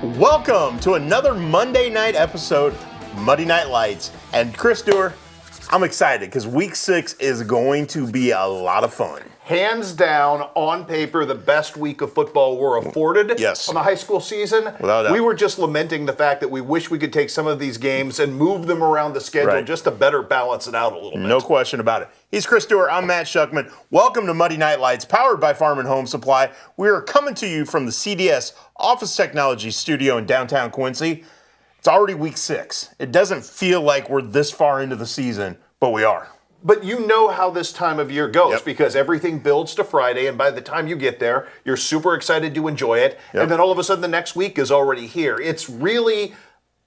Welcome to another Monday night episode, Monday Night Lights. And Chris Dewar, I'm excited because week 6 is going to be a lot of fun. Hands down, on paper, the best week of football we're afforded on the high school season. Without doubt. We were just lamenting the fact that we wish we could take some of these games and move them around the schedule just to better balance it out a little bit. No question about it. He's Chris Dewar. I'm Matt Shuckman. Welcome to Monday Night Lights, powered by Farm and Home Supply. We are coming to you from the CDS Office Technology Studio in downtown Quincy. It's already week 6. It doesn't feel like we're this far into the season, but we are. But you know how this time of year goes because everything builds to Friday, and by the time you get there, you're super excited to enjoy it, and then all of a sudden the next week is already here. It's really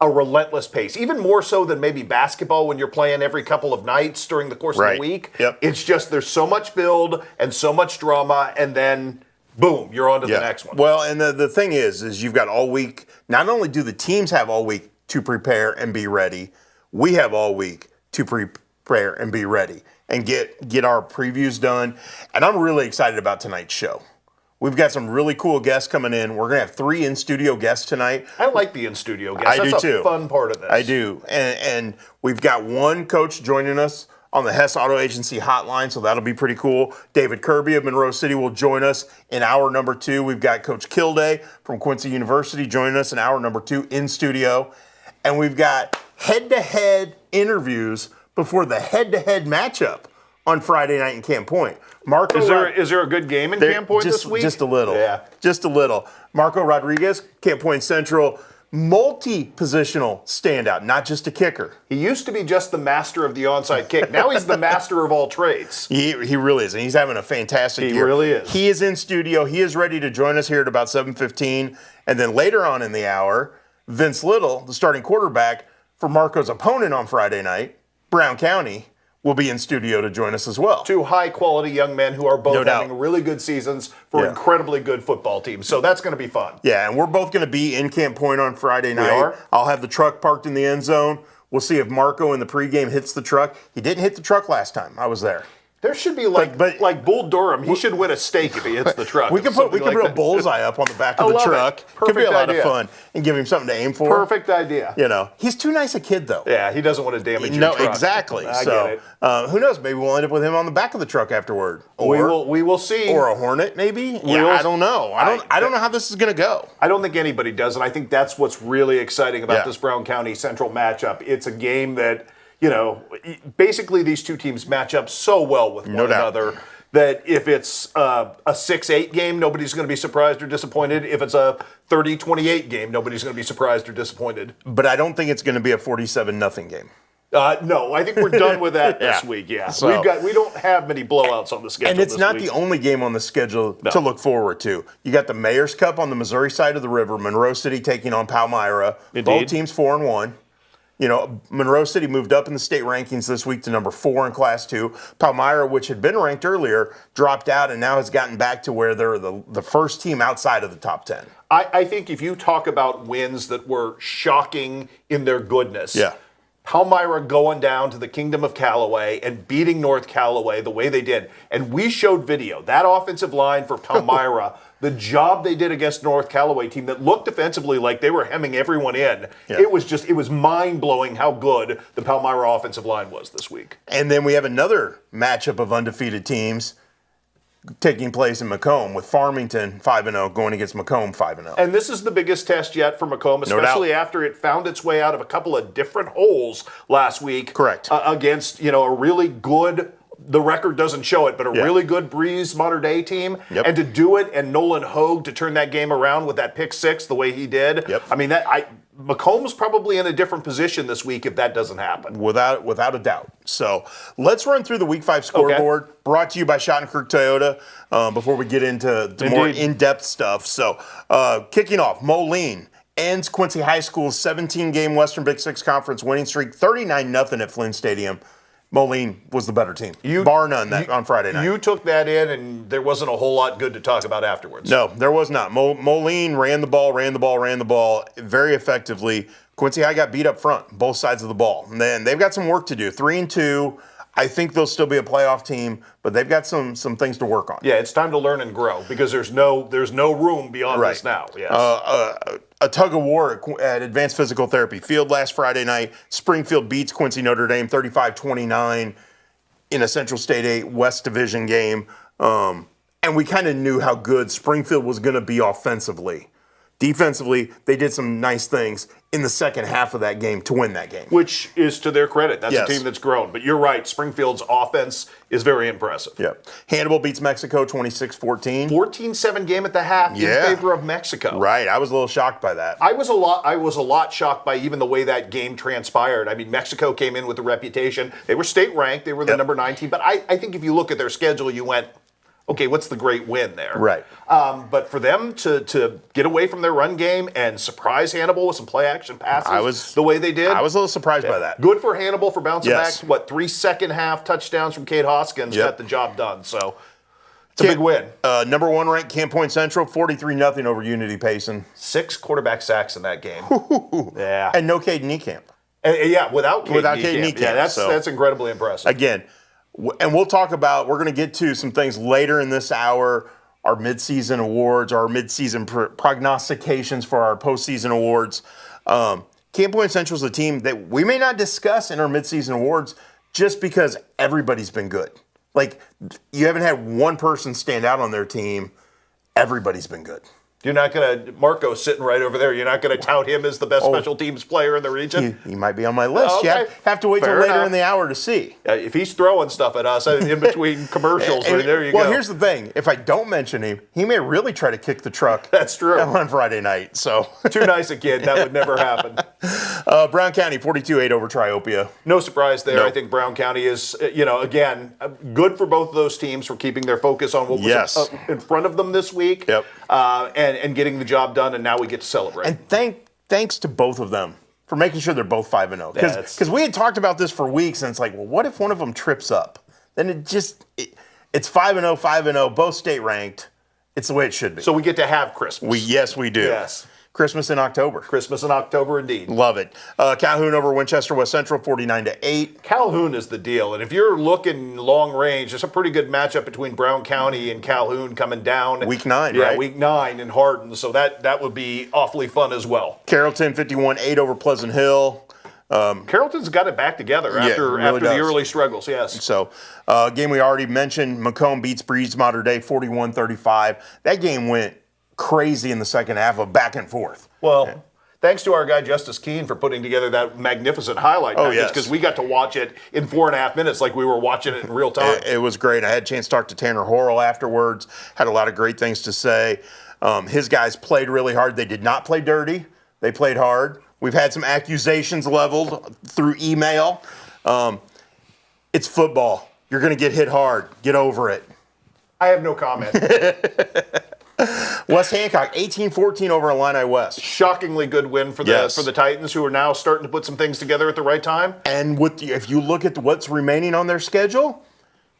a relentless pace, even more so than maybe basketball when you're playing every couple of nights during the course of the week. It's just there's so much build and so much drama, and then boom, you're on to the next one. Well, and the thing is you've got all week. Not only do the teams have all week to prepare and be ready, we have all week to prepare and be ready and get our previews done. And I'm really excited about tonight's show. We've got some really cool guests coming in. We're going to have 3 in-studio guests tonight. I like the in-studio guests. That's a fun part of this. I do. And we've got one coach joining us on the Hess Auto Agency hotline, so that'll be pretty cool. David Kirby of Monroe City will join us in hour number 2. We've got Coach Kildday from Quincy University joining us in hour number 2 in studio. And we've got head-to-head interviews before the head-to-head matchup on Friday night in Camp Point. Is there a good game in Camp Point this week? Just a little. Yeah. Just a little. Marco Rodriguez, Camp Point Central, multi-positional standout, not just a kicker. He used to be just the master of the onside kick. Now he's the master of all trades. He really is, and he's having a fantastic year. He really is. He is in studio. He is ready to join us here at about 7:15. And then later on in the hour, Vince Little, the starting quarterback for Marco's opponent on Friday night, Brown County, will be in studio to join us as well. 2 high-quality young men who are both having really good seasons for incredibly good football teams. So that's going to be fun. Yeah, and we're both going to be in Camp Point on Friday night. We are? I'll have the truck parked in the end zone. We'll see if Marco in the pregame hits the truck. He didn't hit the truck last time. I was there. There should be like Bull Durham. He should win a steak if he hits the truck. We can put a bullseye up on the back of the truck. Could be a lot of fun and give him something to aim for. Perfect idea. You know, he's too nice a kid though. Yeah, he doesn't want to damage your truck. No, exactly. I get it. Who knows? Maybe we'll end up with him on the back of the truck afterward. We will see. Or a Hornet, maybe. I don't know. I don't know how this is going to go. I don't think anybody does, and I think that's what's really exciting about this Brown County Central matchup. It's a game that, you know, basically these two teams match up so well with one another that if it's a 6-8 game, nobody's going to be surprised or disappointed. If it's a 30-28 game, nobody's going to be surprised or disappointed. But I don't think it's going to be a 47-0 game. No, I think we're done with that this week. Yeah, so, we don't have many blowouts on the schedule. And it's not the only game on the schedule to look forward to. You got the Mayor's Cup on the Missouri side of the river. Monroe City taking on Palmyra. Indeed. Both teams 4-1. You know, Monroe City moved up in the state rankings this week to number 4 in Class 2. Palmyra, which had been ranked earlier, dropped out and now has gotten back to where they're the first team outside of the top 10. I think if you talk about wins that were shocking in their goodness, Palmyra going down to the Kingdom of Callaway and beating North Callaway the way they did. And we showed video. That offensive line for Palmyra, the job they did against North Callaway team that looked defensively like they were hemming everyone in. It was mind-blowing how good the Palmyra offensive line was this week. And then we have another matchup of undefeated teams taking place in Macomb with Farmington 5-0 going against Macomb 5-0. And this is the biggest test yet for Macomb, especially after it found its way out of a couple of different holes last week. Correct. Against, you know, a really good, the record doesn't show it, but a really good Breeze Modern Day team. And to do it and Nolan Hogue to turn that game around with that pick 6 the way he did. I mean, Macomb's probably in a different position this week if that doesn't happen. Without a doubt. So let's run through the Week 5 scoreboard, brought to you by Schottenkirk Toyota, before we get into more in-depth stuff. So kicking off, Moline ends Quincy High School's 17-game Western Big Six Conference winning streak, 39-0 at Flynn Stadium. Moline was the better team, bar none on Friday night. You took that in, and there wasn't a whole lot good to talk about afterwards. No, there was not. Moline ran the ball very effectively. Quincy High got beat up front, both sides of the ball. And then they've got some work to do. 3-2. I think they'll still be a playoff team, but they've got some things to work on. Yeah, it's time to learn and grow because there's no room beyond this now. Yes. a tug of war at Advanced Physical Therapy Field last Friday night. Springfield beats Quincy Notre Dame 35-29 in a Central State 8 West Division game. And we kind of knew how good Springfield was going to be offensively. Defensively, they did some nice things in the second half of that game to win that game. Which is to their credit. That's a team that's grown. But you're right, Springfield's offense is very impressive. Yeah. Hannibal beats Mexico 26-14. 14-7 game at the half in favor of Mexico. Right. I was a little shocked by that. I was a lot shocked by even the way that game transpired. I mean, Mexico came in with a reputation. They were state ranked. They were the number 9 team. But I think if you look at their schedule, you went, okay, what's the great win there? Right. But for them to get away from their run game and surprise Hannibal with some play action passes the way they did. I was a little surprised by that. Good for Hannibal for bouncing back. 3 second half touchdowns from Cade Hoskins got the job done. So it's a big win. Number 1 ranked Camp Point Central, 43-0 over Unity Payson. 6 quarterback sacks in that game. Yeah. And no Cade Niekamp. Without Cade Niekamp. Yeah, that's incredibly impressive. Again, and we're going to get to some things later in this hour, our midseason awards, our midseason prognostications for our postseason awards. Camp Point Central is a team that we may not discuss in our midseason awards just because everybody's been good. Like, you haven't had one person stand out on their team. Everybody's been good. You're not going to, Marco's sitting right over there, you're not going to tout him as the best special teams player in the region? He might be on my list. Okay. You have to wait till later in the hour to see. If he's throwing stuff at us in between commercials, there you go. Well, here's the thing. If I don't mention him, he may really try to kick the truck. That's true. On Friday night. So too nice a kid. That would never happen. Brown County, 42-8 over Triopia. No surprise there. No. I think Brown County is, again, good for both of those teams for keeping their focus on what was in front of them this week. Yep. And getting the job done, and now we get to celebrate. And thanks to both of them for making sure they're both 5-0. Because we had talked about this for weeks, and it's like, well, what if one of them trips up? Then it's 5-0, 5-0, both state ranked. It's the way it should be. So we get to have Christmas. Yes, we do. Yes. Christmas in October. Christmas in October, indeed. Love it. Calhoun over Winchester West Central, 49-8. Calhoun is the deal. And if you're looking long range, there's a pretty good matchup between Brown County and Calhoun coming down. Week 9, right? Yeah, Week 9 in Hardin. So that would be awfully fun as well. Carrollton, 51-8 over Pleasant Hill. Carrollton's got it back together after the early struggles, yes. So, game we already mentioned, Macomb beats Breeze Mater Dei 41-35. That game went crazy in the second half of back and forth. Well, thanks to our guy Justice Keene for putting together that magnificent highlight package, because we got to watch it in 4.5 minutes like we were watching it in real time. It was great. I had a chance to talk to Tanner Horrell afterwards, had a lot of great things to say. His guys played really hard. They did not play dirty. They played hard. We've had some accusations leveled through email. It's football. You're going to get hit hard. Get over it. I have no comment. West Hancock, 18-14 over Illini West. Shockingly good win for the Titans, who are now starting to put some things together at the right time. And if you look at what's remaining on their schedule,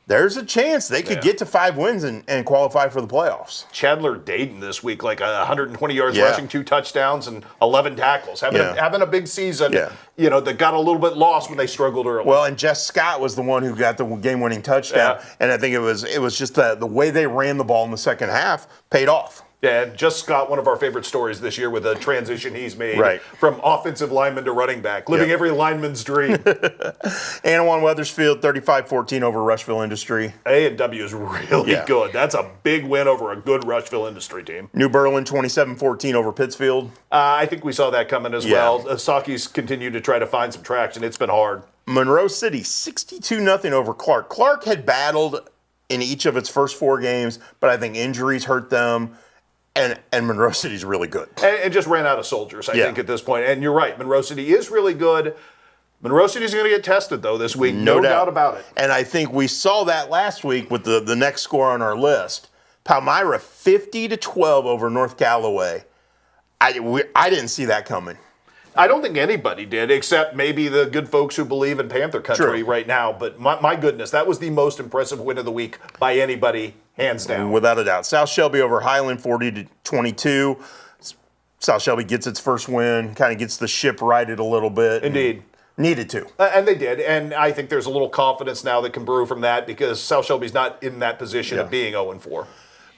there's a chance they could get to 5 wins and qualify for the playoffs. Chandler Dayton this week, like 120 yards rushing, 2 touchdowns, and 11 tackles. Having a big season, that got a little bit lost when they struggled early. Well, and Jess Scott was the one who got the game-winning touchdown. And I think it was just the way they ran the ball in the second half paid off. Yeah, Jess Scott, one of our favorite stories this year with the transition he's made from offensive lineman to running back, living every lineman's dream. Anawan Weathersfield, 35-14 over Rushville Industry. A&W is really good. That's a big win over a good Rushville Industry team. New Berlin, 27-14 over Pittsfield. I think we saw that coming as well. Saki's continued to try to find some traction. It's been hard. Monroe City, 62-0 over Clark. Clark had battled in each of its first 4 games, but I think injuries hurt them. And Monroe City's really good. And just ran out of soldiers, I think, at this point. And you're right, Monroe City is really good. Monroe City's going to get tested, though, this week. No doubt about it. And I think we saw that last week with the next score on our list. Palmyra, 50-12 over North Callaway. I didn't see that coming. I don't think anybody did, except maybe the good folks who believe in Panther Country right now. But my goodness, that was the most impressive win of the week by anybody, hands down. Without a doubt. South Shelby over Highland, 40-22. South Shelby gets its first win, kind of gets the ship righted a little bit. Indeed. Needed to. And they did. And I think there's a little confidence now that can brew from that, because South Shelby's not in that position of being 0-4.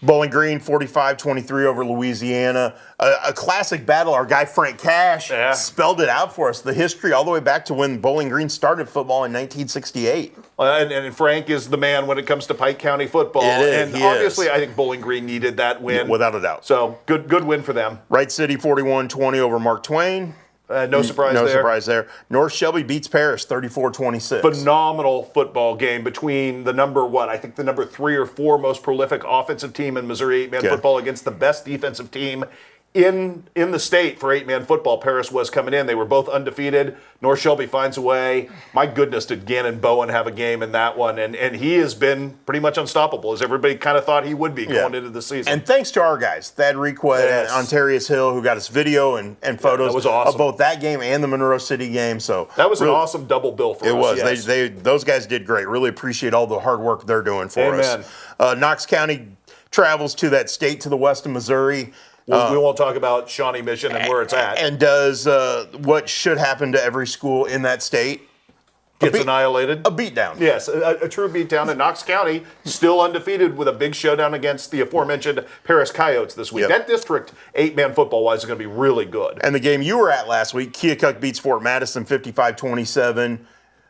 Bowling Green 45-23 over Louisiana. A classic battle. Our guy Frank Cash spelled it out for us. The history all the way back to when Bowling Green started football in 1968. And Frank is the man when it comes to Pike County football. And obviously, I think Bowling Green needed that win. Without a doubt. So good win for them. Wright City 41-20 over Mark Twain. No surprise there. North Shelby beats Paris 34-26. Phenomenal football game between the number 3 or 4 most prolific offensive team in Missouri 8-man football against the best defensive team in the state for 8-man football. Paris was coming in. They were both undefeated. North Shelby finds a way. My goodness, did Gannon Bowen have a game in that one. And he has been pretty much unstoppable, as everybody kind of thought he would be going into the season. And thanks to our guys, Thad Requet and Ontarius Hill, who got us video and photos that was awesome. of both that game and the Monroe City game. So that was an awesome double bill for us. It was. Yes. Those guys did great. Really appreciate all the hard work they're doing for us. Knox County travels to that state to the west of Missouri. We won't talk about Shawnee Mission and where it's at. And does what should happen to every school in that state. Gets annihilated. A beatdown. Yes, a true beatdown. And Knox County still undefeated with a big showdown against the aforementioned Paris Coyotes this week. That district, 8-man football-wise, is going to be really good. And the game you were at last week, Keokuk beats Fort Madison 55-27.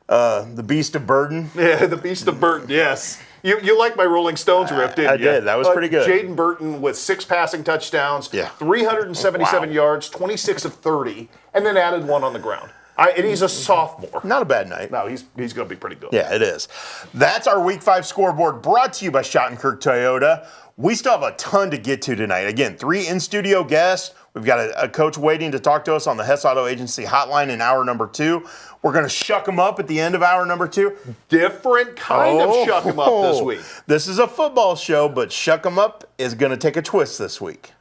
The Beast of Burden. Yeah, the Beast of Burden, yes. You like my Rolling Stones riff, didn't you? I did. That was pretty good. Jaden Burton with 6 passing touchdowns, 377 yards, 26 of 30, and then added 1 on the ground. And he's a sophomore. Not a bad night. No, he's going to be pretty good. Yeah, it is. That's our Week 5 scoreboard brought to you by Schottenkirk Toyota. We still have a ton to get to tonight. Again, 3 in-studio guests. We've got a coach waiting to talk to us on the Hess Auto Agency hotline in hour number 2. We're going to shuck them up at the end of hour number 2. Different kind of shuck them up this week. This is a football show, but shuck them up is going to take a twist this week.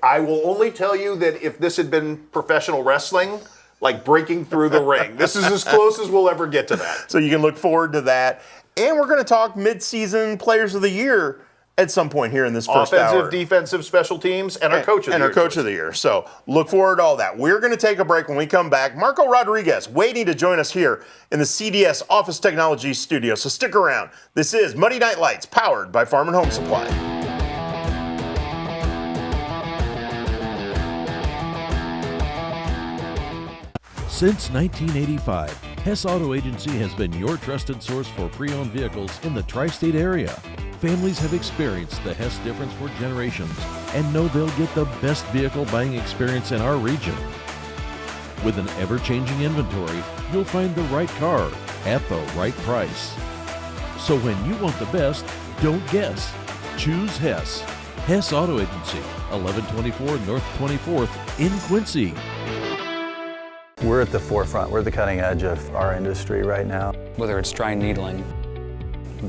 I will only tell you that if this had been professional wrestling, like breaking through the ring, this is as close as we'll ever get to that. So you can look forward to that. And we're going to talk mid-season players of the year at some point here in this first hour. Offensive, defensive, special teams, and our coach of the year. And our coach of the year. So look forward to all that. We're going to take a break. When we come back, Marco Rodriguez waiting to join us here in the CDS Office Technology Studio. So stick around. This is Muddy Night Lights, powered by Farm and Home Supply. Since 1985, Hess Auto Agency has been your trusted source for pre-owned vehicles in the tri-state area. Families have experienced the Hess difference for generations and know they'll get the best vehicle buying experience in our region. With an ever-changing inventory, you'll find the right car at the right price. So when you want the best, don't guess. Choose Hess. Hess Auto Agency, 1124 North 24th in Quincy. We're at the forefront. We're the cutting edge of our industry right now. Whether it's dry needling,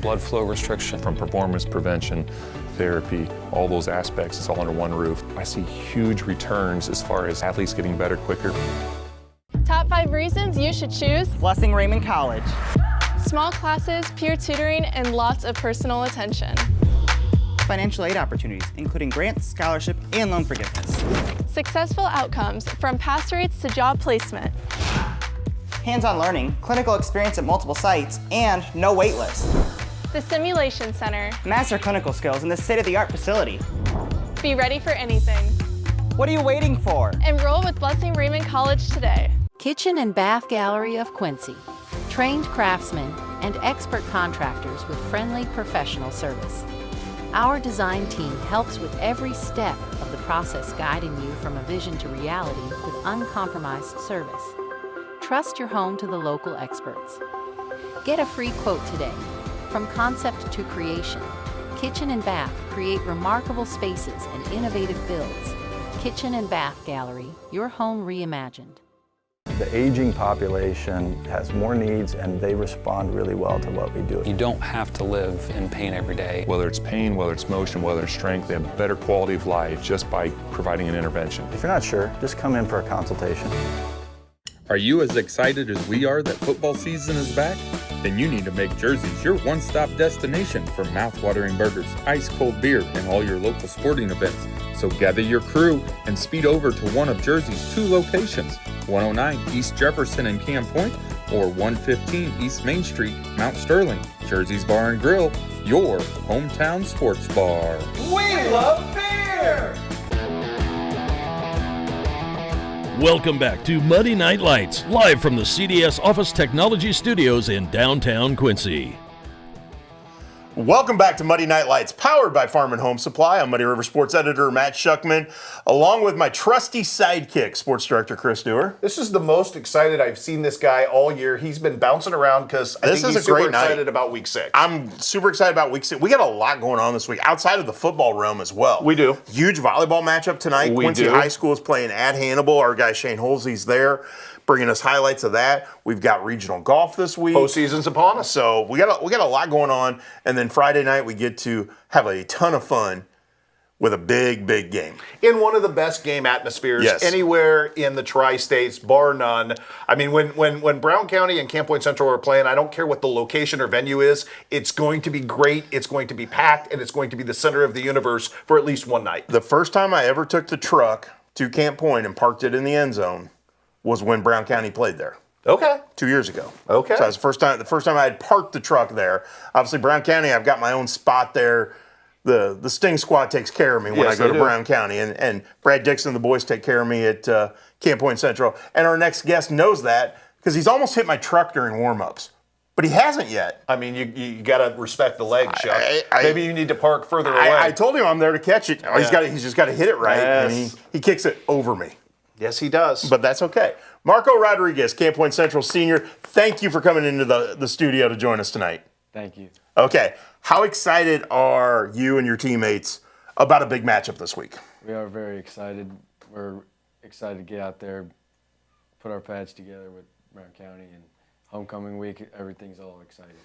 blood flow restriction, from performance prevention, therapy, all those aspects, it's all under one roof. I see huge returns as far as athletes getting better quicker. Top 5 reasons you should choose Blessing Raymond College. Small classes, peer tutoring, and lots of personal attention. Financial aid opportunities, including grants, scholarship, and loan forgiveness. Successful outcomes, from pass rates to job placement. Hands-on learning, clinical experience at multiple sites, and no wait list. The Simulation Center. Master clinical skills in this state-of-the-art facility. Be ready for anything. What are you waiting for? Enroll with Blessing Raymond College today. Kitchen and Bath Gallery of Quincy. Trained craftsmen and expert contractors with friendly professional service. Our design team helps with every step of the process, guiding you from a vision to reality with uncompromised service. Trust your home to the local experts. Get a free quote today. From concept to creation, Kitchen and Bath create remarkable spaces and innovative builds. Kitchen and Bath Gallery, your home reimagined. The aging population has more needs and they respond really well to what we do. You don't have to live in pain every day. Whether it's pain, whether it's motion, whether it's strength, they have better quality of life just by providing an intervention. If you're not sure, just come in for a consultation. Are you as excited as we are that football season is back? Then you need to make Jersey's your one-stop destination for mouth-watering burgers, ice-cold beer, and all your local sporting events. So gather your crew and speed over to one of Jersey's 2 locations, 109 East Jefferson and Camp Point, or 115 East Main Street, Mount Sterling. Jersey's Bar and Grill, your hometown sports bar. We love beer! Welcome back to Monday Night Lights, live from the CDS Office Technology Studios in downtown Quincy. Welcome back to Muddy Night Lights, powered by Farm and Home Supply. I'm Muddy River Sports Editor Matt Shuckman, along with my trusty sidekick, Sports Director Chris Dewar. This is the most excited I've seen this guy all year. He's been bouncing around because I think he's super excited about Week 6. I'm super excited about Week 6. We got a lot going on this week, outside of the football realm as well. We do. Huge volleyball matchup tonight. Quincy High School is playing at Hannibal. Our guy Shane Holsey's there, bringing us highlights of that. We've got regional golf this week. Postseason's upon us. So we got a lot going on. And then Friday night we get to have a ton of fun with a big, big game. In one of the best game atmospheres anywhere in the Tri-States, bar none. I mean, when Brown County and Camp Point Central are playing, I don't care what the location or venue is, it's going to be great, it's going to be packed, and it's going to be the center of the universe for at least one night. The first time I ever took the truck to Camp Point and parked it in the end zone was when Brown County played there. Okay. 2 years ago. Okay. So that was the first time I had parked the truck there. Obviously, Brown County, I've got my own spot there. The Sting Squad takes care of me when I go to Brown County. And Brad Dixon and the boys take care of me at Camp Point Central. And our next guest knows that because he's almost hit my truck during warm-ups. But he hasn't yet. I mean, you got to respect the leg, Shuck. Maybe you need to park further away. I told him I'm there to catch it. He's just got to hit it right. Yes. And he kicks it over me. Yes, he does. But that's okay. Marco Rodriguez, Camp Point Central Senior, thank you for coming into the studio to join us tonight. Thank you. Okay. How excited are you and your teammates about a big matchup this week? We are very excited. We're excited to get out there, put our pads together with Brown County, and homecoming week, everything's all exciting.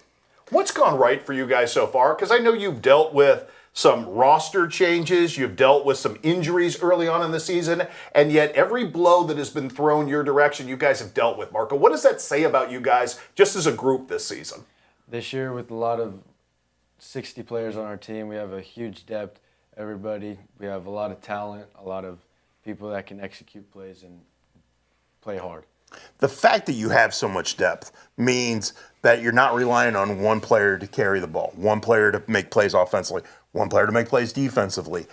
What's gone right for you guys so far? Because I know you've dealt with some roster changes, you've dealt with some injuries early on in the season, and yet every blow that has been thrown your direction, you guys have dealt with. Marco, what does that say about you guys just as a group this season? This year, with a lot of 60 players on our team, we have a huge depth. Everybody, we have a lot of talent, a lot of people that can execute plays and play hard. The fact that you have so much depth means that you're not relying on one player to carry the ball, one player to make plays offensively, one player to make plays defensively.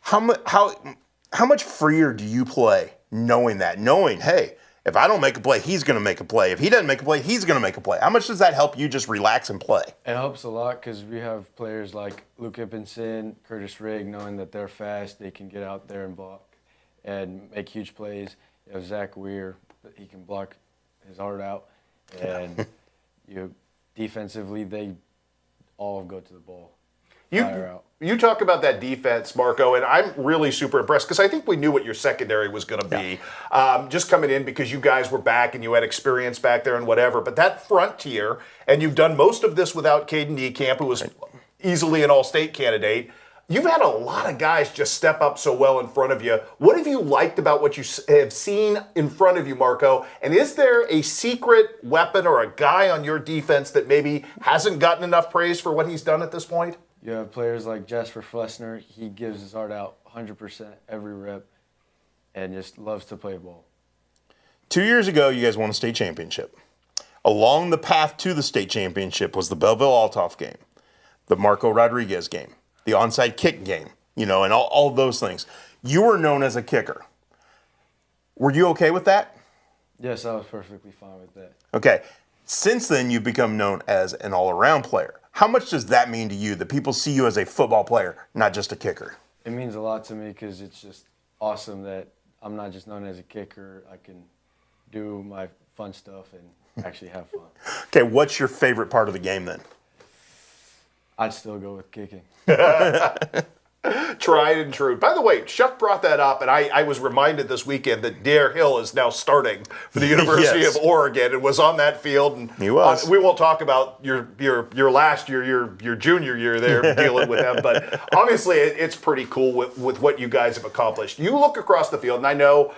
How much freer do you play knowing that? Knowing, hey, if I don't make a play, he's going to make a play. If he doesn't make a play, he's going to make a play. How much does that help you just relax and play? It helps a lot because we have players like Luke Ippenson, Curtis Rigg, knowing that they're fast, they can get out there and block and make huge plays. You have Zach Weir, he can block his heart out. And defensively, they all go to the ball. You talk about that defense, Marco, and I'm really super impressed because I think we knew what your secondary was going to be. Just coming in because you guys were back and you had experience back there and whatever. But that front tier, and you've done most of this without Caden DeCamp, who was easily an all-state candidate. You've had a lot of guys just step up so well in front of you. What have you liked about what you have seen in front of you, Marco? And is there a secret weapon or a guy on your defense that maybe hasn't gotten enough praise for what he's done at this point? You have players like Jasper Flessner. He gives his heart out 100% every rep and just loves to play ball. 2 years ago, you guys won a state championship. Along the path to the state championship was the Belleville-Altoff game, the Marco Rodriguez game, the onside kick game, and all those things. You were known as a kicker. Were you okay with that? Yes, I was perfectly fine with that. Okay. Since then, you've become known as an all-around player. How much does that mean to you that people see you as a football player, not just a kicker? It means a lot to me because it's just awesome that I'm not just known as a kicker. I can do my fun stuff and actually have fun. Okay, what's your favorite part of the game then? I'd still go with kicking. Tried and true. By the way, Shuck brought that up, and I was reminded this weekend that Dare Hill is now starting for the University of Oregon and was on that field. And he was. We won't talk about your last year, your junior year there dealing with them, but obviously it's pretty cool with what you guys have accomplished. You look across the field, and I know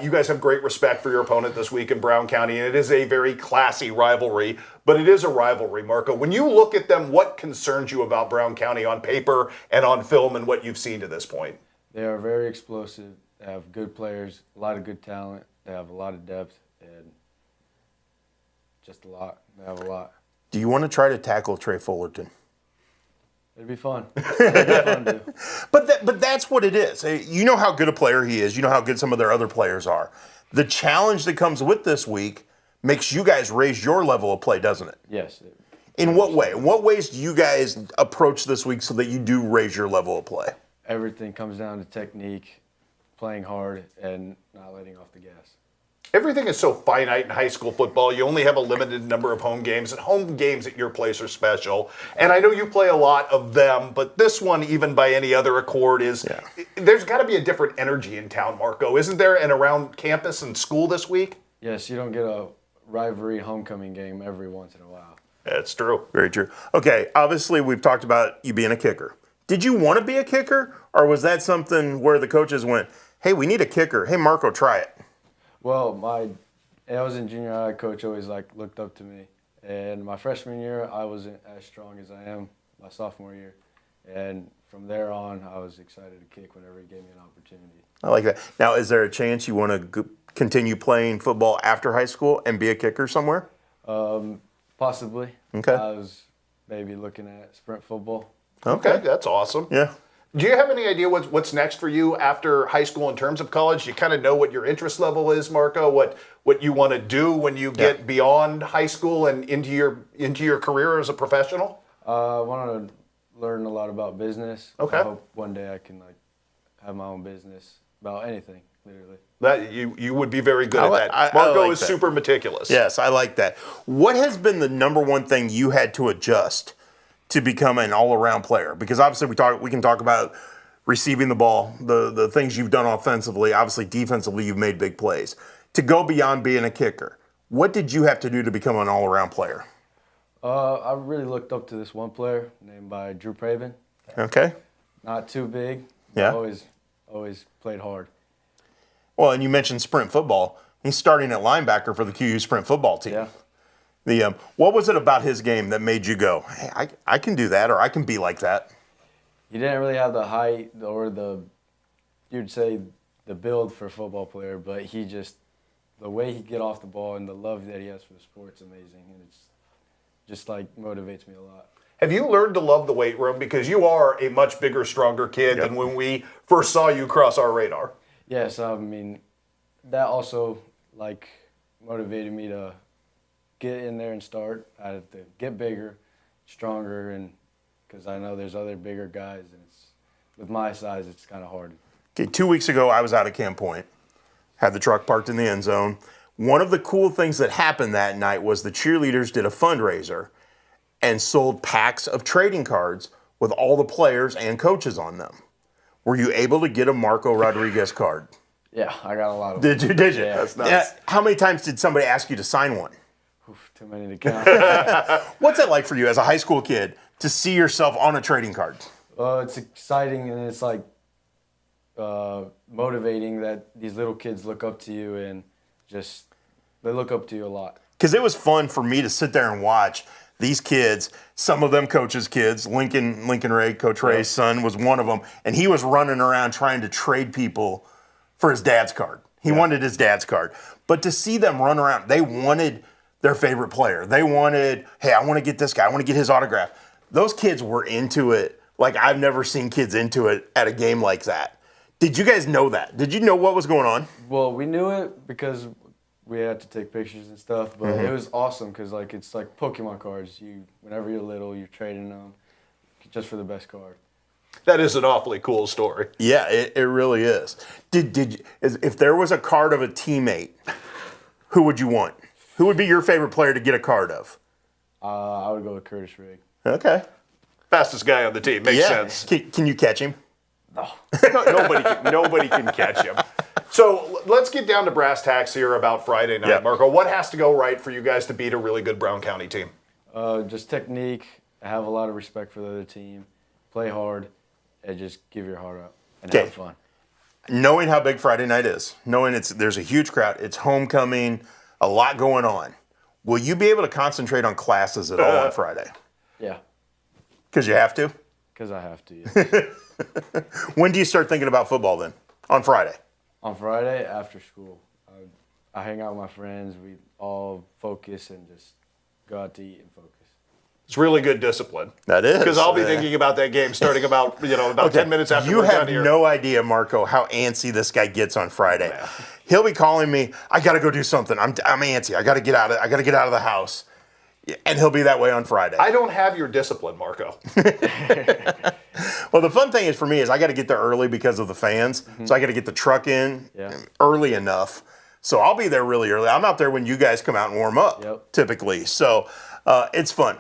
you guys have great respect for your opponent this week in Brown County, and it is a very classy rivalry. But it is a rivalry, Marco. When you look at them, what concerns you about Brown County on paper and on film and what you've seen to this point? They are very explosive. They have good players, a lot of good talent. They have a lot of depth and just a lot. They have a lot. Do you want to try to tackle Trey Fullerton? It'd be fun. It'd be fun to. But that's what it is. You know how good a player he is. You know how good some of their other players are. The challenge that comes with this week makes you guys raise your level of play, doesn't it? Yes. In what way? In what ways do you guys approach this week so that you do raise your level of play? Everything comes down to technique, playing hard, and not letting off the gas. Everything is so finite in high school football. You only have a limited number of home games, and home games at your place are special. And I know you play a lot of them, but this one, even by any other accord, there's got to be a different energy in town, Marco, isn't there, and around campus and school this week? Yes, you don't get a rivalry homecoming game every once in a while. That's true. Very true. Okay, obviously we've talked about you being a kicker. Did you want to be a kicker, or was that something where the coaches went, hey, we need a kicker. Hey, Marco, try it. Well, I was in junior high. Coach always looked up to me, and my freshman year I wasn't as strong as I am my sophomore year, and from there on I was excited to kick whenever he gave me an opportunity. I like that. Now, is there a chance you want to continue playing football after high school and be a kicker somewhere? Possibly. Okay. I was maybe looking at sprint football. Okay, that's awesome. Yeah. Do you have any idea what's next for you after high school in terms of college? You kind of know what your interest level is, Marco, what you want to do when you get beyond high school and into your career as a professional? I want to learn a lot about business. Okay. I hope one day I can have my own business about anything, literally. That you would be very good at that. Marco is super meticulous. Yes, I like that. What has been the number one thing you had to adjust to become an all-around player? Because obviously we can talk about receiving the ball, the things you've done offensively. Obviously defensively you've made big plays. To go beyond being a kicker, what did you have to do to become an all-around player? I really looked up to this one player named by Drew Praven. Okay. Not too big. Yeah. Always played hard. Well, and you mentioned sprint football. He's starting at linebacker for the QU sprint football team. Yeah. What was it about his game that made you go, hey, I can do that, or I can be like that? He didn't really have the height or you'd say the build for a football player, but the way he get off the ball and the love that he has for the sport's amazing, and it's just motivates me a lot. Have you learned to love the weight room? Because you are a much bigger, stronger kid than when we first saw you cross our radar. Yes, I mean, that also motivated me to get in there and start. I had to get bigger, stronger, and because I know there's other bigger guys, and with my size, it's kind of hard. Okay, 2 weeks ago, I was out at Camp Point, had the truck parked in the end zone. One of the cool things that happened that night was the cheerleaders did a fundraiser and sold packs of trading cards with all the players and coaches on them. Were you able to get a Marco Rodriguez card? Yeah, I got a lot of them. Did you? Yeah. That's nice. How many times did somebody ask you to sign one? Oof, too many to count. What's that like for you as a high school kid to see yourself on a trading card? It's exciting, and it's motivating that these little kids look up to you, and they look up to you a lot. Because it was fun for me to sit there and watch these kids, some of them coaches' kids. Lincoln Ray, Coach Ray's son, was one of them, and he was running around trying to trade people for his dad's card. He wanted his dad's card. But to see them run around, they wanted their favorite player. They wanted, hey, I want to get this guy. I want to get his autograph. Those kids were into it like I've never seen kids into it at a game like that. Did you guys know that? Did you know what was going on? Well, we knew it because we had to take pictures and stuff, but it was awesome because it's like Pokemon cards. Whenever you're little, you're trading them just for the best card. That is an awfully cool story. Yeah, it really is. If there was a card of a teammate, who would you want? Who would be your favorite player to get a card of? I would go with Curtis Rigg. Okay. Fastest guy on the team. Makes sense. Can you catch him? No. Nobody can catch him. So let's get down to brass tacks here about Friday night, Marco. What has to go right for you guys to beat a really good Brown County team? Just technique, have a lot of respect for the other team, play hard, and just give your heart out and have fun. Knowing how big Friday night is, knowing there's a huge crowd, it's homecoming, a lot going on, will you be able to concentrate on classes at all on Friday? Yeah. Because you have to? Because I have to, yeah. When do you start thinking about football then? On Friday? On Friday, after school. I hang out with my friends. We all focus and just go out to eat and focus. It's really good discipline. That is. Because I'll be thinking about that game starting about 10 minutes after you we're have done here. no idea, Marco, how antsy this guy gets on Friday. Yeah. He'll be calling me, I got to go do something. I'm antsy. I got to get out of the house. And he'll be that way on Friday. I don't have your discipline, Marco. Well, the fun thing is for me is I got to get there early because of the fans. So I got to get the truck in early enough. So I'll be there really early. I'm out there when you guys come out and warm up, typically. So it's fun.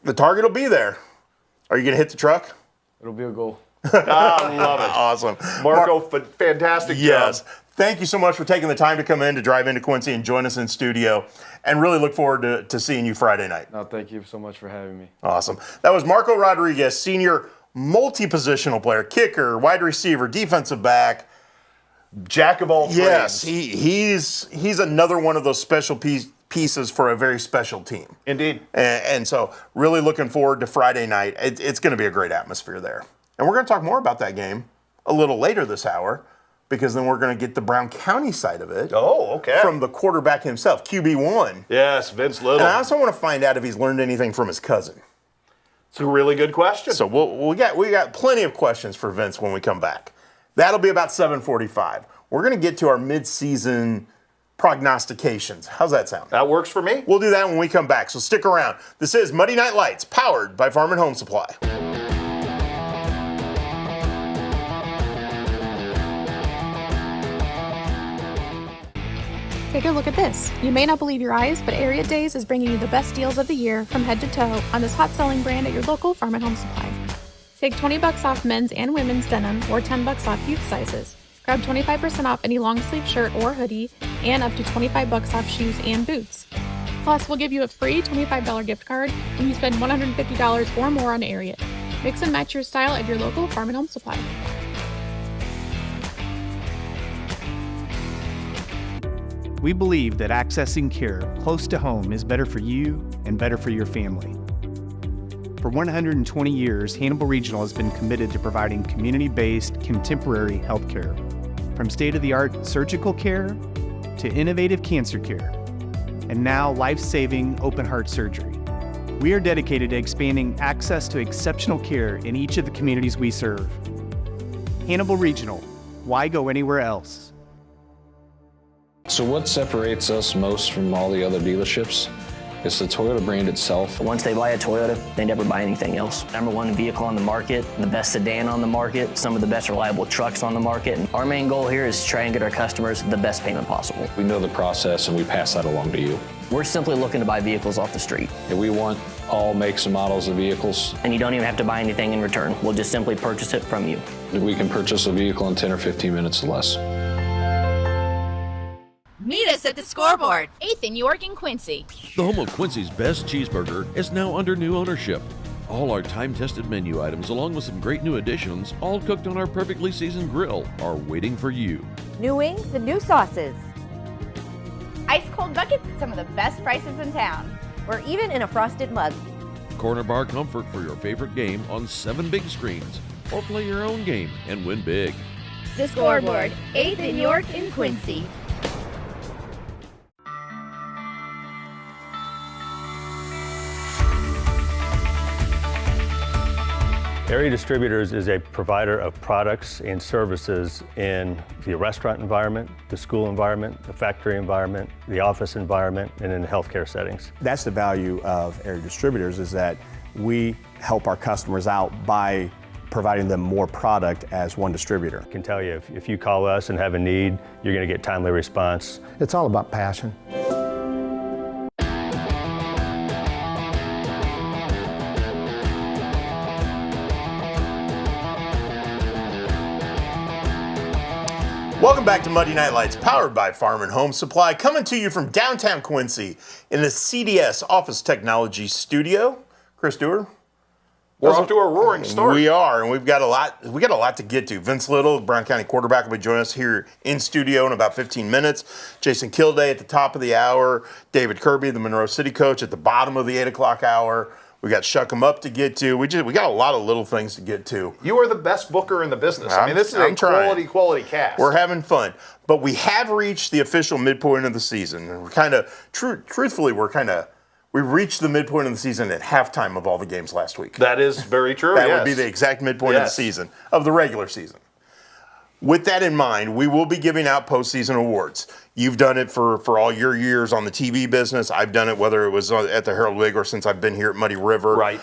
The target will be there. Are you going to hit the truck? It'll be a goal. I love it. Awesome. Marco, fantastic job. Yes. Thank you so much for taking the time to come in, to drive into Quincy and join us in studio. And really look forward to seeing you Friday night. No, thank you so much for having me. Awesome. That was Marco Rodriguez, senior multi-positional player, kicker, wide receiver, defensive back. Jack of all trades. Yes, he's another one of those special pieces for a very special team. Indeed. And so really looking forward to Friday night. It's going to be a great atmosphere there. And we're going to talk more about that game a little later this hour, because then we're going to get the Brown County side of it. Oh, okay. From the quarterback himself, QB1. Yes, Vince Little. And I also want to find out if he's learned anything from his cousin. It's a really good question. So we got plenty of questions for Vince when we come back. That'll be about 7:45. We're going to get to our mid-season prognostications. How's that sound? That works for me. We'll do that when we come back, so stick around. This is Muddy Night Lights, powered by Farm and Home Supply. Take a look at this. You may not believe your eyes, but Area Days is bringing you the best deals of the year from head to toe on this hot-selling brand at your local Farm and Home Supply. Take $20 off men's and women's denim or $10 off youth sizes. Grab 25% off any long-sleeve shirt or hoodie and up to $25 off shoes and boots. Plus, we'll give you a free $25 gift card when you spend $150 or more on Area. Mix and match your style at your local Farm and Home Supply. We believe that accessing care close to home is better for you and better for your family. For 120 years, Hannibal Regional has been committed to providing community-based, contemporary health care. From state-of-the-art surgical care to innovative cancer care, and now life-saving open-heart surgery. We are dedicated to expanding access to exceptional care in each of the communities we serve. Hannibal Regional, why go anywhere else? So what separates us most from all the other dealerships? It's the Toyota brand itself. Once they buy a Toyota, they never buy anything else. #1 vehicle on the market, the best sedan on the market, some of the best reliable trucks on the market. Our main goal here is to try and get our customers the best payment possible. We know the process and we pass that along to you. We're simply looking to buy vehicles off the street. And we want all makes and models of vehicles. And you don't even have to buy anything in return. We'll just simply purchase it from you. We can purchase a vehicle in 10 or 15 minutes or less. Meet us at the Scoreboard, 8th in York and Quincy. The home of Quincy's best cheeseburger is now under new ownership. All our time-tested menu items, along with some great new additions, all cooked on our perfectly seasoned grill, are waiting for you. New wings and new sauces. Ice cold buckets at some of the best prices in town. Or even in a frosted mug. Corner bar comfort for your favorite game on 7 big screens. Or play your own game and win big. The Scoreboard, 8th in York and Quincy. Area Distributors is a provider of products and services in the restaurant environment, the school environment, the factory environment, the office environment, and in healthcare settings. That's the value of Area Distributors, is that we help our customers out by providing them more product as one distributor. I can tell you, if you call us and have a need, you're going to get timely response. It's all about passion. Welcome back to Muddy Night Lights, powered by Farm and Home Supply, coming to you from downtown Quincy in the CDS Office Technology Studio. Chris Dewar. We're off to a roaring start. We are, and we've got a lot to get to. Vince Little, Brown County quarterback, will be joining us here in studio in about 15 minutes. Jason Kildday at the top of the hour. David Kirby, the Monroe City coach, at the bottom of the 8 o'clock hour. We got Shuck 'em up to get to. We got a lot of little things to get to. You are the best booker in the business. I mean, this is a quality cast. We're having fun. But we have reached the official midpoint of the season. And we're kind of, truthfully, we're We reached the midpoint of the season at halftime of all the games last week. That is very true. That would be the exact midpoint of the season, of the regular season. With that in mind, we will be giving out postseason awards. You've done it for all your years on the TV business. I've done it whether it was at the Herald League or since I've been here at Muddy River. Right.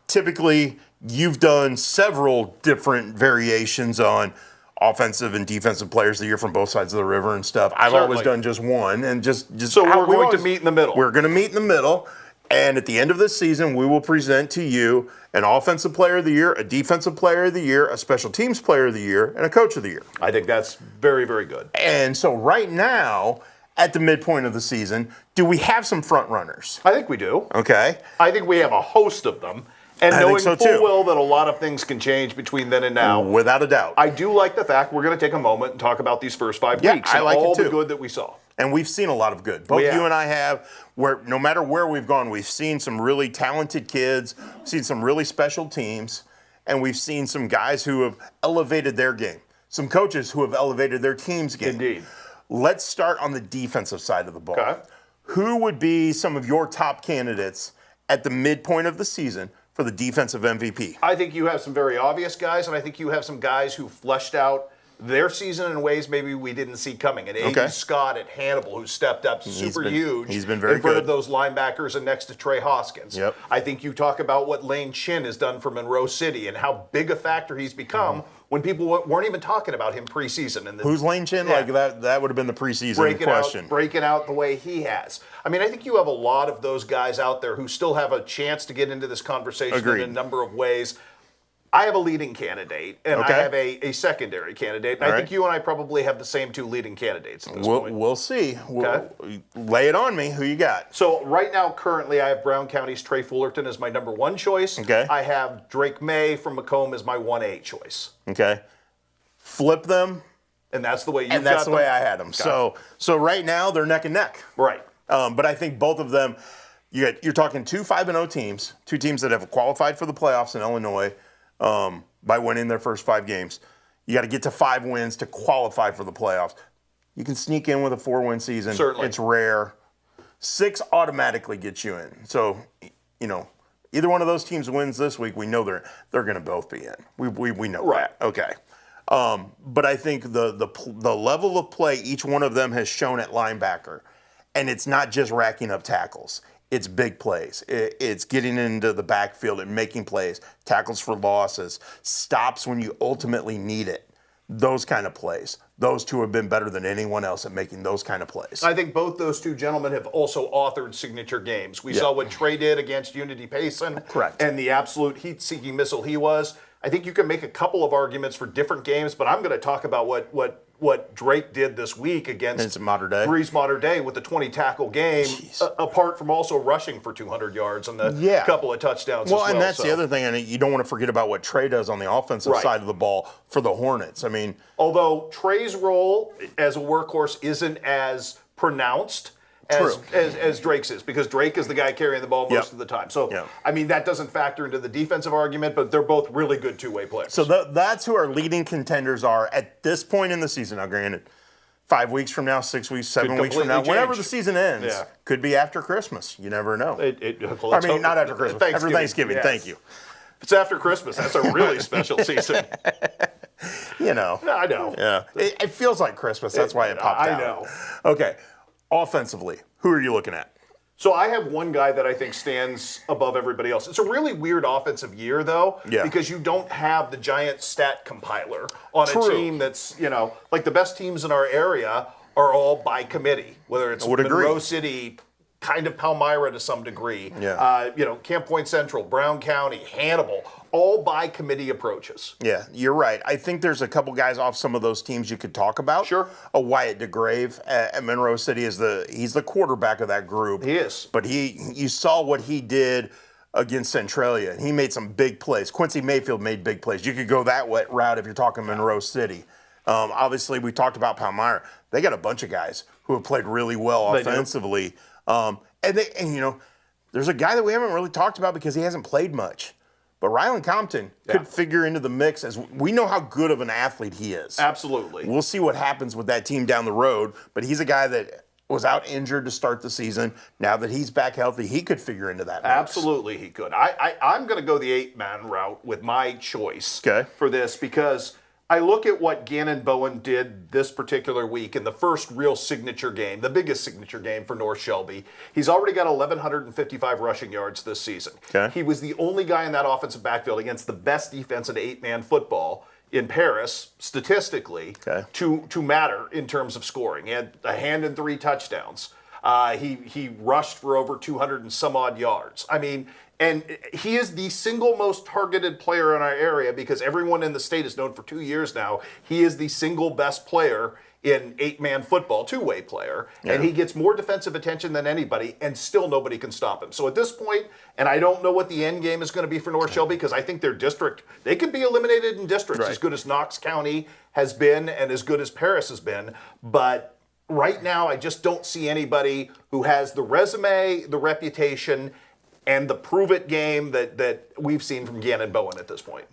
Typically, you've done several different variations on offensive and defensive players of the year from both sides of the river and stuff. I've always done just one, and just so we're going to meet in the middle. We're going to meet in the middle, and at the end of this season, we will present to you an offensive player of the year, a defensive player of the year, a special teams player of the year, and a coach of the year. I think that's very, very good. And so right now, at the midpoint of the season, do we have some front runners? I think we do. Okay. I think we have a host of them. And knowing full well that a lot of things can change between then and now. Without a doubt. I do like the fact we're going to take a moment and talk about these first 5 weeks I like and all it too. the good that we saw. And we've seen a lot of good. Both you and I have, where no matter where we've gone, we've seen some really talented kids, seen some really special teams, and we've seen some guys who have elevated their game. Some coaches who have elevated their team's game. Indeed. Let's start on the defensive side of the ball. Okay. Who would be some of your top candidates at the midpoint of the season for the defensive MVP? I think you have some very obvious guys, and I think you have some guys who fleshed out their season in ways maybe we didn't see coming. And A.D. Scott at Hannibal, who stepped up huge he's been very in front good of those linebackers and next to Trey Hoskins. Yep. I think you talk about what Lane Chin has done for Monroe City and how big a factor he's become when people weren't even talking about him preseason. And Who's Lane Chin? Like that would have been the preseason question. Breaking out the way he has. I mean, I think you have a lot of those guys out there who still have a chance to get into this conversation in a number of ways. I have a leading candidate, and I have a secondary candidate. And I think you and I probably have the same two leading candidates at this point. We'll see. Lay it on me. Who you got? So right now, currently, I have Brown County's Trey Fullerton as my number 1 choice. Okay. I have Drake May from Macomb as my 1A choice. Okay. Flip them. And that's the way you got them. And that's the way I had them. So right now, they're neck and neck. Right. But I think both of them, you're talking 2 5-0 teams, 2 teams that have qualified for the playoffs in Illinois by winning their first 5 games. You got to get to 5 wins to qualify for the playoffs. You can sneak in with a 4-win season. Certainly. It's rare. 6 automatically gets you in. So, either one of those teams wins this week, we know they're going to both be in. We know that. Okay. But I think the level of play each one of them has shown at linebacker, and it's not just racking up tackles. It's big plays. It's getting into the backfield and making plays, tackles for losses, stops when you ultimately need it. Those kind of plays. Those 2 have been better than anyone else at making those kind of plays. I think both those 2 gentlemen have also authored signature games. We saw what Trey did against Unity Payson. Correct. And the absolute heat-seeking missile he was. I think you can make a couple of arguments for different games, but I'm going to talk about what Drake did this week against Breeze Mater Dei with the 20-tackle game, apart from also rushing for 200 yards and the couple of touchdowns as well. And that's the other thing, and you don't want to forget about what Trey does on the offensive side of the ball for the Hornets. I mean, although Trey's role as a workhorse isn't as pronounced as Drake's is, because Drake is the guy carrying the ball most of the time. So, I mean, that doesn't factor into the defensive argument, but they're both really good 2-way players. So that's who our leading contenders are at this point in the season. Now, granted, 5 weeks from now, 6 weeks, 7 weeks from now, whenever the season ends, could be after Christmas. You never know. Not after Christmas. After Thanksgiving. Thank you. If it's after Christmas, that's a really special season. I know. Yeah. It feels like Christmas. That's why it popped out. I know. Okay. Offensively, who are you looking at? So I have one guy that I think stands above everybody else. It's a really weird offensive year, though, because you don't have the giant stat compiler on a team that's, like the best teams in our area are all by committee, whether it's Monroe City, kind of Palmyra to some degree, Camp Point Central, Brown County, Hannibal, all by committee approaches. Yeah, you're right. I think there's a couple guys off some of those teams you could talk about. Sure. Wyatt DeGrave at Monroe City he's the quarterback of that group. He is. But you saw what he did against Centralia, and he made some big plays. Quincy Mayfield made big plays. You could go that route if you're talking Monroe City. Obviously, we talked about Palmyra. They got a bunch of guys who have played really well offensively. There's a guy that we haven't really talked about because he hasn't played much. But Ryland Compton could figure into the mix, as we know how good of an athlete he is. Absolutely. We'll see what happens with that team down the road, but he's a guy that was out injured to start the season. Now that he's back healthy, he could figure into that mix. Absolutely, he could. I'm going to go the 8-man route with my choice for this because I look at what Gannon Bowen did this particular week in the first real signature game, the biggest signature game for North Shelby. He's already got 1,155 rushing yards this season. He was the only guy in that offensive backfield against the best defense in 8-man football in Paris, statistically, to matter in terms of scoring. He had a hand in 3 touchdowns. He rushed for over 200 and some odd yards. I mean, and he is the single most targeted player in our area because everyone in the state has known for 2 years now he is the single best player in 8-man football, two-way player, and he gets more defensive attention than anybody, and still nobody can stop him. So at this point, and I don't know what the end game is going to be for North Shelby because I think their district, they could be eliminated in districts as good as Knox County has been and as good as Paris has been, but right now I just don't see anybody who has the resume, the reputation, and the prove-it game that we've seen from Gannon Bowen at this point.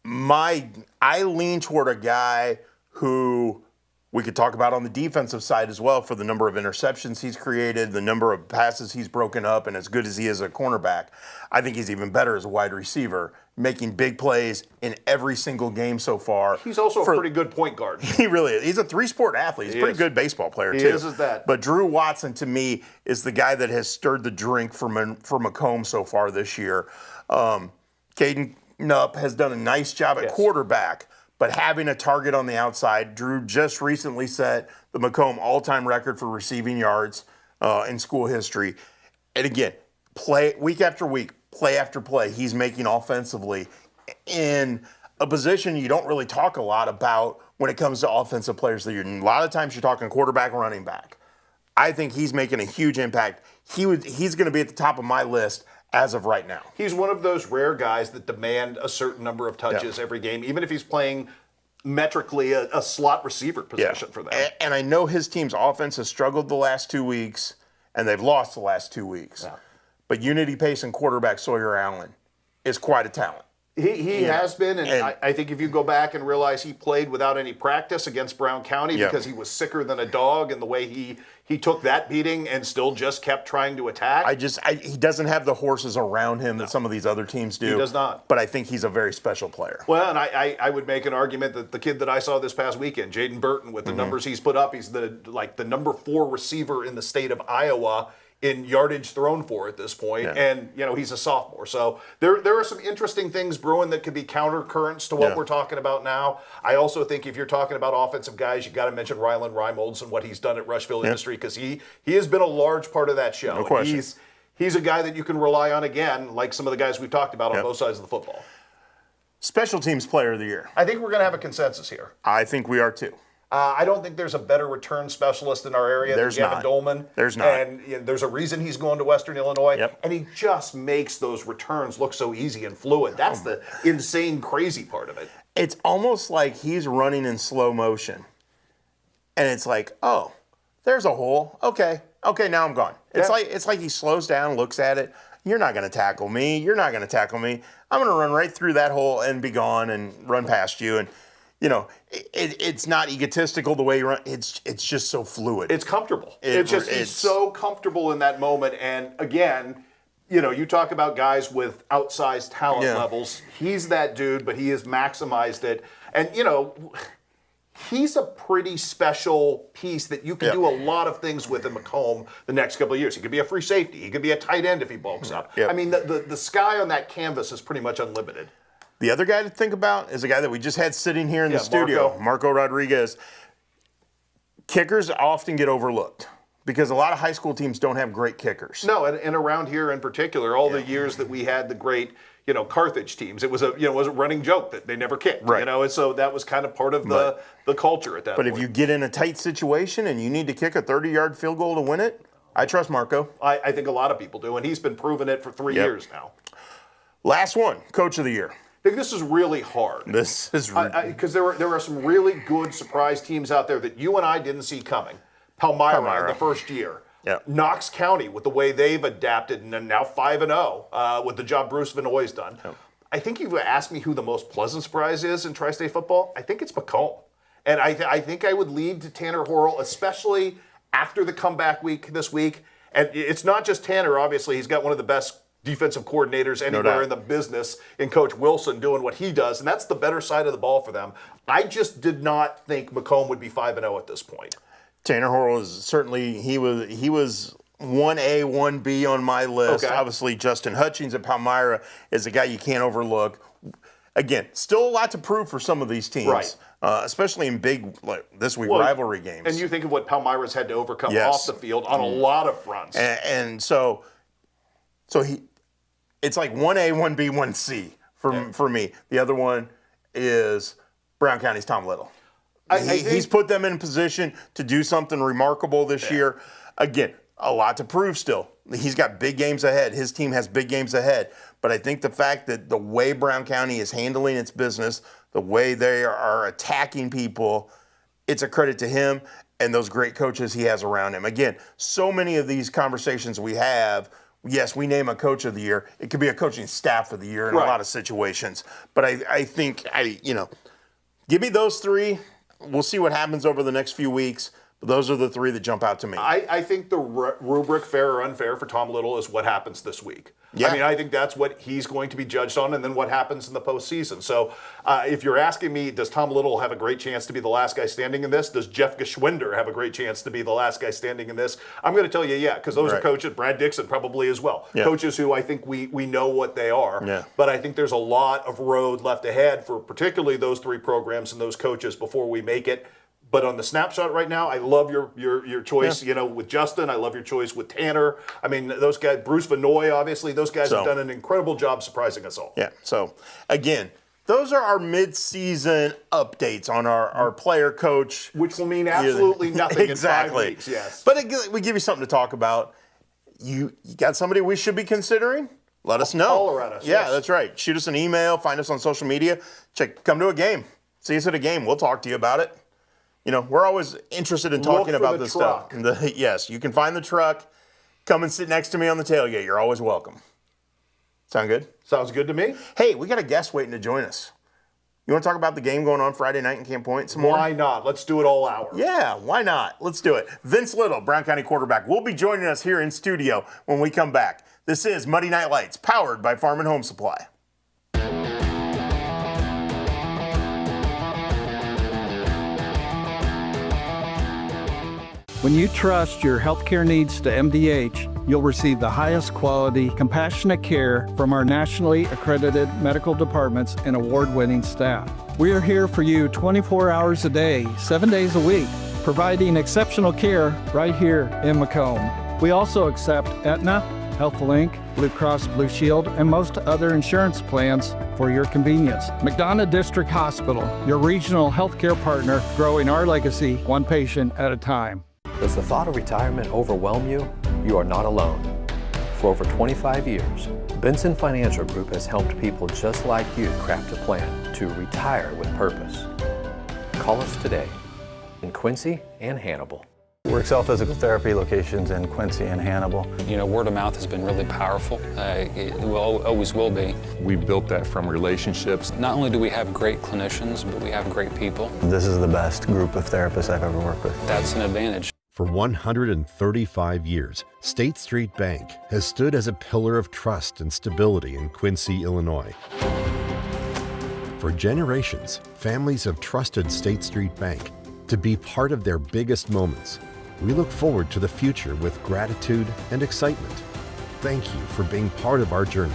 I lean toward a guy who we could talk about on the defensive side as well for the number of interceptions he's created, the number of passes he's broken up, and as good as he is a cornerback, I think he's even better as a wide receiver, making big plays in every single game so far. He's also a pretty good point guard. He really is. He's a 3-sport athlete. He's a pretty good baseball player, too. He is that. But Drew Watson, to me, is the guy that has stirred the drink for Macomb so far this year. Caden Knupp has done a nice job at quarterback, but having a target on the outside. Drew just recently set the Macomb all-time record for receiving yards in school history. And again, play week after week, play after play, he's making offensively in a position you don't really talk a lot about when it comes to offensive players. A lot of times you're talking quarterback, running back. I think he's making a huge impact. He's going to be at the top of my list as of right now. He's one of those rare guys that demand a certain number of touches every game, even if he's playing metrically a slot receiver position for them. And I know his team's offense has struggled the last 2 weeks, and they've lost the last 2 weeks. But Unity Pace and quarterback Sawyer Allen is quite a talent. He has been, and I think if you go back and realize he played without any practice against Brown County because he was sicker than a dog, and the way he took that beating and still just kept trying to attack. He doesn't have the horses around him that some of these other teams do. He does not. But I think he's a very special player. Well, and I would make an argument that the kid that I saw this past weekend, Jaden Burton, with the numbers he's put up, he's the number 4 receiver in the state of Iowa in yardage thrown for at this point, and he's a sophomore. So there are some interesting things brewing that could be counter currents to what we're talking about now. I also think if you're talking about offensive guys, you got to mention Rylan Reimolds and what he's done at Rushville Industry, because he has been a large part of that show. No question. He's a guy that you can rely on again, like some of the guys we've talked about on both sides of the football. Special teams player of the year. I think we're going to have a consensus here. I think we are too. I don't think there's a better return specialist in our area than Gavin Dolman. There's not. And there's a reason he's going to Western Illinois. And he just makes those returns look so easy and fluid. That's the insane, crazy part of it. It's almost like he's running in slow motion. And it's like, oh, there's a hole. Okay, now I'm gone. It's like he slows down, looks at it. You're not going to tackle me. You're not going to tackle me. I'm going to run right through that hole and be gone and run past you. And it's not egotistical the way you run. It's just so fluid. It's comfortable. He's so comfortable in that moment. And again, you talk about guys with outsized talent levels. He's that dude, but he has maximized it. And he's a pretty special piece that you can do a lot of things with in Macomb the next couple of years. He could be a free safety. He could be a tight end if he bulks up. I mean, the sky on that canvas is pretty much unlimited. The other guy to think about is a guy that we just had sitting here in the studio, Marco Rodriguez. Kickers often get overlooked because a lot of high school teams don't have great kickers. No, and around here in particular, all the years that we had the great, Carthage teams, it was a running joke that they never kicked. Right. And so that was kind of part of the culture at that point. But if you get in a tight situation and you need to kick a 30-yard field goal to win it, I trust Marco. I think a lot of people do, and he's been proving it for 3 years now. Last one, Coach of the Year. I think this is really hard. This is because there are some really good surprise teams out there that you and I didn't see coming. Palmyra in the first year. Knox County with the way they've adapted and now 5-0 with the job Bruce Vinoy's done. I think you've asked me who the most pleasant surprise is in tri-state football. I think it's Macomb. And I think I would lead to Tanner Horrell, especially after the comeback week this week. And it's not just Tanner, obviously. He's got one of the best defensive coordinators anywhere in the business in Coach Wilson doing what he does, and that's the better side of the ball for them. I just did not think Macomb would be 5-0 at this point. Tanner Horrell is certainly, he was 1A, 1B on my list. Okay. Obviously, Justin Hutchings at Palmyra is a guy you can't overlook. Again, still a lot to prove for some of these teams, right. Especially in big, like this week, rivalry games. And you think of what Palmyra's had to overcome off the field on a lot of fronts. And so it's like 1A, 1B, 1C for me. The other one is Brown County's Tom Little. He's put them in position to do something remarkable this year. Again, a lot to prove still. He's got big games ahead. His team has big games ahead. But I think the fact that the way Brown County is handling its business, the way they are attacking people, it's a credit to him and those great coaches he has around him. Again, so many of these conversations we have, yes, we name a coach of the year. It could be a coaching staff of the year in a lot of situations. But I think, give me those three. We'll see what happens over the next few weeks. But those are the three that jump out to me. I think the rubric, fair or unfair, for Tom Little is what happens this week. Yeah. I mean, I think that's what he's going to be judged on, and then what happens in the postseason. So if you're asking me, does Tom Little have a great chance to be the last guy standing in this? Does Jeff Geschwinder have a great chance to be the last guy standing in this? I'm going to tell you, because those are coaches, Brad Dixon probably as well. Yeah. Coaches who I think we know what they are. Yeah. But I think there's a lot of road left ahead for particularly those three programs and those coaches before we make it. But on the snapshot right now, I love your choice, with Justin. I love your choice with Tanner. I mean, those guys, Bruce Vanoy, obviously, those guys have done an incredible job surprising us all. Yeah, so again, those are our mid-season updates on our player coach. Which will mean absolutely nothing in 5 weeks, yes. But we give you something to talk about. You got somebody we should be considering? Let us know. Holler at us. Yeah, that's right. Shoot us an email. Find us on social media. Come to a game. See us at a game. We'll talk to you about it. We're always interested in talking about this stuff. Yes, you can find the truck. Come and sit next to me on the tailgate. You're always welcome. Sound good? Sounds good to me. Hey, we got a guest waiting to join us. You want to talk about the game going on Friday night in Camp Point some more? Why not? Let's do it all hour. Yeah, why not? Let's do it. Vince Little, Brown County quarterback, will be joining us here in studio when we come back. This is Muddy Night Lights, powered by Farm and Home Supply. When you trust your healthcare needs to MDH, you'll receive the highest quality, compassionate care from our nationally accredited medical departments and award-winning staff. We are here for you 24 hours a day, 7 days a week, providing exceptional care right here in Macomb. We also accept Aetna, Healthful Inc., Blue Cross Blue Shield, and most other insurance plans for your convenience. McDonough District Hospital, your regional healthcare partner, growing our legacy one patient at a time. Does the thought of retirement overwhelm you? You are not alone. For over 25 years, Benson Financial Group has helped people just like you craft a plan to retire with purpose. Call us today in Quincy and Hannibal. We excel physical therapy locations in Quincy and Hannibal. Word of mouth has been really powerful. It always will be. We built that from relationships. Not only do we have great clinicians, but we have great people. This is the best group of therapists I've ever worked with. That's an advantage. For 135 years, State Street Bank has stood as a pillar of trust and stability in Quincy, Illinois. For generations, families have trusted State Street Bank to be part of their biggest moments. We look forward to the future with gratitude and excitement. Thank you for being part of our journey.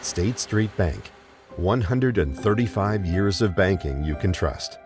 State Street Bank, 135 years of banking you can trust.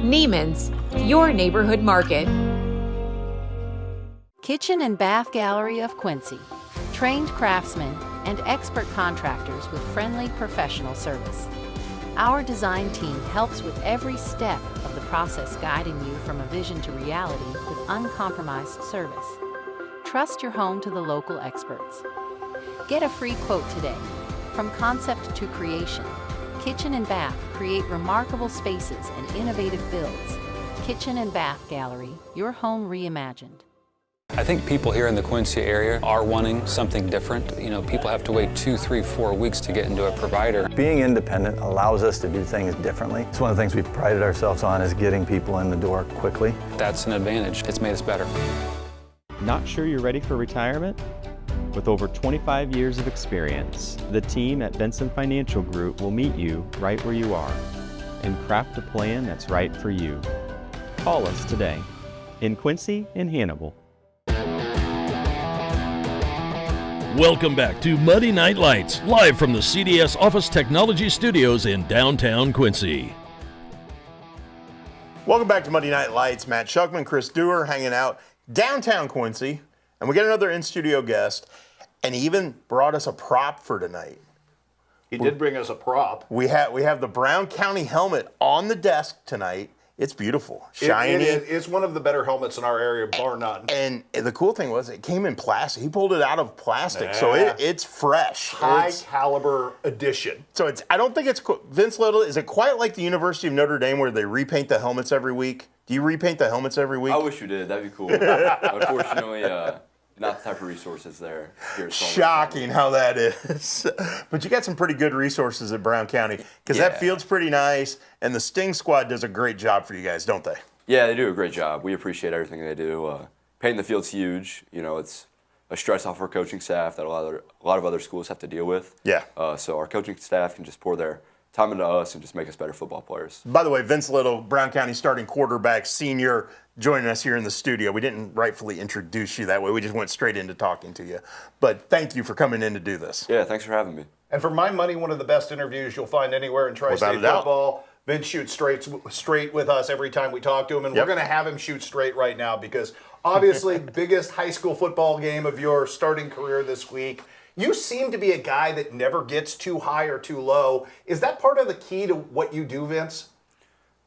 Neiman's, your neighborhood market. Kitchen and Bath Gallery of Quincy. Trained craftsmen and expert contractors with friendly professional service. Our design team helps with every step of the process, guiding you from a vision to reality with uncompromised service. trust your home to the local experts. Get a free quote today. From concept to creation, Kitchen and Bath create remarkable spaces and innovative builds. Kitchen and Bath Gallery, your home reimagined. I think people here in the Quincy area are wanting something different. You know, people have to wait 2, 3, 4 weeks to get into a provider. Being independent allows us to do things differently. It's one of the things we've prided ourselves on, is getting people in the door quickly. That's an advantage. It's made us better. Not sure you're ready for retirement? With over 25 years of experience, the team at Benson Financial Group will meet you right where you are and craft a plan that's right for you. Call us today in Quincy and Hannibal. Welcome back to Monday Night Lights, live from the CDS Office Technology Studios in downtown Quincy. Welcome back to Monday Night Lights. Matt Shuckman, Chris Dewar hanging out downtown Quincy. And we got another in-studio guest, and he even brought us a prop for tonight. He did bring us a prop. We have the Brown County helmet on the desk tonight. It's beautiful, shiny. It's one of the better helmets in our area, bar none. And the cool thing was it came in plastic. He pulled it out of plastic, so it's fresh. High caliber edition. So I don't think it's Vince Little. Is it quite like the University of Notre Dame where they repaint the helmets every week? Do you repaint the helmets every week? I wish you did. That'd be cool. Unfortunately, not the type of resources there. Shocking how that is. But you got some pretty good resources at Brown County, because that field's pretty nice, and the Sting Squad does a great job for you guys, don't they? Yeah, they do a great job. We appreciate everything they do. Painting the field's huge. You know, it's a stress off our coaching staff that a lot of other schools have to deal with. Yeah. So our coaching staff can just pour their time into us and just make us better football players. By the way, Vince Little, Brown County starting quarterback, senior, joining us here in the studio. We didn't rightfully introduce you that way. We just went straight into talking to you. But thank you for coming in to do this. Yeah, thanks for having me. And for my money, one of the best interviews you'll find anywhere in Tri-State football. Vince shoots straight with us every time we talk to him, and we're going to have him shoot straight right now, because obviously biggest high school football game of your starting career this week. You seem to be a guy that never gets too high or too low. Is that part of the key to what you do, Vince?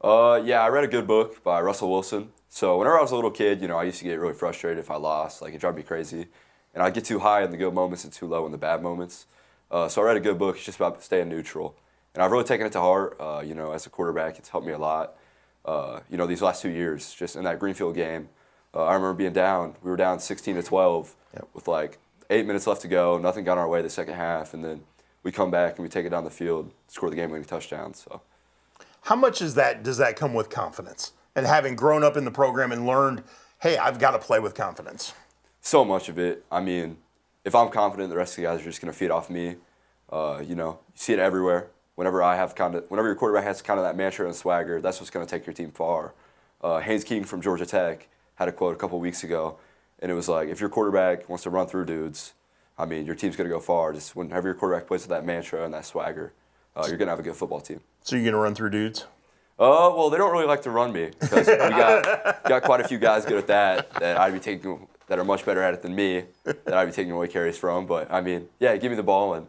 Yeah, I read a good book by Russell Wilson. So whenever I was a little kid, you know, I used to get really frustrated if I lost. Like, it drove me crazy. And I'd get too high in the good moments and too low in the bad moments. So I read a good book. It's just about staying neutral. And I've really taken it to heart. You know, as a quarterback, it's helped me a lot. You know, these last 2 years, just in that Greenfield game, I remember being down. We were down 16-12 with like 8 minutes left to go. Nothing got our way the second half. And then we come back and we take it down the field, score the game-winning touchdown. So, how much does that come with confidence? And having grown up in the program and learned, hey, I've got to play with confidence. So much of it. I mean, if I'm confident, the rest of the guys are just going to feed off me. You know, you see it everywhere. Whenever your quarterback has kind of that mantra and swagger, that's what's going to take your team far. Haynes King from Georgia Tech had a quote a couple weeks ago, and it was like, if your quarterback wants to run through dudes, I mean, your team's going to go far. Just whenever your quarterback plays with that mantra and that swagger, you're going to have a good football team. So you're going to run through dudes? Well, they don't really like to run me, because we got quite a few guys good at that I'd be taking, that are much better at it than me, that I'd be taking away carries from. But I mean, yeah, give me the ball and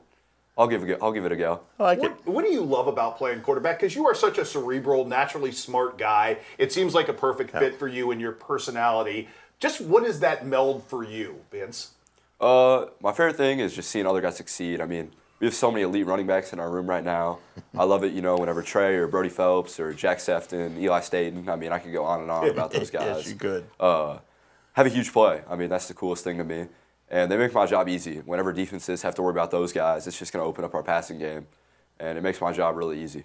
I'll give it a go. I like it. What do you love about playing quarterback? Because you are such a cerebral, naturally smart guy. It seems like a perfect fit for you and your personality. Just what is that meld for you, Vince? My favorite thing is just seeing other guys succeed. I mean, we have so many elite running backs in our room right now. I love it, you know, whenever Trey or Brody Phelps or Jack Sefton, Eli Staten, I mean, I could go on and on about those guys. Yes, you could. Have a huge play. I mean, that's the coolest thing to me. And they make my job easy. Whenever defenses have to worry about those guys, it's just going to open up our passing game. And it makes my job really easy.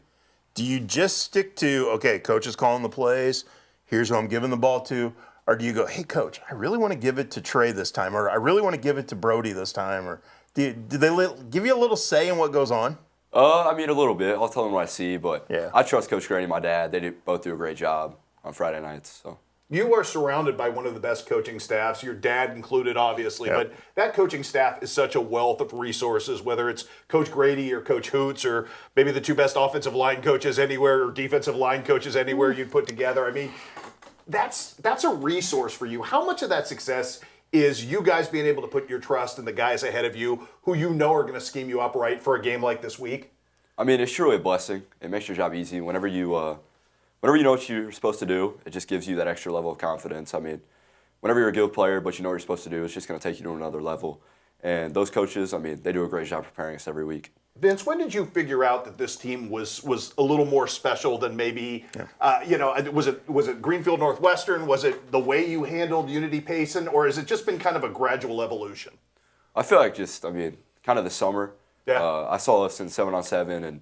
Do you just stick to, okay, coach is calling the plays, here's who I'm giving the ball to, or do you go, hey, coach, I really want to give it to Trey this time, or I really want to give it to Brody this time, or do they give you a little say in what goes on? I mean, a little bit. I'll tell them what I see, but I trust Coach Grady and my dad. They both do a great job on Friday nights. So. You are surrounded by one of the best coaching staffs, your dad included, obviously, but that coaching staff is such a wealth of resources, whether it's Coach Grady or Coach Hoots or maybe the two best offensive line coaches anywhere or defensive line coaches anywhere you'd put together. I mean, that's a resource for you. How much of that success is you guys being able to put your trust in the guys ahead of you who you know are going to scheme you up right for a game like this week? I mean, it's truly a blessing. It makes your job easy. Whenever you know what you're supposed to do, it just gives you that extra level of confidence. I mean, whenever you're a good player, but you know what you're supposed to do, it's just going to take you to another level. And those coaches, I mean, they do a great job preparing us every week. Vince, when did you figure out that this team was a little more special than maybe, was it Greenfield Northwestern? Was it the way you handled Unity Payson? Or has it just been kind of a gradual evolution? I feel like kind of the summer. Yeah. I saw us in 7-on-7, and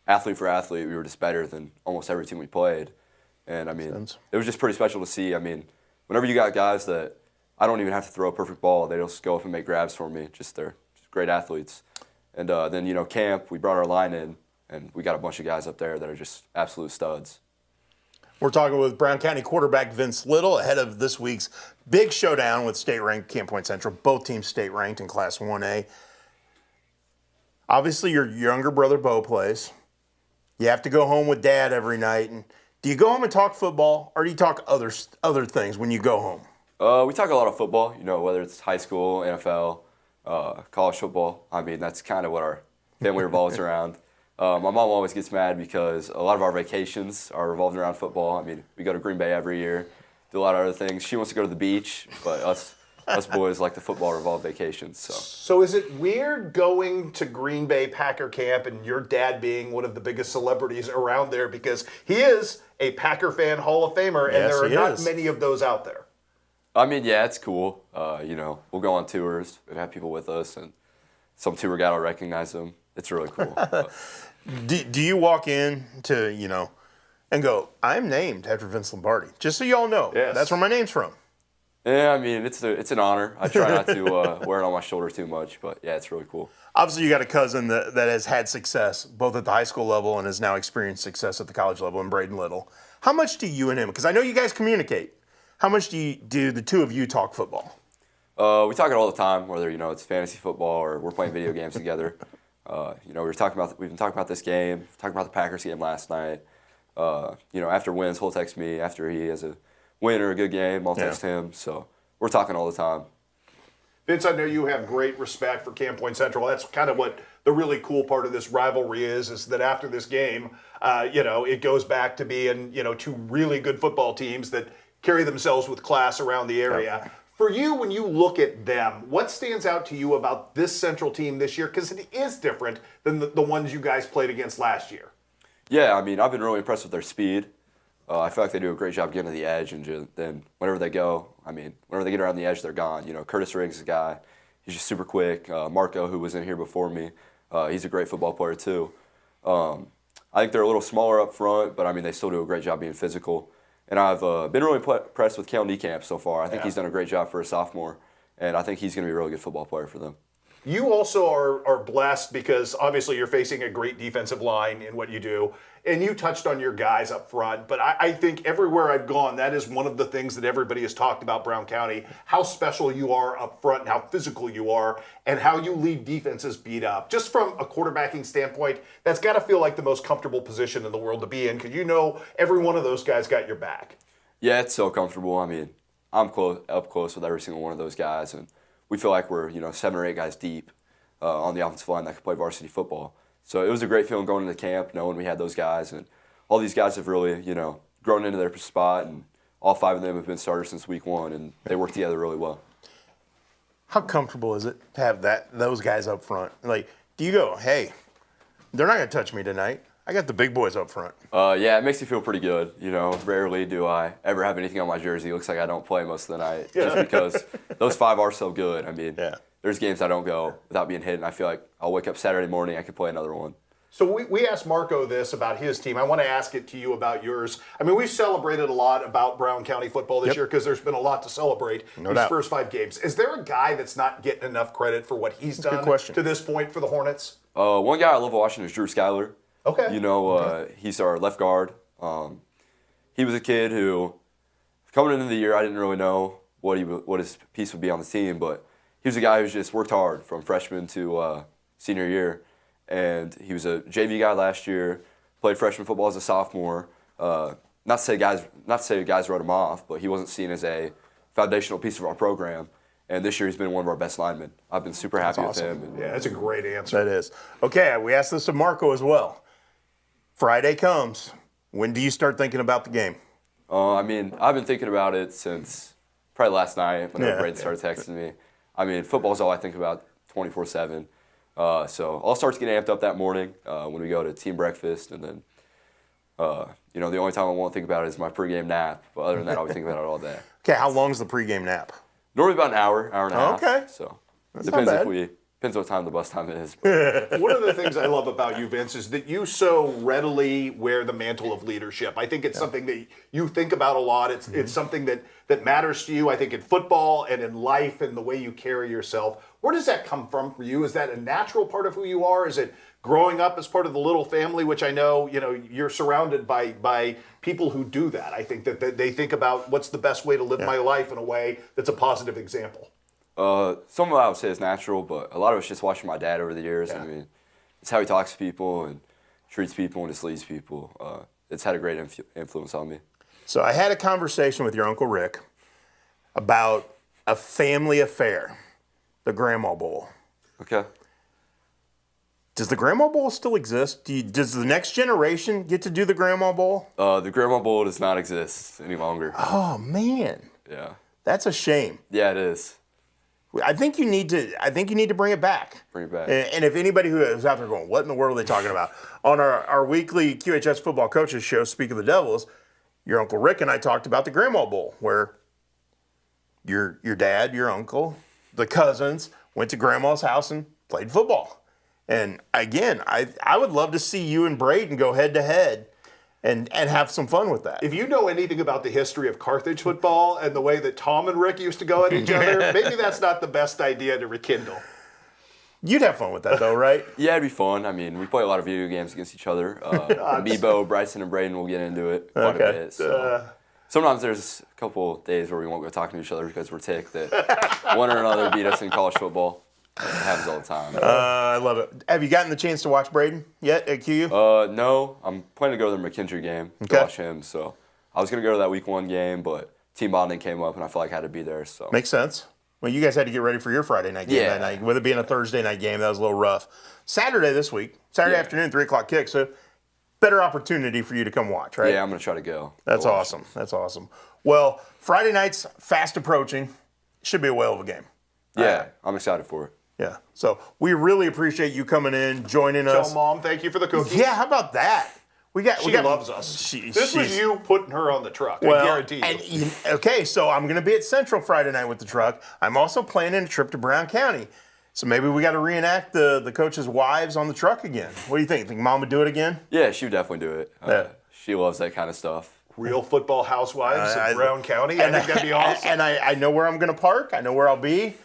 athlete for athlete, we were just better than almost every team we played. And, it was just pretty special to see. Whenever you got guys that I don't even have to throw a perfect ball, they just go up and make grabs for me. They're just great athletes. And then, camp, we brought our line in, and we got a bunch of guys up there that are just absolute studs. We're talking with Brown County quarterback Vince Little ahead of this week's big showdown with state-ranked Camp Point Central. Both teams state-ranked in Class 1A. Obviously, your younger brother Bo plays. You have to go home with Dad every night. And do you go home and talk football, or do you talk other things when you go home? We talk a lot of football, whether it's high school, NFL, college football. That's kind of what our family revolves around. My mom always gets mad because a lot of our vacations are revolving around football. We go to Green Bay every year, do a lot of other things. She wants to go to the beach, but us boys like the football-revolved vacations. So is it weird going to Green Bay Packer camp and your dad being one of the biggest celebrities around there, because he is a Packer fan Hall of Famer, and there are not many of those out there? Yeah, it's cool. We'll go on tours and have people with us, and some tour guide will recognize them. It's really cool. Do you walk in to, and go, I'm named after Vince Lombardi, just so you all know. Yes. That's where my name's from. Yeah, it's an honor. I try not to wear it on my shoulder too much, but yeah, it's really cool. Obviously, you got a cousin that has had success both at the high school level and has now experienced success at the college level in Braden Little. How much do you and him, because I know you guys communicate, how much do the two of you talk football? We talk it all the time, whether it's fantasy football or we're playing video games together. We've been talking about this game, talking about the Packers game last night. After wins, he'll text me. After he has a win or a good game, I'll text him. So we're talking all the time. Vince, I know you have great respect for Camp Point Central. That's kind of what the really cool part of this rivalry is that after this game, it goes back to being, two really good football teams that carry themselves with class around the area. Yep. For you, when you look at them, what stands out to you about this Central team this year? Because it is different than the ones you guys played against last year. Yeah, I've been really impressed with their speed. I feel like they do a great job getting to the edge, and then whenever they go, whenever they get around the edge, they're gone. Curtis Riggs is a guy. He's just super quick. Marco, who was in here before me, he's a great football player too. I think they're a little smaller up front, but they still do a great job being physical. And I've been really impressed with Kildday camp so far. I think he's done a great job for a sophomore, and I think he's going to be a really good football player for them. You also are blessed because obviously you're facing a great defensive line in what you do, and you touched on your guys up front, but I think everywhere I've gone, that is one of the things that everybody has talked about Brown County, how special you are up front and how physical you are and how you leave defenses beat up. Just from a quarterbacking standpoint, that's got to feel like the most comfortable position in the world to be in, because every one of those guys got your back. Yeah, it's so comfortable. I'm up close with every single one of those guys, and we feel like we're 7 or 8 guys deep on the offensive line that can play varsity football. So it was a great feeling going into camp, knowing we had those guys, and all these guys have really grown into their spot, and all 5 of them have been starters since week 1, and they work together really well. How comfortable is it to have those guys up front? Like, do you go, hey, they're not going to touch me tonight. I got the big boys up front. Yeah, it makes me feel pretty good. Rarely do I ever have anything on my jersey. It looks like I don't play most of the night just because those 5 are so good. There's games I don't go without being hit, and I feel like I'll wake up Saturday morning, I could play another one. So we asked Marco this about his team. I want to ask it to you about yours. We've celebrated a lot about Brown County football this year because there's been a lot to celebrate these first 5 games. Is there a guy that's not getting enough credit for what he's done to this point for the Hornets? One guy I love watching is Drew Schuyler. Okay. He's our left guard. He was a kid who, coming into the year, I didn't really know what his piece would be on the team, but he was a guy who's just worked hard from freshman to senior year. And he was a JV guy last year, played freshman football as a sophomore. Not to say guys wrote him off, but he wasn't seen as a foundational piece of our program. And this year he's been one of our best linemen. I've been super happy with him. Yeah, that's a great answer. That is. Okay, we asked this to Marco as well. Friday comes. When do you start thinking about the game? I've been thinking about it since probably last night whenever Braden started texting me. I mean, football's all I think about 24/7. So I'll start to get amped up that morning when we go to team breakfast, and then the only time I won't think about it is my pregame nap. But other than that, I'll be thinking about it all day. Okay, how long is the pregame nap? Normally about an hour and a half. Okay. So That's depends not bad. Depends what time the bus time is. One of the things I love about you, Vince, is that you so readily wear the mantle of leadership. I think it's something that you think about a lot. It's something that matters to you, I think, in football and in life and the way you carry yourself. Where does that come from for you? Is that a natural part of who you are? Is it growing up as part of the little family, which I know, you're surrounded by people who do that? I think that they think about what's the best way to live my life in a way that's a positive example. Some of it I would say is natural, but a lot of it's just watching my dad over the years. I mean, it's how he talks to people and treats people and just leads people. It's had a great influence on me. So I had a conversation with your Uncle Rick about a family affair, the Grandma Bowl. Okay. Does the Grandma Bowl still exist? Does the next generation get to do the Grandma Bowl? The Grandma Bowl does not exist any longer. Oh, man. Yeah. That's a shame. Yeah, it is. I think you need to bring it back. Bring it back. And if anybody who is out there going, what in the world are they talking about? On our weekly QHS football coaches show, Speak of the Devils, your Uncle Rick and I talked about the Grandma Bowl, where your dad, your uncle, the cousins went to Grandma's house and played football. And again, I would love to see you and Braden go head to head and have some fun with that. If you know anything about the history of Carthage football and the way that Tom and Rick used to go at each other, maybe that's not the best idea to rekindle. You'd have fun with that, though, right? Yeah, it'd be fun. I mean, we play a lot of video games against each other. Bebo, Bryson, and Braden will get into it quite a bit. So. Sometimes there's a couple days where we won't go talking to each other because we're ticked that one or another beat us in college football. It happens all the time. I love it. Have you gotten the chance to watch Braden yet at QU? No. I'm planning to go to the McKendree game to watch him. So I was going to go to that week 1 game, but team bonding came up, and I felt like I had to be there. So makes sense. Well, you guys had to get ready for your Friday night game that night. With it being a Thursday night game, that was a little rough. Saturday this week, Saturday afternoon, 3 o'clock kick. So better opportunity for you to come watch, right? Yeah, I'm going to try to go. That's awesome. That's awesome. Well, Friday night's fast approaching. Should be a whale of a game. Yeah, I'm excited for it. Yeah. So we really appreciate you coming in, joining us. Tell Mom thank you for the cookies. Yeah, how about that? She loves us. This was you putting her on the truck, I guarantee you. Okay, so I'm going to be at Central Friday night with the truck. I'm also planning a trip to Brown County. So maybe we got to reenact the coaches' wives on the truck again. What do you think? Think Mom would do it again? Yeah, she would definitely do it. She loves that kind of stuff. Real football housewives in Brown County. I think that'd be awesome. And I know where I'm going to park. I know where I'll be.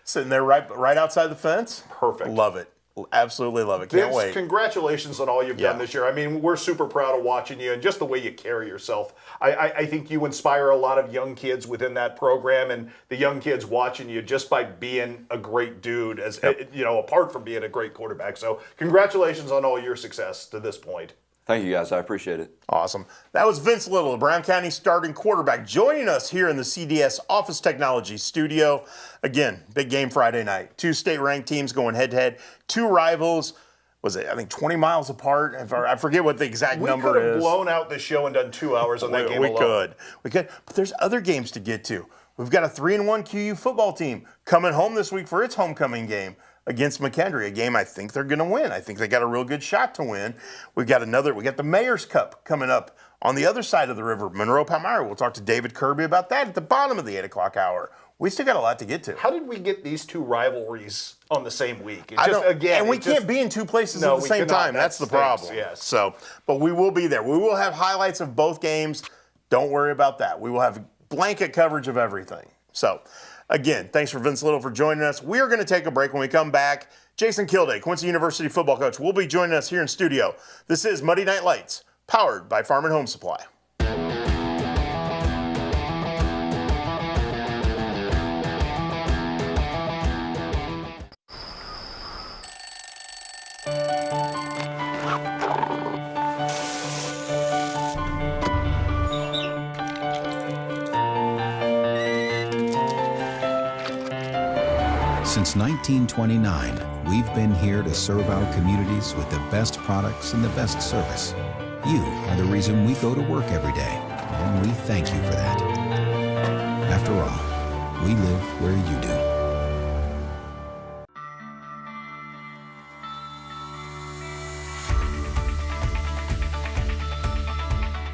Sitting there right outside the fence. Perfect. Love it. Absolutely love it. Can't Vince, wait. Congratulations on all you've done this year. I mean, we're super proud of watching you and just the way you carry yourself. I think you inspire a lot of young kids within that program and the young kids watching you just by being a great dude, apart from being a great quarterback. So congratulations on all your success to this point. Thank you, guys. I appreciate it. Awesome. That was Vince Little, the Brown County starting quarterback, joining us here in the CDS Office Technology studio. Again, big game Friday night. 2 state-ranked teams going head-to-head. 2 rivals. Was it, 20 miles apart? I forget what the exact number is. We could have blown out the show and done 2 hours on that game alone. We could. But there's other games to get to. We've got a 3-1 QU football team coming home this week for its homecoming game against McKendree, a game I think they're going to win. I think they got a real good shot to win. We got the Mayor's Cup coming up on the other side of the river, Monroe Palmyra. We'll talk to David Kirby about that at the bottom of the 8 o'clock hour. We still got a lot to get to. How did we get these 2 rivalries on the same week? We can't be in 2 places at the same time. That's the problem. Yes. So, but we will be there. We will have highlights of both games. Don't worry about that. We will have blanket coverage of everything. So, again, thanks for Vince Little for joining us. We are going to take a break. When we come back, Jason Kildday, Quincy University football coach, will be joining us here in studio. This is Muddy Night Lights, powered by Farm and Home Supply. Since 1929, we've been here to serve our communities with the best products and the best service. You are the reason we go to work every day, and we thank you for that. After all, We live where you do.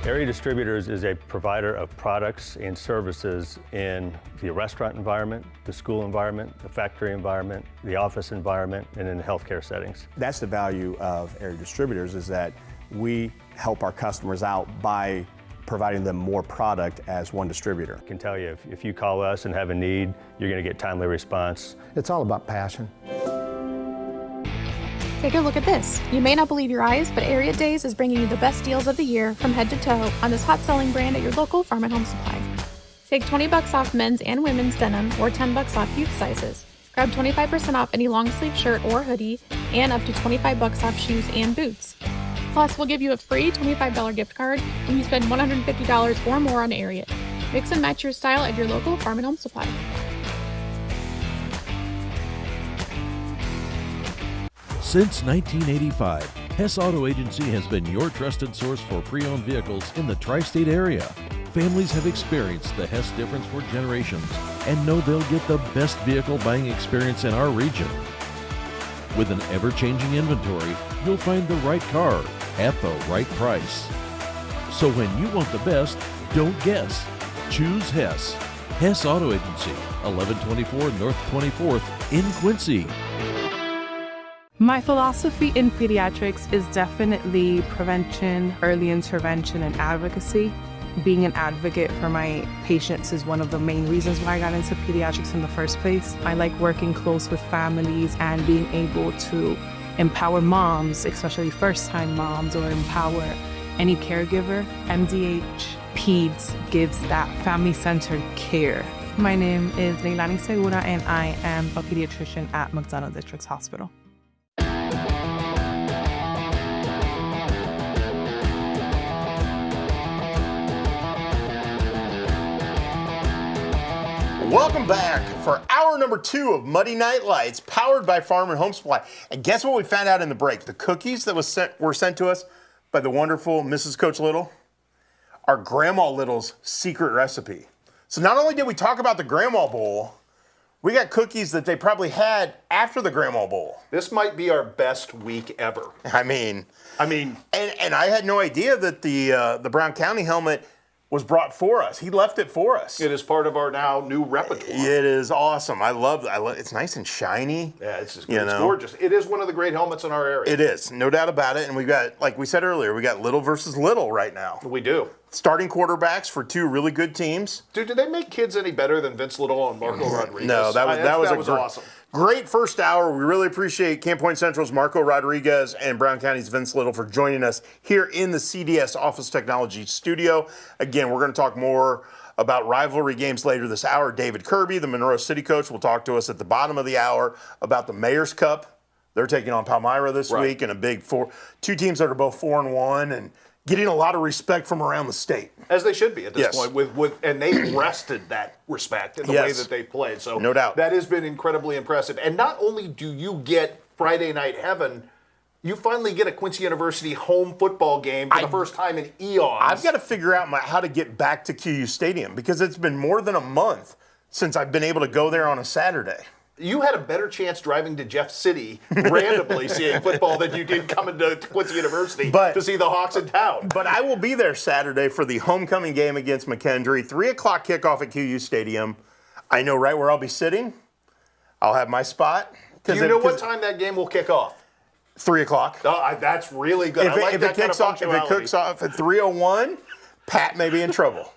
Area Distributors is a provider of products and services in the restaurant environment, the school environment, the factory environment, the office environment, and in healthcare settings. That's the value of Area Distributors, is that we help our customers out by providing them more product as one distributor. I can tell you, if you call us and have a need, you're going to get timely response. It's all about passion. Take a look at this. You may not believe your eyes, but Area Days is bringing you the best deals of the year from head to toe on this hot-selling brand at your local Farm and Home Supply. Take 20 bucks off men's and women's denim or 10 bucks off youth sizes. Grab 25% off any long-sleeve shirt or hoodie and up to 25 bucks off shoes and boots. Plus, we'll give you a free $25 gift card when you spend $150 or more on Area. Mix and match your style at your local Farm and Home Supply. Since 1985, Hess Auto Agency has been your trusted source for pre-owned vehicles in the tri-state area. Families have experienced the Hess difference for generations and know they'll get the best vehicle buying experience in our region. With an ever-changing inventory, you'll find the right car at the right price. So when you want the best, don't guess. Choose Hess. Hess Auto Agency, 1124 North 24th in Quincy. My philosophy in pediatrics is definitely prevention, early intervention, and advocacy. Being an advocate for my patients is one of the main reasons why I got into pediatrics in the first place. I like working close with families and being able to empower moms, especially first-time moms, or empower any caregiver. MDH Peds gives that family-centered care. My name is Leilani Segura, and I am a pediatrician at McDonough Districts Hospital. Welcome back for hour number 2 of Muddy Night Lights, powered by Farm and Home Supply. And guess what we found out in the break? The cookies that were sent to us by the wonderful Mrs. Coach Little are Grandma Little's secret recipe. So not only did we talk about the Grandma Bowl, we got cookies that they probably had after the Grandma Bowl. This might be our best week ever. I mean, and I had no idea that the Brown County helmet was brought for us. He left it for us. It is part of our now new repertoire. It is awesome. I love it. It's nice and shiny. Yeah, it's gorgeous. It is one of the great helmets in our area. It is, no doubt about it. And we've got, like we said earlier, we got little versus little right now. We do. Starting quarterbacks for 2 really good teams. Dude, did they make kids any better than Vince Little and Marco Rodriguez? No, that was awesome. Great first hour. We really appreciate Camp Point Central's Marco Rodriguez and Brown County's Vince Little for joining us here in the CDS Office Technology Studio. Again, we're going to talk more about rivalry games later this hour. David Kirby, the Monroe City coach, will talk to us at the bottom of the hour about the Mayor's Cup. They're taking on Palmyra this week, and a big 2 teams that are both 4-1 and getting a lot of respect from around the state. As they should be at this point, and they've wrested that respect in the way that they played. So no doubt. That has been incredibly impressive. And not only do you get Friday Night Heaven, you finally get a Quincy University home football game for the first time in eons. I've got to figure out how to get back to QU Stadium because it's been more than a month since I've been able to go there on a Saturday. You had a better chance driving to Jeff City randomly seeing football than you did coming to Quincy University to see the Hawks in town. But I will be there Saturday for the homecoming game against McKendree. 3 o'clock kickoff at QU Stadium. I know right where I'll be sitting. I'll have my spot. Do you know what time that game will kick off? 3 o'clock. Oh, that's really good. I like that kind of punctuality. If it kicks off at 3:01, Pat may be in trouble.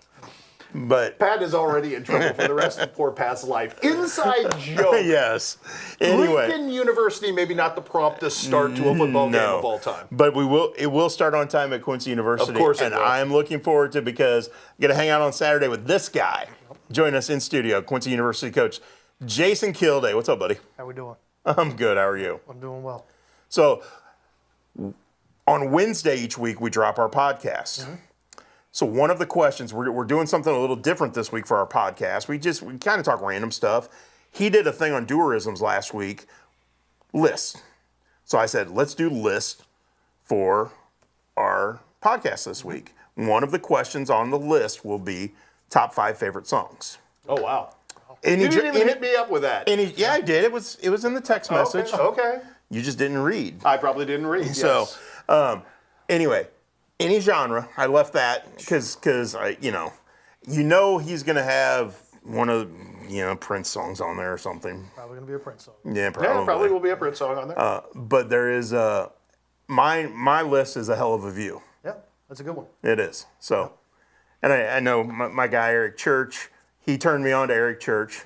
But Pat is already in trouble for the rest of poor Pat's life. Inside joke. Yes. Anyway. Lincoln University, maybe not the promptest start to a football game of all time. But it will start on time at Quincy University. Of course and I'm looking forward to it because I'm going to hang out on Saturday with this guy. Join us in studio, Quincy University coach Jason Kildday. What's up, buddy? How we doing? I'm good. How are you? I'm doing well. So on Wednesday each week, we drop our podcast. Mm-hmm. So one of the questions, we're doing something a little different this week for our podcast. We kind of talk random stuff. He did a thing on Doorisms last week, lists. So I said, let's do lists for our podcast this week. One of the questions on the list will be top 5 favorite songs. Oh, wow. You didn't even hit me up with that. Yeah, I did. It was in the text message. Okay. You just didn't read. I probably didn't read. So, yes. Anyway, any genre. I left that because I, he's gonna have one of Prince songs on there or something. Probably gonna be a Prince song. Yeah, probably. Yeah, probably will be a Prince song on there. But there is my list is a hell of a view. Yeah, that's a good one. It is. So, and I know my guy Eric Church. He turned me on to Eric Church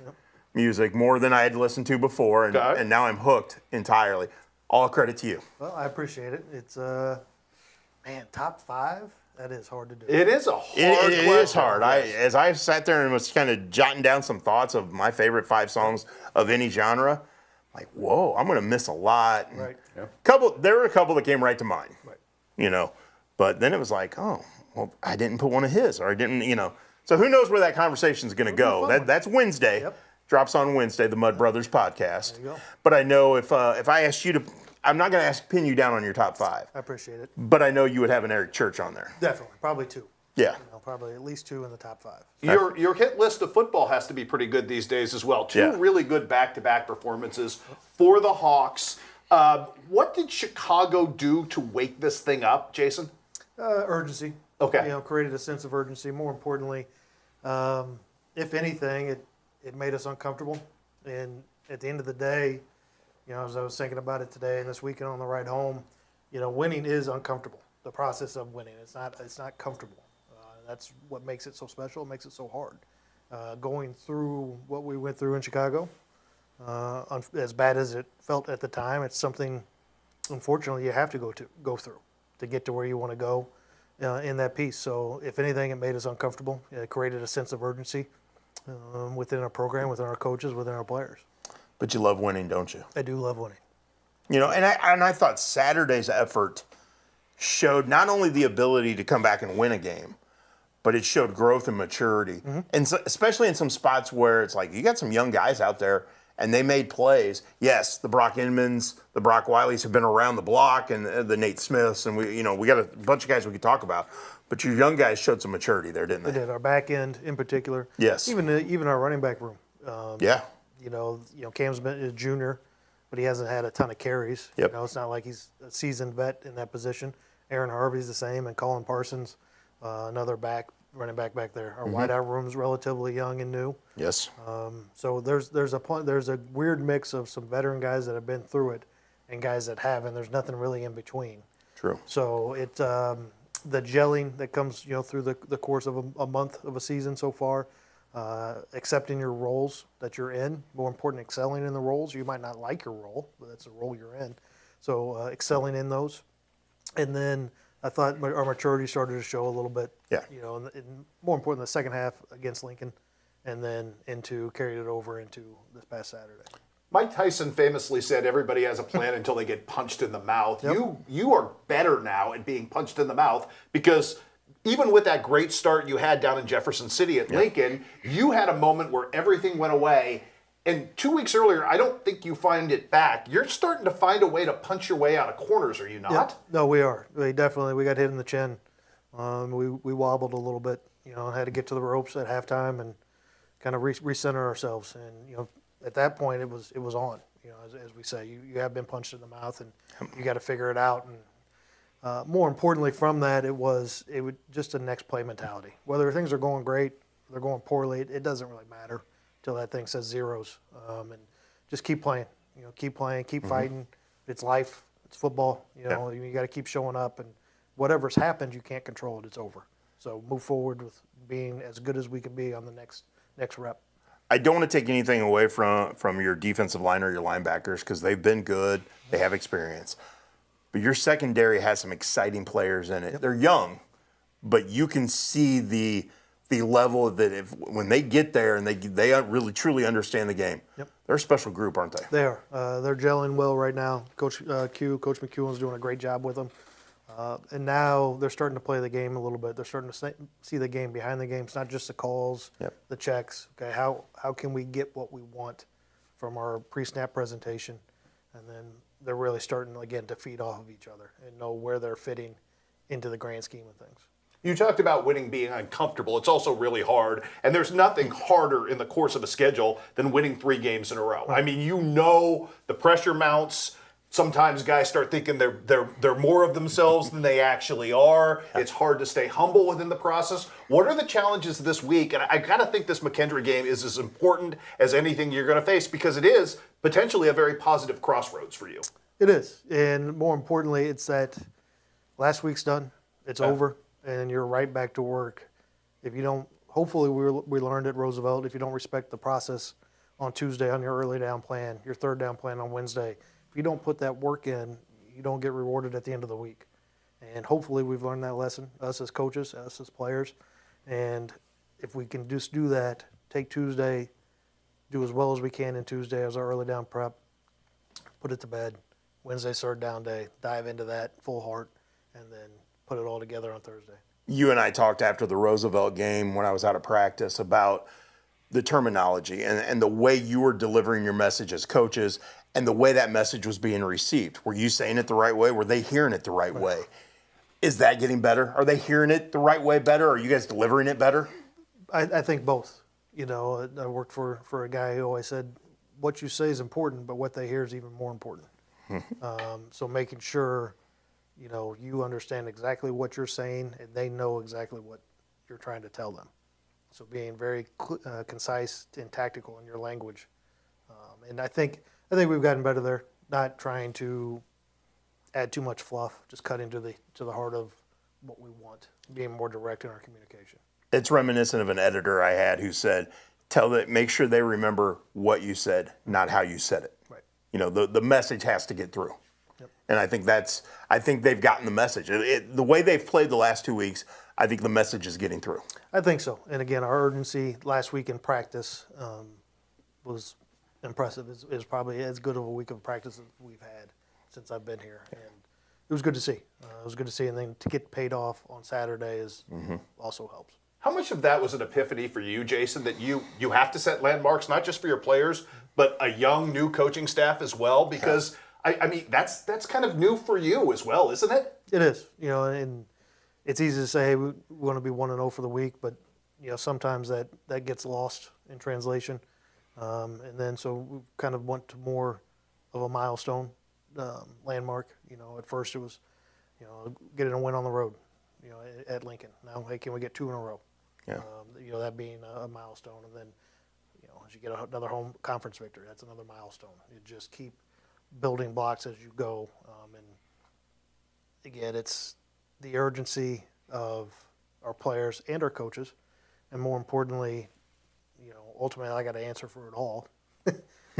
music more than I had listened to before, and now I'm hooked entirely. All credit to you. Well, I appreciate it. It's top 5. That is hard to do. It is a hard It is question. hard. As I sat there and was kind of jotting down some thoughts of my favorite 5 songs of any genre, like, whoa, I'm going to miss a lot. Right. There were a couple that came right to mind. Right. But then it was like, oh, well, I didn't put one of his, or I didn't, So who knows where that conversation is going to go? That's Wednesday. Yep. Drops on Wednesday, the Mud Brothers podcast. There you go. But I know if I asked you to, I'm not going to pin you down on your top 5. I appreciate it. But I know you would have an Eric Church on there. Definitely, probably 2. Yeah. Probably at least 2 in the top 5. Your hit list of football has to be pretty good these days as well. 2 really good back-to-back performances for the Hawks. What did Chicago do to wake this thing up, Jason? Urgency. Okay. Created a sense of urgency. More importantly, if anything, it made us uncomfortable. And at the end of the day, as I was thinking about it today and this weekend on the ride home, winning is uncomfortable. The process of winning, it's not comfortable. That's what makes it so special. It makes it so hard. Going through what we went through in Chicago, as bad as it felt at the time, it's something, unfortunately, you have to go through to get to where you want to go in that piece. So, if anything, it made us uncomfortable. It created a sense of urgency within our program, within our coaches, within our players. But you love winning, don't you? I do love winning. And I thought Saturday's effort showed not only the ability to come back and win a game, but it showed growth and maturity. Mm-hmm. And so, especially in some spots where it's like you got some young guys out there and they made plays. Yes, the Brock Inmans, the Brock Wileys have been around the block, and the Nate Smiths, and we got a bunch of guys we could talk about. But your young guys showed some maturity there, didn't they? They did. Our back end in particular. Yes. Even our running back room. Yeah. Cam's been a junior, but he hasn't had a ton of carries. Yep. It's not like he's a seasoned vet in that position. Aaron Harvey's the same, and Colin Parsons, another running back there. Our wideout room's relatively young and new. Yes. So there's a weird mix of some veteran guys that have been through it and guys that haven't. There's nothing really in between. True. So it the gelling that comes through the course of a month of a season so far, accepting your roles that you're in. More important, excelling in the roles. You might not like your role, but that's the role you're in. So excelling in those. And then I thought our maturity started to show a little bit. Yeah. And more important, the second half against Lincoln, and then carried it over into this past Saturday. Mike Tyson famously said everybody has a plan until they get punched in the mouth. Yep. You are better now at being punched in the mouth because even with that great start you had down in Jefferson City at Lincoln, you had a moment where everything went away. And 2 weeks earlier, I don't think you find it back. You're starting to find a way to punch your way out of corners, are you not? Yep. No, we are. We got hit in the chin. We wobbled a little bit, and had to get to the ropes at halftime and kind of recenter ourselves. And at that point, it was on. As we say, you have been punched in the mouth, and you got to figure it out. And more importantly, from that, it was just a next play mentality. Whether things are going great, they're going poorly, it doesn't really matter till that thing says zeros, and just keep playing. Keep playing, keep fighting. It's life. It's football. You got to keep showing up, and whatever's happened, you can't control it. It's over. So move forward with being as good as we can be on the next rep. I don't want to take anything away from your defensive line or your linebackers because they've been good. They have experience. But your secondary has some exciting players in it. Yep. They're young, but you can see the level that when they get there and they really truly understand the game. Yep. They're a special group, aren't they? They are. They're gelling well right now. Coach McEwen's doing a great job with them. And now they're starting to play the game a little bit. They're starting to see the game behind the game. It's not just the calls, the checks. Okay, how can we get what we want from our pre-snap presentation? And then they're really starting, again, to feed off of each other and know where they're fitting into the grand scheme of things. You talked about winning being uncomfortable. It's also really hard, and there's nothing harder in the course of a schedule than winning 3 games in a row. I mean, the pressure mounts. Sometimes guys start thinking they're more of themselves than they actually are. It's hard to stay humble within the process. What are the challenges this week? And I got to think this McKendree game is as important as anything you're going to face, because it is potentially a very positive crossroads for you. It is, and more importantly, it's that last week's done. It's over, and you're right back to work. If you don't, hopefully we learned at Roosevelt, if you don't respect the process on Tuesday on your early down plan, your third down plan on Wednesday, if you don't put that work in, you don't get rewarded at the end of the week. And hopefully we've learned that lesson, us as coaches, us as players. And if we can just do that, take Tuesday, do as well as we can in Tuesday as our early down prep, put it to bed. Wednesday's third down day, dive into that full heart, and then put it all together on Thursday. You and I talked after the Roosevelt game when I was out of practice about the terminology and the way you were delivering your message as coaches and the way that message was being received. Were you saying it the right way? Were they hearing it the right way? Is that getting better? Are they hearing it the right way better? Are you guys delivering it better? I think both. You know, I worked for a guy who always said, what you say is important, but what they hear is even more important. So making sure, you know, you understand exactly what you're saying and they know exactly what you're trying to tell them. So being very concise and tactical in your language. And I think we've gotten better there, not trying to add too much fluff, just cutting to the heart of what we want, being more direct in our communication. It's reminiscent of an editor I had who said, make sure they remember what you said, not how you said it. Right. You know, the message has to get through. Yep. And I think they've gotten the message. The way they've played the last 2 weeks, I think the message is getting through. I think so. And again, our urgency last week in practice was impressive. It was probably as good of a week of practice as we've had since I've been here. And it was good to see. It was good to see. And then to get paid off on Saturday also helps. How much of that was an epiphany for you, Jason, that you have to set landmarks, not just for your players, but a young, new coaching staff as well? Because, I mean, that's kind of new for you as well, isn't it? It is. You know, and it's easy to say, hey, we want to be 1-0 for the week, but, you know, sometimes that gets lost in translation. And then so we kind of went to more of a milestone landmark. You know, at first it was, you know, getting a win on the road, you know, at Lincoln. Now, hey, can we get 2 in a row? Yeah. You know, that being a milestone. And then, you know, as you get another home conference victory, that's another milestone. You just keep building blocks as you go. And again, it's the urgency of our players and our coaches. And more importantly, you know, ultimately I got to answer for it all.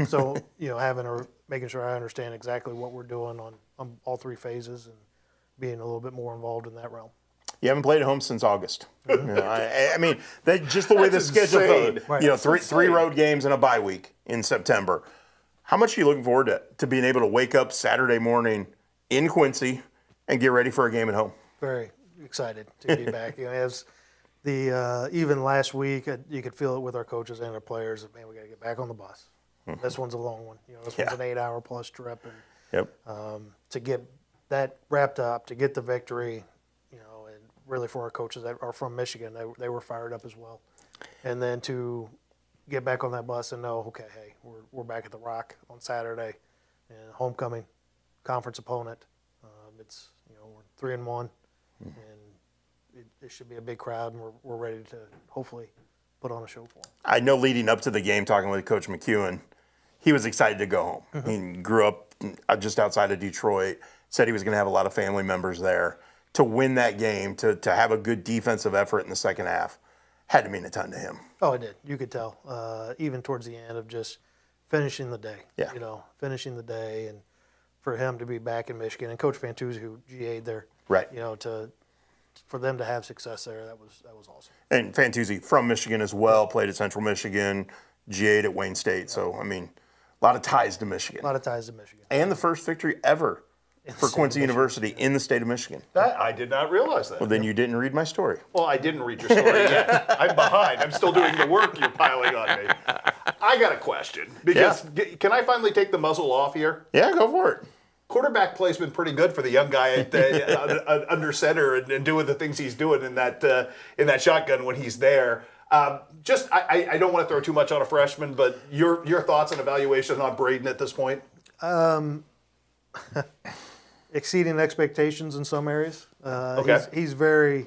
So, you know, making sure I understand exactly what we're doing on all 3 phases and being a little bit more involved in that realm. You haven't played at home since August. You know, I mean, just the way the schedule goes. Right. You know, three road games and a bye week in September. How much are you looking forward to being able to wake up Saturday morning in Quincy and get ready for a game at home? Very excited to be back. You know, as even last week, you could feel it with our coaches and our players. Man, we got to get back on the bus. This one's a long one. You know, this one's an 8-hour plus trip, and to get that wrapped up, to get the victory, you know, and really for our coaches that are from Michigan, they were fired up as well. And then to get back on that bus and know, okay, hey, we're back at the Rock on Saturday, and homecoming, conference opponent. It's, you know, we're 3-1, and it should be a big crowd, and we're ready to hopefully put on a show for them. I know leading up to the game, talking with Coach McEwen, he was excited to go home. He grew up just outside of Detroit, said he was going to have a lot of family members there. To win that game, to have a good defensive effort in the second half, had to mean a ton to him. Oh, it did. You could tell, even towards the end of just finishing the day. Yeah. You know, finishing the day, and for him to be back in Michigan, and Coach Fantuzzi, who GA'd there, right? You know, for them to have success there, that was awesome. And Fantuzzi from Michigan as well, played at Central Michigan, GA'd at Wayne State. So, I mean, a lot of ties to Michigan. A lot of ties to Michigan. And the first victory ever for Quincy University in the state of Michigan. That I did not realize that. Well, then you didn't read my story. Well, I didn't read your story yet. I'm behind. I'm still doing the work you're piling on me. I got a question. Because can I finally take the muzzle off here? Yeah, go for it. quarterback play's been pretty good for the young guy at, under center and doing the things he's doing in that shotgun when he's there. I don't want to throw too much on a freshman, but your thoughts and evaluation on Braden at this point? Exceeding expectations in some areas. Okay. He's very,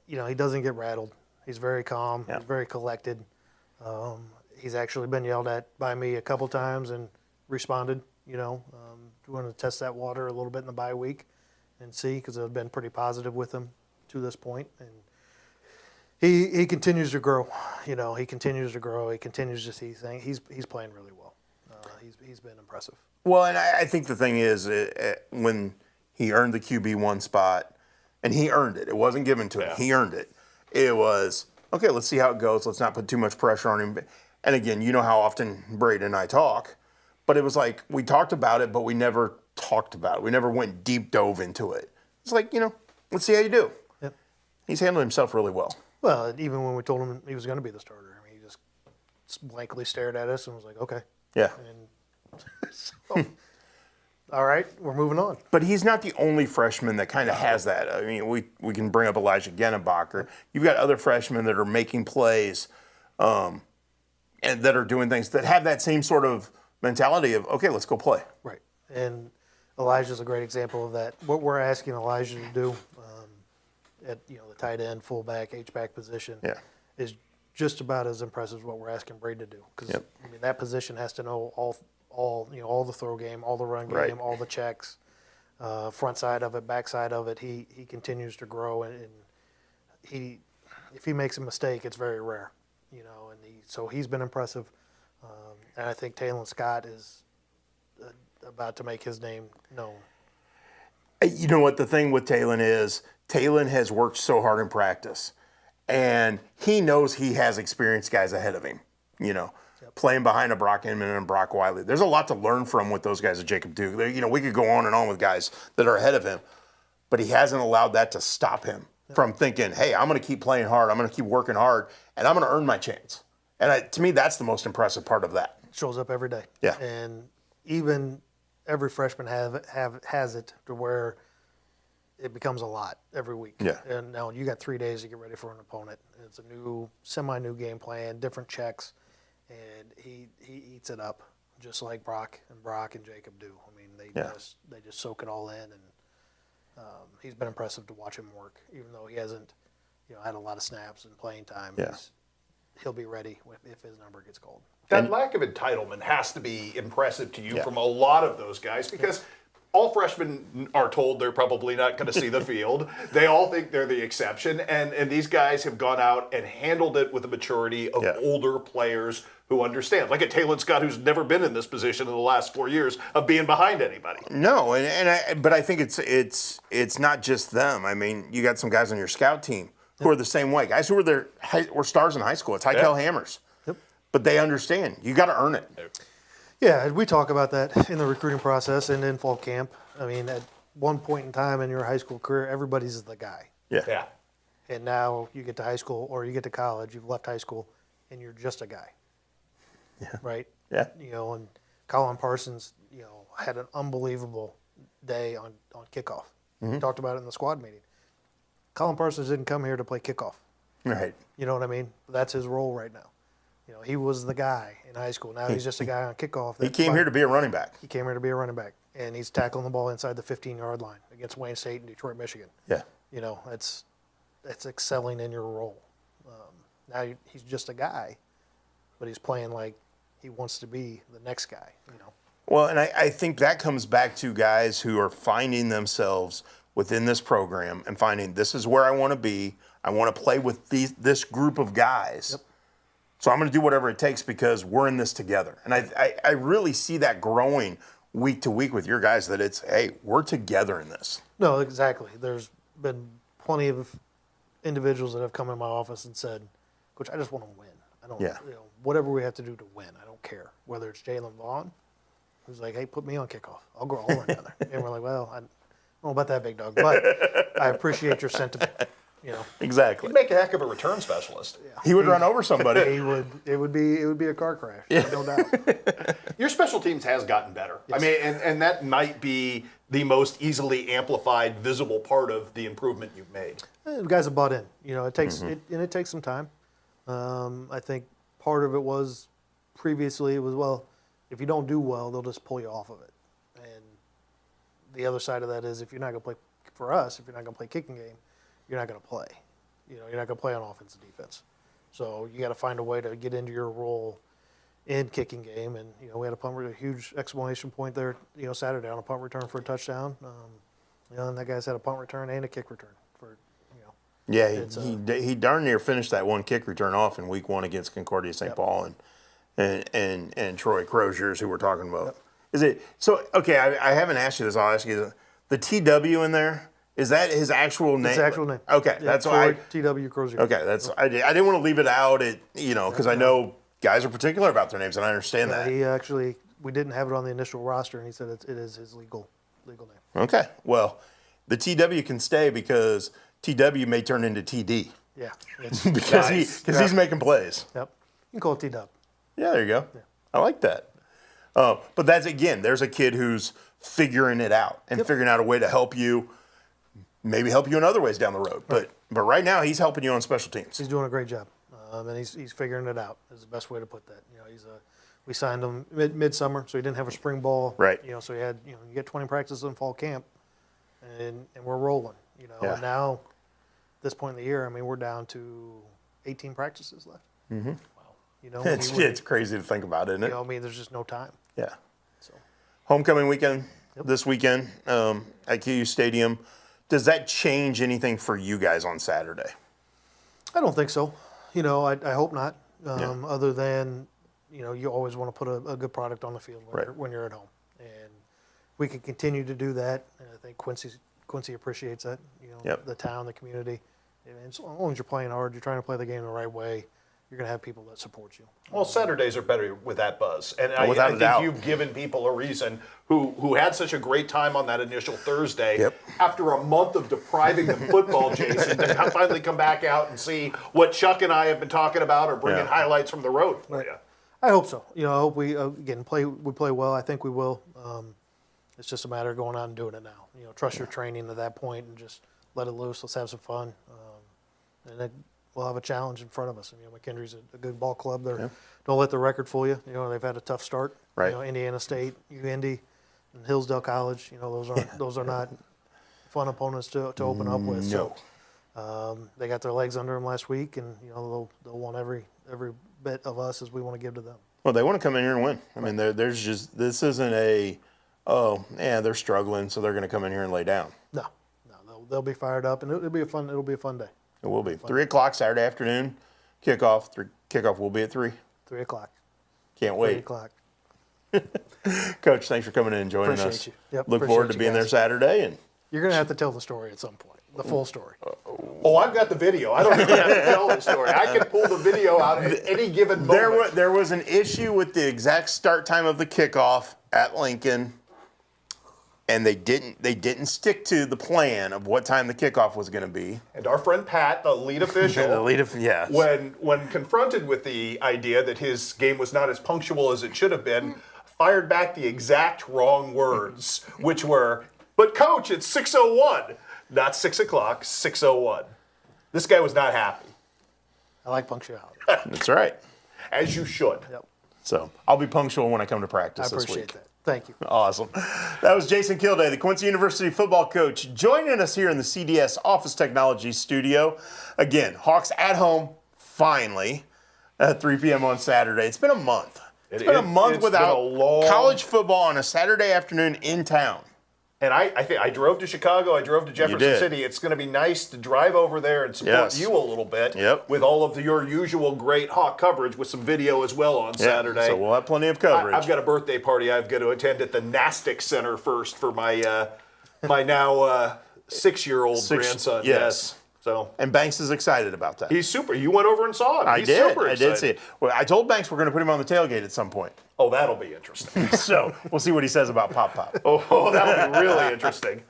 he doesn't get rattled. He's very calm. He's very collected. He's actually been yelled at by me a couple times and responded. We want to test that water a little bit in the bye week and see, because I've been pretty positive with him to this point. And he continues to grow. He continues to grow. He continues to see things. He's playing really well. He's been impressive. Well, and I think the thing is, when he earned the QB1 spot, and he earned it. It wasn't given to him. He earned it. It was, okay, let's see how it goes. Let's not put too much pressure on him. And again, you know how often Braden and I talk, but it was like we talked about it, but we never talked about it. We never went deep dove into it. It's like, let's see how you do. Yep. He's handled himself really well. Well, even when we told him he was going to be the starter, he just blankly stared at us and was like, okay. Yeah. And so, all right, we're moving on. But he's not the only freshman that kind of has that. I mean, we can bring up Elijah Gennebacher. You've got other freshmen that are making plays and that are doing things that have that same sort of mentality of, okay, let's go play. Right. And Elijah's a great example of that. What we're asking Elijah to do at the tight end, fullback, H-back position is just about as impressive as what we're asking Braden to do. Because that position has to know all the throw game, all the run game, all the checks, front side of it, back side of it. He continues to grow, and if he makes a mistake, it's very rare, And so he's been impressive, and I think Talon Scott is about to make his name known. You know what the thing with Talon is? Talon has worked so hard in practice, and he knows he has experienced guys ahead of him. Playing behind a Brock Inman and a Brock Wiley. There's a lot to learn from with those guys at Jacob Duke. We could go on and on with guys that are ahead of him, but he hasn't allowed that to stop him from thinking, hey, I'm going to keep playing hard, I'm going to keep working hard, and I'm going to earn my chance. And to me, that's the most impressive part of that. Shows up every day. Yeah. And even every freshman has it to where it becomes a lot every week. Yeah. And now you got 3 days to get ready for an opponent. It's a semi-new game plan, different checks. And he eats it up, just like Brock and Jacob do. I mean, they just soak it all in, and he's been impressive to watch him work, even though he hasn't, had a lot of snaps and playing time. Yeah. He'll be ready if his number gets called. That lack of entitlement has to be impressive to you from a lot of those guys, because all freshmen are told they're probably not going to see the field. They all think they're the exception, and these guys have gone out and handled it with the maturity of older players who understand. Like a Talon Scott, who's never been in this position in the last 4 years of being behind anybody. No, but I think it's not just them. I mean, you got some guys on your scout team who are the same way. Guys who were stars in high school. It's Hightail Hammers. Yep. But they understand. You got to earn it. Yeah, we talk about that in the recruiting process and in fall camp. I mean, at one point in time in your high school career, everybody's the guy. Yeah. And now you get to high school or you get to college, you've left high school, and you're just a guy. Yeah. Right? Yeah. And Colin Parsons, had an unbelievable day on kickoff. Mm-hmm. We talked about it in the squad meeting. Colin Parsons didn't come here to play kickoff. Right. You know what I mean? That's his role right now. He was the guy in high school. Now he's just a guy on kickoff. He came here to be a running back. He came here to be a running back, and he's tackling the ball inside the 15-yard line against Wayne State and Detroit, Michigan. Yeah. That's excelling in your role. Now he's just a guy, but he's playing like he wants to be the next guy. Well, and I think that comes back to guys who are finding themselves within this program and finding this is where I want to be. I want to play with this group of guys. Yep. So I'm going to do whatever it takes because we're in this together. And I really see that growing week to week with your guys, that it's, hey, we're together in this. No, exactly. There's been plenty of individuals that have come in my office and said, Coach, I just want to win. I don't, whatever we have to do to win, I don't care. Whether it's Jalen Vaughn, who's like, hey, put me on kickoff. I'll run down there. And we're like, well, I don't know about that, big dog, but I appreciate your sentiment. You know, exactly. He'd make a heck of a return specialist. Yeah. He would run over somebody. He would. It would be a car crash. Yeah. No doubt. Your special teams has gotten better. Yes. I mean, and that might be the most easily amplified, visible part of the improvement you've made. The guys have bought in. You know, it takes it takes some time. I think part of it was previously it was, well, if you don't do well, they'll just pull you off of it. And the other side of that is if you're not going to play for us, if you're not going to play kicking game, you're not going to play. You know, you're not going to play on offense and defense. So you got to find a way to get into your role in kicking game. And, you know, we had a huge exclamation point there, you know, Saturday on a punt return for a touchdown. You know, and that guy's had a punt return and a kick return for, you know. Yeah, he darn near finished that one kick return off in week 1 against Concordia St. Paul and Troy Croziers, who we're talking about. Yep. Is it so? Okay, I haven't asked you this. I'll ask you the TW in there. Is that his actual name? It's his actual name. Okay, yeah, that's Troy, why. TW Crozier. Okay, that's I didn't want to leave it out. You know, because I know guys are particular about their names, and I understand that. He actually, we didn't have it on the initial roster, and he said it is his legal name. Okay, well, the TW can stay because TW may turn into TD. Yeah, because he's making plays. Yep, you can call it TW. Yeah, there you go. Yeah. I like that. But that's, again, there's a kid who's figuring it out and figuring out a way to help you, maybe help you in other ways down the road. Right. But right now, he's helping you on special teams. He's doing a great job, and he's figuring it out. Is the best way to put that. You know, we signed him midsummer, so he didn't have a spring ball. Right. You know, so he had, you get 20 practices in fall camp, and we're rolling. You know, and now, this point in the year, I mean, we're down to 18 practices left. Mm-hmm. Wow. You know, it's crazy to think about, isn't it? You know, I mean, there's just no time. Yeah. So, homecoming weekend this weekend at KU Stadium. Does that change anything for you guys on Saturday? I don't think so. You know, I hope not. Other than, you know, you always want to put a good product on the field when you're at home, and we can continue to do that. And I think Quincy appreciates that. You know, the town, the community. And as long as you're playing hard, you're trying to play the game the right way, you're going to have people that support you. Well, Saturdays are better with that buzz. And I think you've given people a reason who had such a great time on that initial Thursday. After a month of depriving them football, Jason, to finally come back out and see what Shuck and I have been talking about or bringing highlights from the road for you. I hope so. You know, I hope we, again, play well. I think we will. It's just a matter of going out and doing it now. You know, trust your training at that point and just let it loose. Let's have some fun. And then we'll have a challenge in front of us. And, you know, McKendree's a good ball club. Don't let the record fool you. You know, they've had a tough start. Right. You know, Indiana State, UIndy, and Hillsdale College. You know, those are not fun opponents to open up with. No. So they got their legs under them last week, and you know they'll want every bit of us as we want to give to them. Well, they want to come in here and win. I mean, there's just this isn't they're struggling, so they're going to come in here and lay down. No, they'll be fired up, and it'll be a fun day. It will be 3 o'clock Saturday afternoon. Kickoff. Kickoff will be at 3. 3 o'clock. Can't wait. 3 o'clock. Coach, thanks for coming in and joining Appreciate us. you. Yep, Look forward to being there Saturday. And you're going to have to tell the story at some point, the full story. Oh, I've got the video. I don't even have to tell the story. I can pull the video out at any given moment. There was an issue with the exact start time of the kickoff at Lincoln, and they didn't stick to the plan of what time the kickoff was going to be. And our friend Pat, the lead official, when confronted with the idea that his game was not as punctual as it should have been, fired back the exact wrong words, which were, "But coach, it's 6:01, not 6 o'clock, 6:01." This guy was not happy. I like punctuality. That's right. As you should. Yep. So I'll be punctual when I come to practice this week. I appreciate that. Thank you. Awesome. That was Jason Kildday, the Quincy University football coach, joining us here in the CDS Office Technology studio. Again, Hawks at home, finally, at 3 p.m. on Saturday. It's been a month. It's been a month without college football on a Saturday afternoon in town. And I drove to Chicago. I drove to Jefferson City. It's going to be nice to drive over there and support you a little bit with all of your usual great Hawk coverage with some video as well on Saturday. So we'll have plenty of coverage. I've got a birthday party I've got to attend at the Nastic Center first for my my now 6-year-old grandson. Yes. So, and Banks is excited about that. He's super. You went over and saw him. I He's did. Super I did see it. Well, I told Banks we're going to put him on the tailgate at some point. Oh, that'll be interesting. So we'll see what he says about Pop Pop. Oh, that'll be really interesting.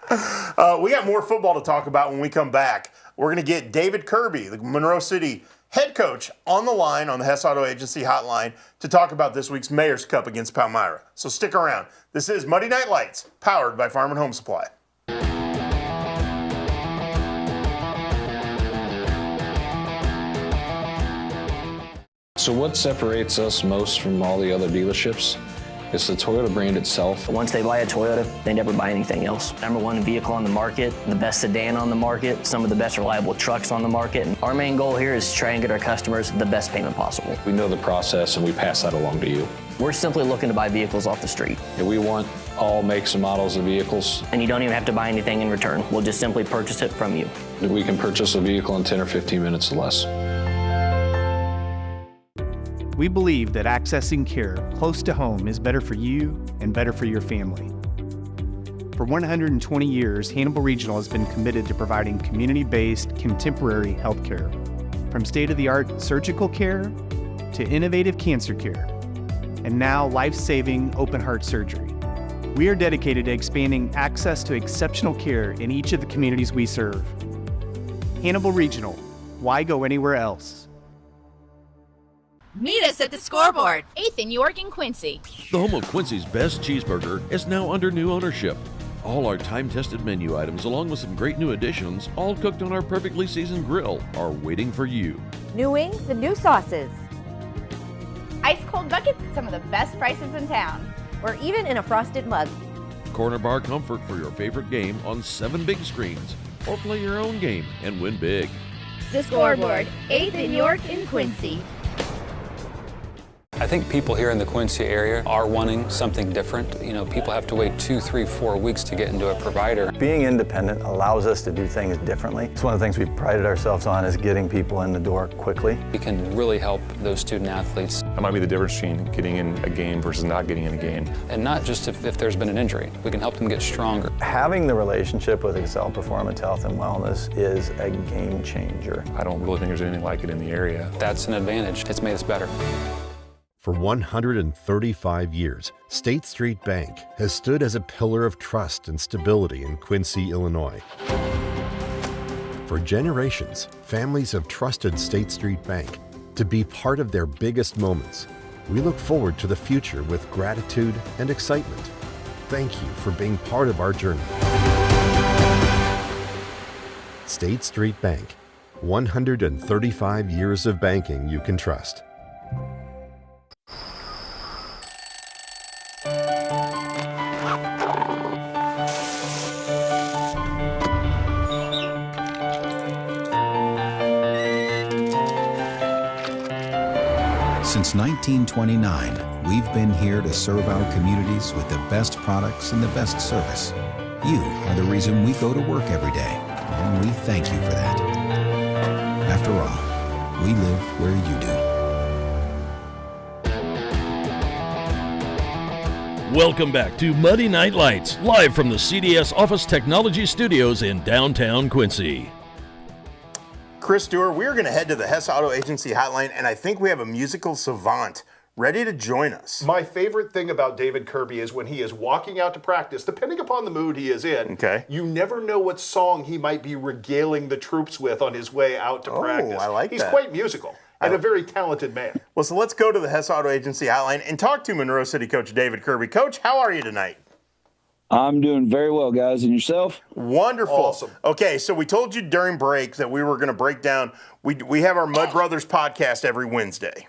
We got more football to talk about when we come back. We're going to get David Kirby, the Monroe City head coach, on the line on the Hess Auto Agency hotline to talk about this week's Mayor's Cup against Palmyra. So stick around. This is Monday Night Lights, powered by Farm and Home Supply. So what separates us most from all the other dealerships is the Toyota brand itself. Once they buy a Toyota, they never buy anything else. #1 vehicle on the market, the best sedan on the market, some of the best reliable trucks on the market. And our main goal here is to try and get our customers the best payment possible. We know the process and we pass that along to you. We're simply looking to buy vehicles off the street. And we want all makes and models of vehicles. And you don't even have to buy anything in return. We'll just simply purchase it from you. We can purchase a vehicle in 10 or 15 minutes or less. We believe that accessing care close to home is better for you and better for your family. For 120 years, Hannibal Regional has been committed to providing community-based, contemporary health care. From state-of-the-art surgical care to innovative cancer care, and now life-saving open-heart surgery. We are dedicated to expanding access to exceptional care in each of the communities we serve. Hannibal Regional, why go anywhere else? Meet us at the Scoreboard, 8th in York and Quincy. The home of Quincy's best cheeseburger is now under new ownership. All our time-tested menu items, along with some great new additions, all cooked on our perfectly seasoned grill, are waiting for you. New wings and new sauces. Ice cold buckets at some of the best prices in town. Or even in a frosted mug. Corner bar comfort for your favorite game on 7 big screens. Or play your own game and win big. The Scoreboard, 8th in York and Quincy. I think people here in the Quincy area are wanting something different. You know, people have to wait 2, 3, 4 weeks to get into a provider. Being independent allows us to do things differently. It's one of the things we've prided ourselves on, is getting people in the door quickly. We can really help those student athletes. That might be the difference between getting in a game versus not getting in a game. And not just if there's been an injury. We can help them get stronger. Having the relationship with Excel Performance Health and Wellness is a game changer. I don't really think there's anything like it in the area. That's an advantage. It's made us better. For 135 years, State Street Bank has stood as a pillar of trust and stability in Quincy, Illinois. For generations, families have trusted State Street Bank to be part of their biggest moments. We look forward to the future with gratitude and excitement. Thank you for being part of our journey. State Street Bank, 135 years of banking you can trust. Since 1929, we've been here to serve our communities with the best products and the best service. You are the reason we go to work every day, and we thank you for that. After all, we live where you do. Welcome back to Monday Night Lights, live from the CDS Office Technology Studios in downtown Quincy. Chris Stewart, we're going to head to the Hess Auto Agency hotline, and I think we have a musical savant ready to join us. My favorite thing about David Kirby is when he is walking out to practice, depending upon the mood he is in, you never know what song he might be regaling the troops with on his way out to practice. I like that. He's quite musical and a very talented man. Well, so let's go to the Hess Auto Agency hotline and talk to Monroe City coach David Kirby. Coach, how are you tonight? I'm doing very well, guys. And yourself? Wonderful. Awesome. Okay, so we told you during break that we were going to break down. We have our Mud Brothers podcast every Wednesday.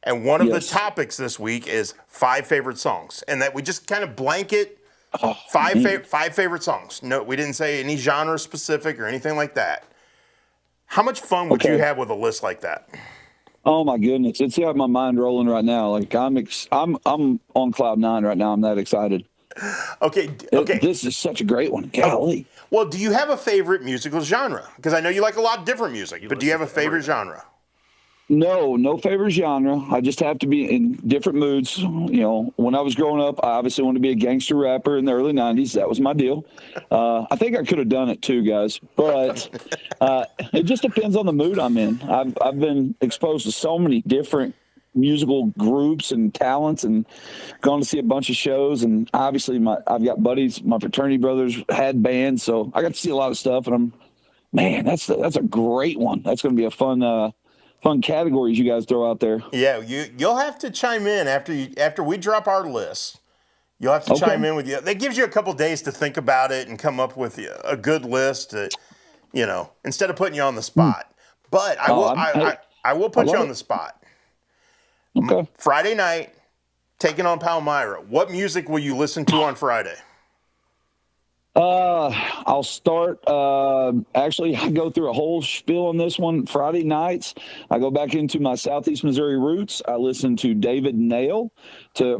And one of the topics this week is 5 favorite songs. And that we just kind of blanket 5 favorite songs. No, we didn't say any genre specific or anything like that. How much fun would you have with a list like that? Oh my goodness. It's got my mind rolling right now. Like I'm on cloud 9 right now. I'm that excited. Okay. This is such a great one. Golly. Well, do you have a favorite musical genre? Because I know you like a lot of different music, but do you have a favorite genre? No favorite genre. I just have to be in different moods. You know, when I was growing up, I obviously wanted to be a gangster rapper in the early 90s. That was my deal. I think I could have done it too, guys. But it just depends on the mood I'm in. I've been exposed to so many different musical groups and talents and gone to see a bunch of shows. And obviously I've got buddies, my fraternity brothers had bands. So I got to see a lot of stuff. And man, that's a great one. That's going to be a fun categories you guys throw out there. Yeah, you'll have to chime in after we drop our list. You'll have to chime in with you. That gives you a couple days to think about it and come up with a good list. Instead of putting you on the spot. But I will put you on the spot. Okay. Friday night, taking on Palmyra. What music will you listen to on Friday? I'll start. Actually, I go through a whole spiel on this one. Friday nights, I go back into my Southeast Missouri roots. I listen to David Nail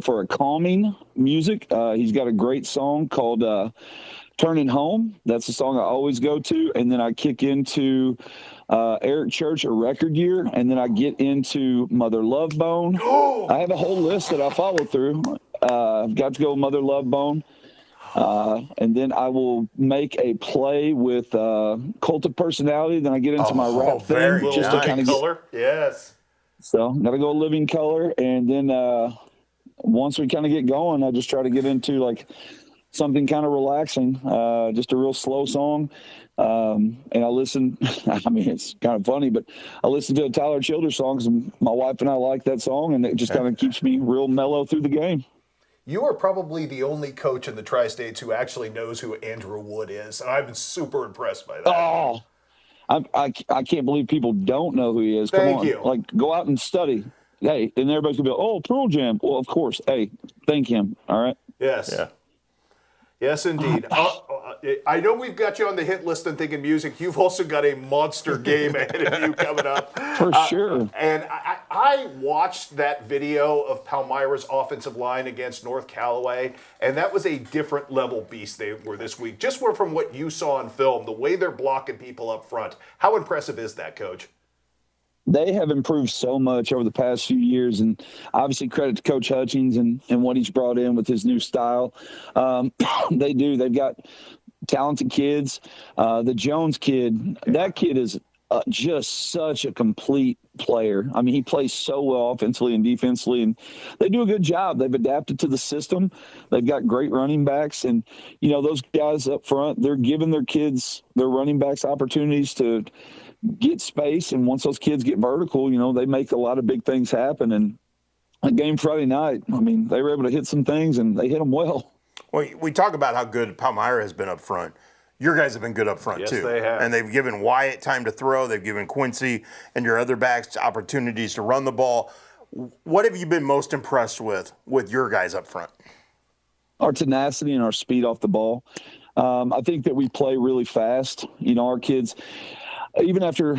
for a calming music. He's got a great song called Turning Home. That's the song I always go to. And then I kick into Eric Church, A Record Year. And then I get into Mother Love Bone. I have a whole list that I follow through. I've got to go Mother Love Bone. And then I will make a play with Cult of Personality. Then I get into my rap thing. Just to kind of color. Yes. So got to go Living Color. And then once we kind of get going, I just try to get into like something kind of relaxing, just a real slow song. And I listen, I mean, it's kind of funny, but I listen to a Tyler Childers song because my wife and I like that song, and it just kind of keeps me real mellow through the game. You are probably the only coach in the Tri-States who actually knows who Andrew Wood is, and I've been super impressed by that. Oh, I can't believe people don't know who he is. Come on. Thank you. Like, go out and study. Hey, and everybody's going to be like, oh, Pearl Jam. Well, of course. Hey, thank him. All right? Yes. Yeah. Yes, indeed. I know we've got you on the hit list and thinking music. You've also got a monster game ahead of you coming up. For sure. And I watched that video of Palmyra's offensive line against North Callaway, and that was a different level beast they were this week. Just from what you saw on film, the way they're blocking people up front. How impressive is that, Coach? They have improved so much over the past few years, and obviously credit to Coach Hutchings and what he's brought in with his new style. They do. They've got talented kids. The Jones kid, that kid is just such a complete player. I mean, he plays so well offensively and defensively, and they do a good job. They've adapted to the system. They've got great running backs, and, those guys up front, they're giving their running backs opportunities to get space, and once those kids get vertical, they make a lot of big things happen. And a game Friday night, I mean, they were able to hit some things, and they hit them well. Well, we talk about how good Palmyra has been up front. Your guys have been good up front, too. Yes, they have. And they've given Wyatt time to throw. They've given Quincy and your other backs opportunities to run the ball. What have you been most impressed with your guys up front? Our tenacity and our speed off the ball. I think that we play really fast. Our kids, even after,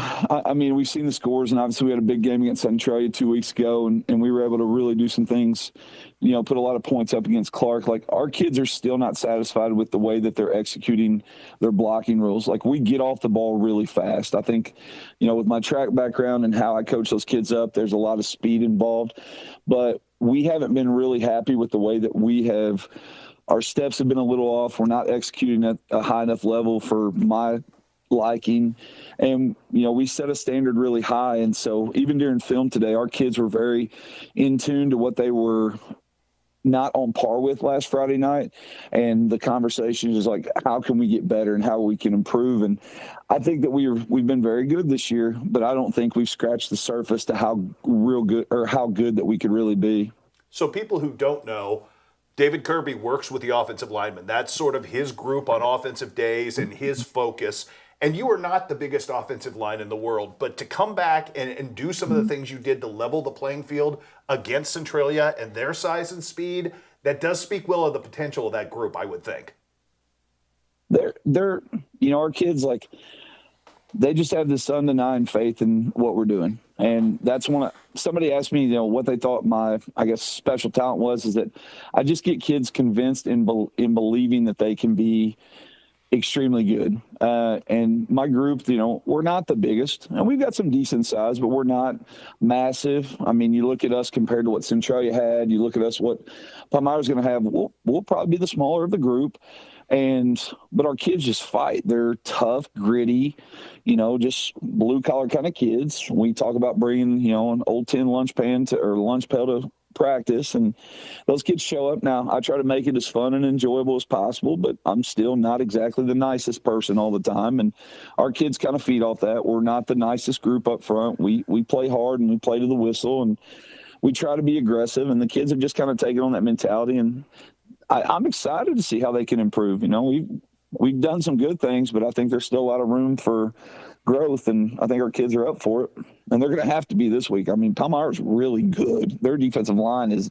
we've seen the scores, and obviously we had a big game against Centralia 2 weeks ago, and we were able to really do some things, put a lot of points up against Clark. Like, our kids are still not satisfied with the way that they're executing their blocking rules. Like, we get off the ball really fast. I think, with my track background and how I coach those kids up, there's a lot of speed involved. But we haven't been really happy with the way that our steps have been a little off. We're not executing at a high enough level for my liking, and we set a standard really high, and so even during film today, our kids were very in tune to what they were not on par with last Friday night, and the conversation is like, how can we get better and how we can improve? And I think that we've been very good this year, but I don't think we've scratched the surface to how good that we could really be. So people who don't know, David Kirby works with the offensive linemen. That's sort of his group on offensive days and his focus. And you are not the biggest offensive line in the world, but to come back and do some of the things you did to level the playing field against Centralia and their size and speed, that does speak well of the potential of that group, I would think. They're our kids, like, they just have this undenying faith in what we're doing. And that's somebody asked me, what they thought my, special talent was, is that I just get kids convinced in believing that they can be extremely good. And my group, we're not the biggest, and we've got some decent size, but we're not massive. I mean, you look at us compared to what Centralia had, you look at us what Palmyra's going to have, we'll probably be the smaller of the group. But our kids just fight. They're tough, gritty, just blue collar kind of kids. We talk about bringing, an old tin lunch pail to practice, and those kids show up. Now, I try to make it as fun and enjoyable as possible, but I'm still not exactly the nicest person all the time, and our kids kind of feed off that. We're not the nicest group up front. We play hard and we play to the whistle, and we try to be aggressive, and the kids have just kind of taken on that mentality, and I'm excited to see how they can improve. We've done some good things, but I think there's still a lot of room for growth, and I think our kids are up for it, and they're going to have to be this week. I mean, Palmyra's really good. Their defensive line is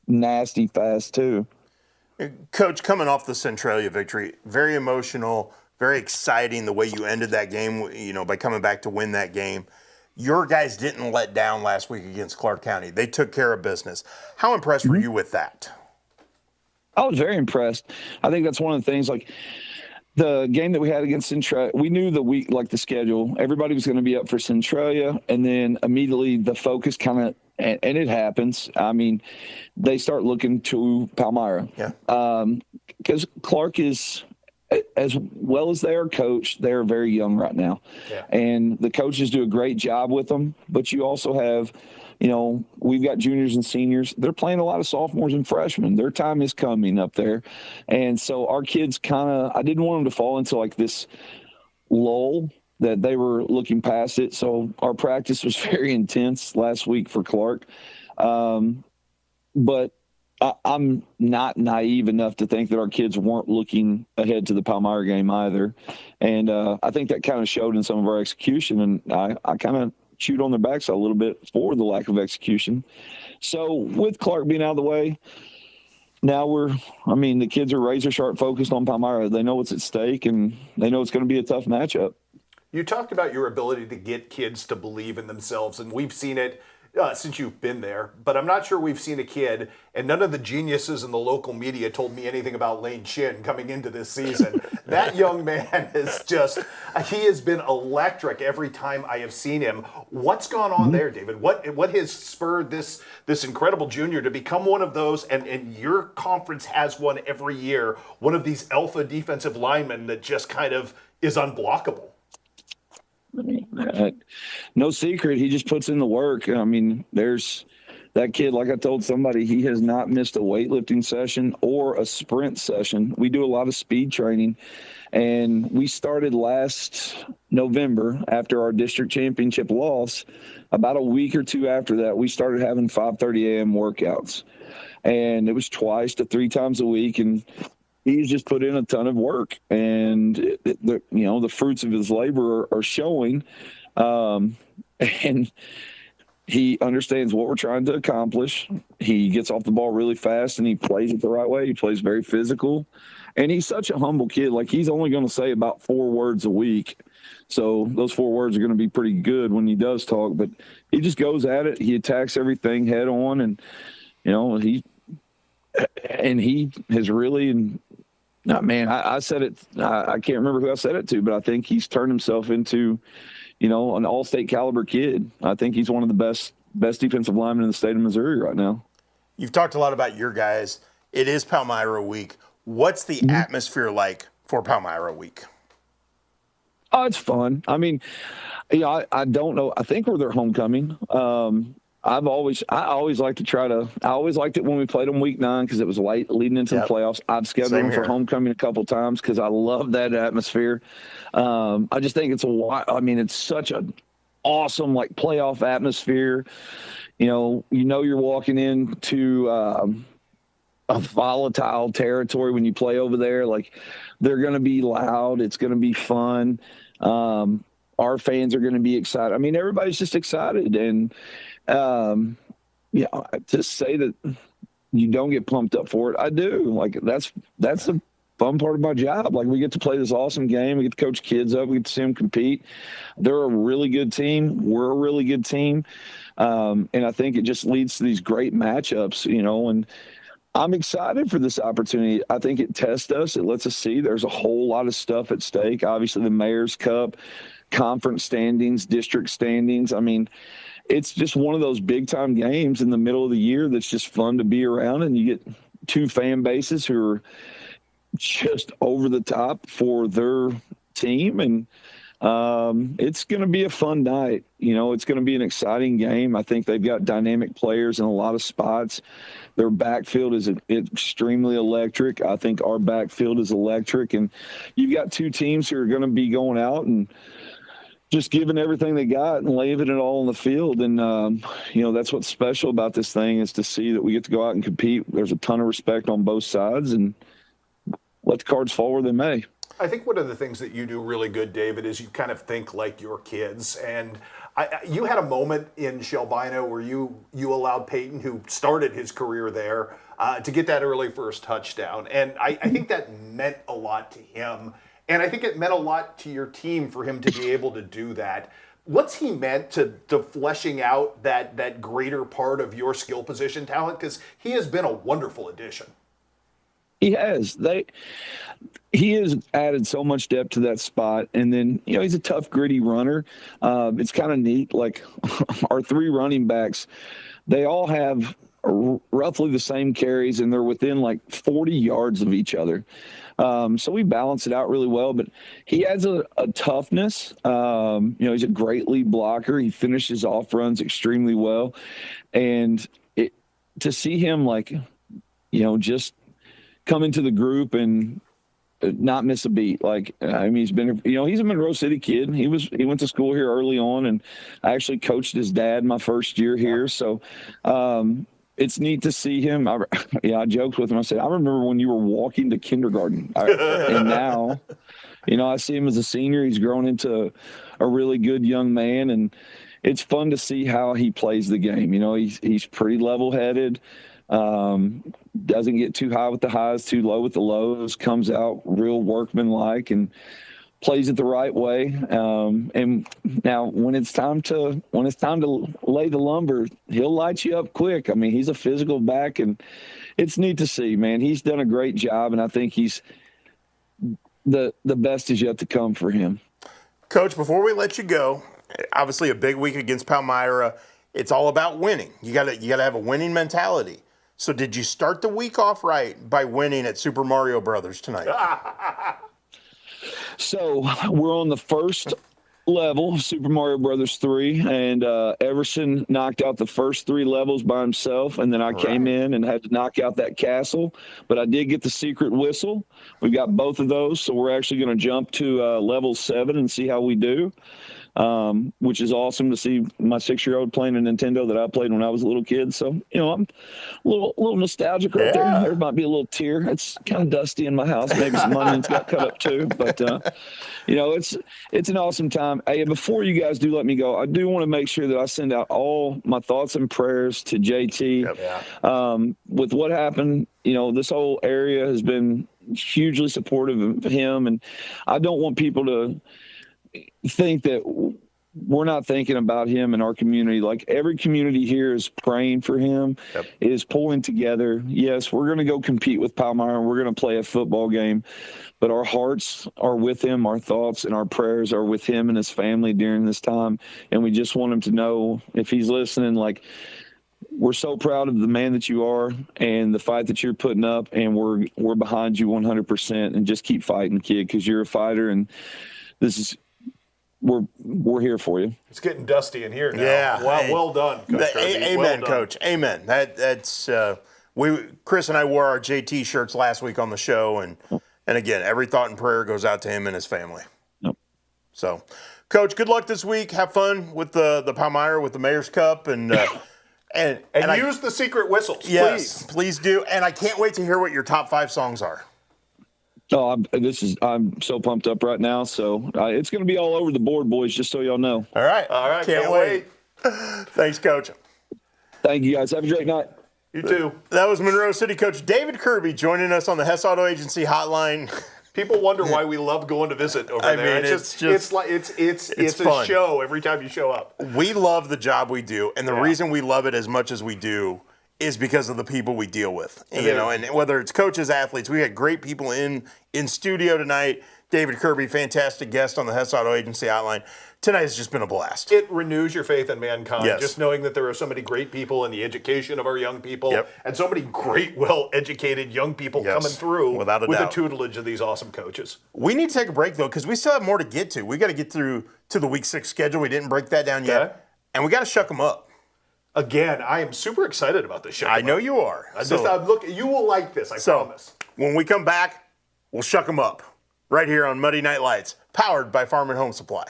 nasty fast too. Coach, coming off the Centralia victory, very emotional, very exciting the way you ended that game, by coming back to win that game. Your guys didn't let down last week against Clark County. They took care of business. How impressed were you with that? I was very impressed. I think that's one of the things, like the game that we had against Centralia, we knew the schedule, everybody was going to be up for Centralia, and then immediately the focus kind of, and it happens. I mean, they start looking to Palmyra. Yeah. Because Clark is, as well as they are coached, they're very young right now. Yeah. And the coaches do a great job with them, but you also have, we've got juniors and seniors. They're playing a lot of sophomores and freshmen. Their time is coming up there. And so our kids I didn't want them to fall into like this lull that they were looking past it. So our practice was very intense last week for Clark. But I'm not naive enough to think that our kids weren't looking ahead to the Palmyra game either. And I think that kind of showed in some of our execution. And I kind of chewed on their backs a little bit for the lack of execution. So with Clark being out of the way, now the kids are razor sharp focused on Palmyra. They know what's at stake, and they know it's going to be a tough matchup. You talked about your ability to get kids to believe in themselves, and we've seen it since you've been there, but I'm not sure we've seen a kid, and none of the geniuses in the local media told me anything about Lane Chin coming into this season. That young man he has been electric every time I have seen him. What's gone on there, David? What has spurred this incredible junior to become one of those, and your conference has one every year, one of these alpha defensive linemen that just kind of is unblockable? No secret. He just puts in the work. I mean, there's that kid, like I told somebody, he has not missed a weightlifting session or a sprint session. We do a lot of speed training, and we started last November after our district championship loss. About a week or two after that, we started having 5:30 a.m. workouts, and it was 2 to 3 times a week, and he's just put in a ton of work, and the fruits of his labor are showing. And he understands what we're trying to accomplish. He gets off the ball really fast, and he plays it the right way. He plays very physical, and he's such a humble kid. Like, he's only going to say about 4 words a week. So those 4 words are going to be pretty good when he does talk, but he just goes at it. He attacks everything head on, and, he has really, I said it, I can't remember who I said it to, but I think he's turned himself into, an all-state caliber kid. I think he's one of the best defensive linemen in the state of Missouri right now. You've talked a lot about your guys. It is Palmyra week. What's the atmosphere like for Palmyra week? Oh, it's fun. I mean, I don't know. I think we're their homecoming. I always like to I always liked it when we played them week 9 because it was late leading into the playoffs. I've scheduled them for homecoming a couple times because I love that atmosphere. I just think it's such an awesome playoff atmosphere. You're walking into a volatile territory when you play over there. They're going to be loud. It's going to be fun. Our fans are going to be excited. I mean, everybody's just excited. And, to say that you don't get pumped up for it, I do. That's the fun part of my job. We get to play this awesome game. We get to coach kids up. We get to see them compete. They're a really good team. We're a really good team. And I think it just leads to these great matchups, and I'm excited for this opportunity. I think it tests us. It lets us see there's a whole lot of stuff at stake. Obviously, the Mayor's Cup, conference standings, district standings. I mean, it's just one of those big-time games in the middle of the year that's just fun to be around, and you get two fan bases who are just over the top for their team, and it's going to be a fun night. You know, it's going to be an exciting game. I think they've got dynamic players in a lot of spots. Their backfield is extremely electric. I think our backfield is electric, and you've got two teams who are going to be going out and just giving everything they got and leaving it all on the field. And, you know, that's what's special about this thing is to see that we get to go out and compete. There's a ton of respect on both sides, and let the cards fall where they may. I think one of the things that you do really good, David, is you kind of think like your kids. And you had a moment in Shelbina where you allowed Peyton, who started his career there, to get that early first touchdown. And I think that meant a lot to him. And I think it meant a lot to your team for him to be able to do that. What's he meant to fleshing out that greater part of your skill position talent? Because he has been a wonderful addition. He has. He has added so much depth to that spot. And then, you know, he's a tough, gritty runner. It's kind of neat. Like our three running backs, they all have roughly the same carries, and they're within like 40 yards of each other. So we balance it out really well, but he has a toughness. You know, he's a great lead blocker. He finishes off runs extremely well. And to see him, like, you know, just come into the group and not miss a beat. Like, I mean, he's a Monroe City kid. He went to school here early on, and I actually coached his dad my first year here. So, it's neat to see him. I joked with him. I said, I remember when you were walking to kindergarten. And now, you know, I see him as a senior. He's grown into a really good young man, and it's fun to see how he plays the game. You know, he's pretty level-headed, doesn't get too high with the highs, too low with the lows, comes out real workmanlike and plays it the right way. And now when it's time to lay the lumber, he'll light you up quick. I mean, he's a physical back, and it's neat to see, man. He's done a great job, and I think he's the best is yet to come for him. Coach, before we let you go, obviously a big week against Palmyra. It's all about winning. You gotta have a winning mentality. So did you start the week off right by winning at Super Mario Brothers tonight? So we're on the first level, Super Mario Brothers 3, and Everson knocked out the first three levels by himself, and then I came in and had to knock out that castle. But I did get the secret whistle. We've got both of those, so we're actually going to jump to level 7 and see how we do. Which is awesome to see my 6-year-old playing a Nintendo that I played when I was a little kid. So, you know, I'm a little nostalgic right there. There might be a little tear. It's kind of dusty in my house. Maybe some onions got cut up too. But, you know, it's an awesome time. Hey, before you guys do let me go, I do want to make sure that I send out all my thoughts and prayers to JT. With what happened, you know, this whole area has been hugely supportive of him. And I don't want people to think that we're not thinking about him in our community. Like, every community here is praying for him, is pulling together. Yes, we're going to go compete with Palmyra, and we're going to play a football game, but our hearts are with him. Our thoughts and our prayers are with him and his family during this time. And we just want him to know, if he's listening, like, we're so proud of the man that you are and the fight that you're putting up, and we're behind you 100%, and just keep fighting, kid, because you're a fighter, and this is, we're here for you. It's getting dusty in here now. Yeah. Well done, Coach Kirby. Amen, well done. Coach. Amen. That's Chris and I wore our JT shirts last week on the show, and again, every thought and prayer goes out to him and his family. So, Coach, good luck this week. Have fun with the Palmyra, with the Mayor's Cup, and use the secret whistles, yes, please do. And I can't wait to hear what your top 5 songs are. Oh, I'm so pumped up right now. So it's going to be all over the board, boys, just so y'all know. All right. Can't wait. Thanks, Coach. Thank you, guys. Have a great night. You too. That was Monroe City coach David Kirby joining us on the Hess Auto Agency hotline. People wonder why we love going to visit over there. Mean, it's a show every time you show up. We love the job we do, and the reason we love it as much as we do is because of the people we deal with. And whether it's coaches, athletes, we had great people in studio tonight. David Kirby, fantastic guest on the Hess Auto Agency Hotline. Tonight has just been a blast. It renews your faith in mankind, Yes. just knowing that there are so many great people in the education of our young people, and so many great, well-educated young people coming through without a with doubt. the tutelage of these awesome coaches. We need to take a break, though, because we still have more to get to. We got to get through to the Week 6 schedule. We didn't break that down yet. And we got to shuck them up. Again, I am super excited about this show. I know you are. You will like this, I promise. When we come back, we'll shuck them up right here on Muddy Night Lights, powered by Farm and Home Supply.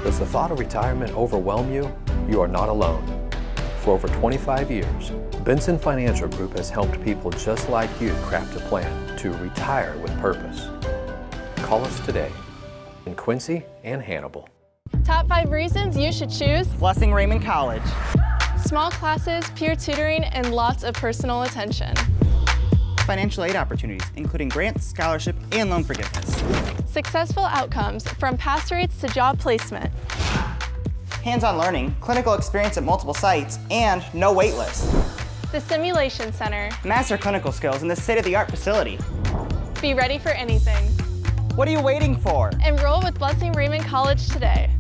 Does the thought of retirement overwhelm you? You are not alone. For over 25 years, Benson Financial Group has helped people just like you craft a plan to retire with purpose. Call us today in Quincy and Hannibal. Top 5 reasons you should choose Blessing Raymond College. Small classes, peer tutoring, and lots of personal attention. Financial aid opportunities, including grants, scholarship, and loan forgiveness. Successful outcomes, from pass rates to job placement. Hands-on learning, clinical experience at multiple sites, and no wait list. The Simulation Center. Master clinical skills in this state-of-the-art facility. Be ready for anything. What are you waiting for? Enroll with Blessing Raymond College today.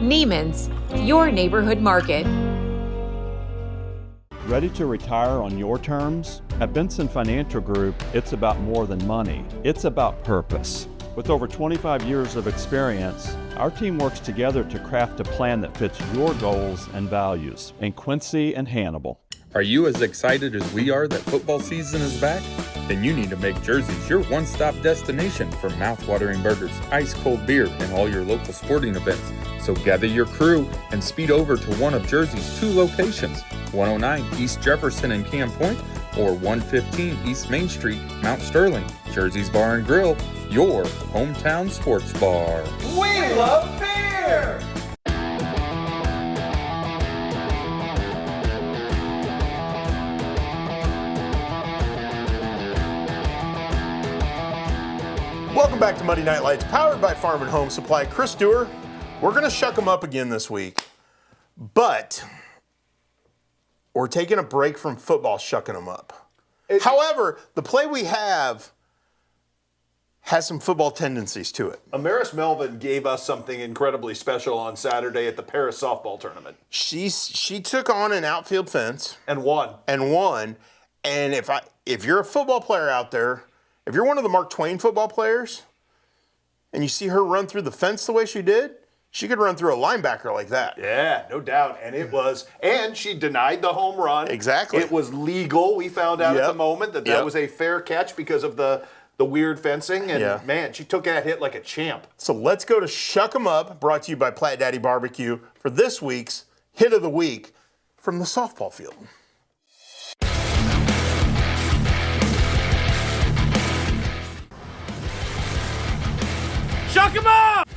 Neiman's, your neighborhood market. Ready to retire on your terms? At Benson Financial Group, it's about more than money. It's about purpose. With over 25 years of experience, our team works together to craft a plan that fits your goals and values in Quincy and Hannibal. Are you as excited as we are that football season is back? Then you need to make Jersey's your one-stop destination for mouth-watering burgers, ice-cold beer, and all your local sporting events. So gather your crew and speed over to one of Jersey's 2 locations, 109 East Jefferson and Camp Point, or 115 East Main Street, Mount Sterling. Jersey's Bar and Grill, your hometown sports bar. We love beer! Welcome back to Muddy Night Lights, powered by Farm and Home Supply. Chris Dewar, we're going to shuck them up again this week, but we're taking a break from football shucking them up. However, the play we have has some football tendencies to it. Amaris Melvin gave us something incredibly special on Saturday at the Paris softball tournament. She took on an outfield fence and won. And if you're a football player out there, if you're one of the Mark Twain football players, and you see her run through the fence the way she did, she could run through a linebacker like that. Yeah, no doubt. And she denied the home run. Exactly. It was legal. We found out at the moment that was a fair catch because of the weird fencing. And man, she took that hit like a champ. So let's go to Shuck 'em Up, brought to you by Platte Daddy Barbecue, for this week's Hit of the Week from the softball field. Shuck 'em up!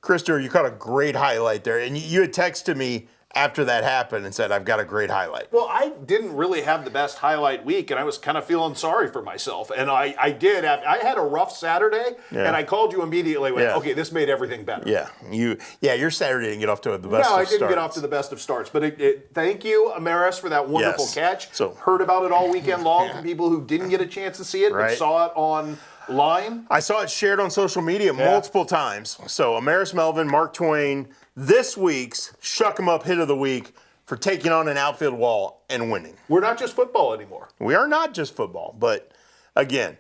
Chris Dewar, you caught a great highlight there, and you had texted me after that happened and said, I've got a great highlight. Well, I didn't really have the best highlight week, and I was kind of feeling sorry for myself. And I did. I had a rough Saturday, and I called you immediately. Okay, this made everything better. Your Saturday didn't get off to the best of starts. No, I didn't get off to the best of starts. But thank you, Amaris, for that wonderful catch. So, heard about it all weekend long from people who didn't get a chance to see it, but saw it online. I saw it shared on social media multiple times. So Amaris Melvin, Mark Twain, this week's Shuck 'em Up Hit of the Week for taking on an outfield wall and winning. We're not just football anymore. We are not just football, but again,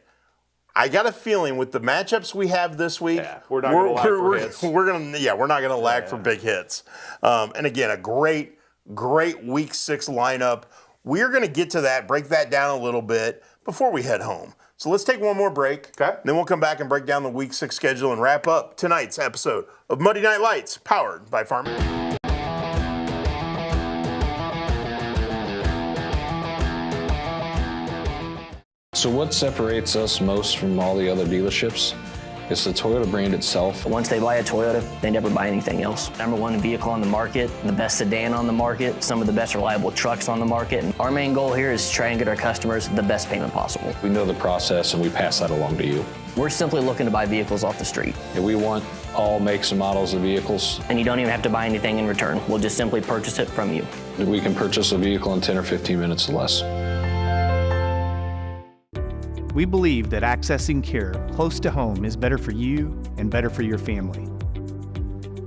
I got a feeling with the matchups we have this week, we're not going to lag for hits. We're not going to lag for big hits. And again, a great Week 6 lineup. We're going to get to that, break that down a little bit before we head home. So let's take one more break. Okay. Then we'll come back and break down the Week 6 schedule and wrap up tonight's episode of Monday Night Lights, powered by Farming. So what separates us most from all the other dealerships is the Toyota brand itself. Once they buy a Toyota, they never buy anything else. #1 vehicle on the market, the best sedan on the market, some of the best reliable trucks on the market. And our main goal here is to try and get our customers the best payment possible. We know the process and we pass that along to you. We're simply looking to buy vehicles off the street. And we want all makes and models of vehicles. And you don't even have to buy anything in return. We'll just simply purchase it from you. We can purchase a vehicle in 10 or 15 minutes or less. We believe that accessing care close to home is better for you and better for your family.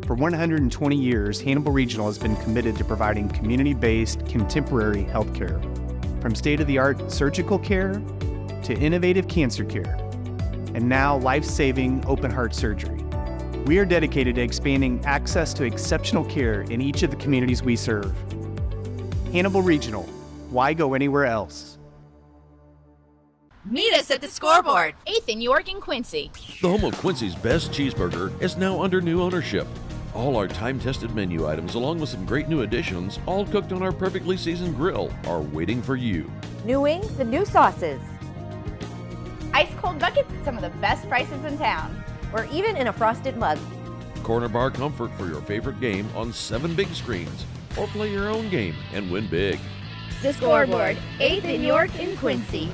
For 120 years, Hannibal Regional has been committed to providing community-based, contemporary health care. From state-of-the-art surgical care to innovative cancer care, and now life-saving open-heart surgery. We are dedicated to expanding access to exceptional care in each of the communities we serve. Hannibal Regional, why go anywhere else? Meet us at the Scoreboard, 8th in York and Quincy. The home of Quincy's best cheeseburger is now under new ownership. All our time-tested menu items, along with some great new additions, all cooked on our perfectly seasoned grill, are waiting for you. New wings and new sauces. Ice cold buckets at some of the best prices in town. Or even in a frosted mug. Corner bar comfort for your favorite game on 7 big screens. Or play your own game and win big. The Scoreboard, 8th in York and Quincy.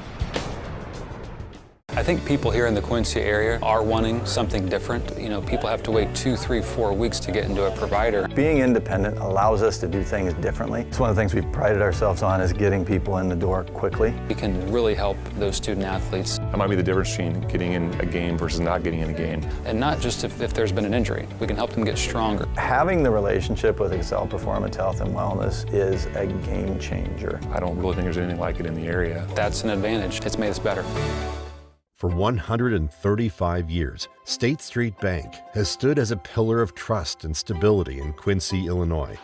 I think people here in the Quincy area are wanting something different. You know, people have to wait 2, 3, 4 weeks to get into a provider. Being independent allows us to do things differently. It's one of the things we've prided ourselves on, is getting people in the door quickly. We can really help those student athletes. That might be the difference between getting in a game versus not getting in a game. And not just if there's been an injury. We can help them get stronger. Having the relationship with Excel Performance Health and Wellness is a game changer. I don't really think there's anything like it in the area. That's an advantage. It's made us better. For 135 years, State Street Bank has stood as a pillar of trust and stability in Quincy, Illinois.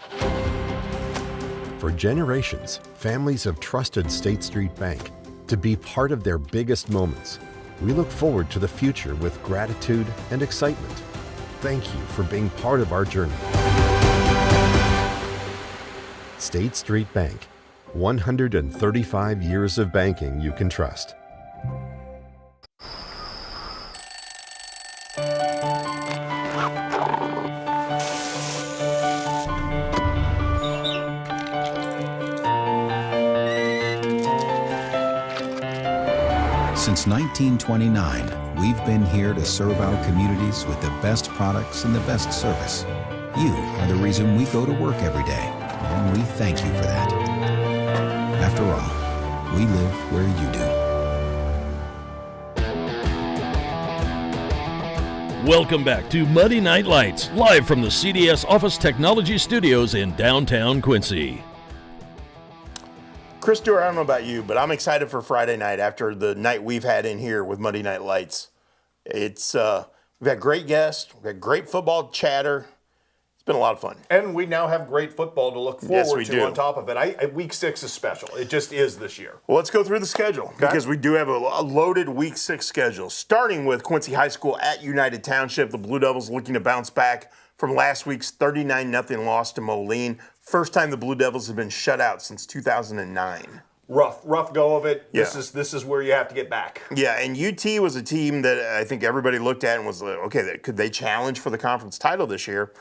For generations, families have trusted State Street Bank to be part of their biggest moments. We look forward to the future with gratitude and excitement. Thank you for being part of our journey. State Street Bank, 135 years of banking you can trust. Since 1929, we've been here to serve our communities with the best products and the best service. You are the reason we go to work every day, and we thank you for that. After all, we live where you do. Welcome back to Monday Night Lights, live from the CDS Office Technology Studios in downtown Quincy. Chris Stewart, I don't know about you, but I'm excited for Friday night after the night we've had in here with Monday Night Lights. It's we've had great guests, we've had great football chatter. It's been a lot of fun. And we now have great football to look forward to on top of it. Week 6 is special. It just is this year. Well, let's go through the schedule because we do have a loaded Week 6 schedule. Starting with Quincy High School at United Township, the Blue Devils looking to bounce back from last week's 39-0 loss to Moline. First time the Blue Devils have been shut out since 2009. Rough go of it. Yeah. This is where you have to get back. Yeah, and UT was a team that I think everybody looked at and was like, okay, could they challenge for the conference title this year?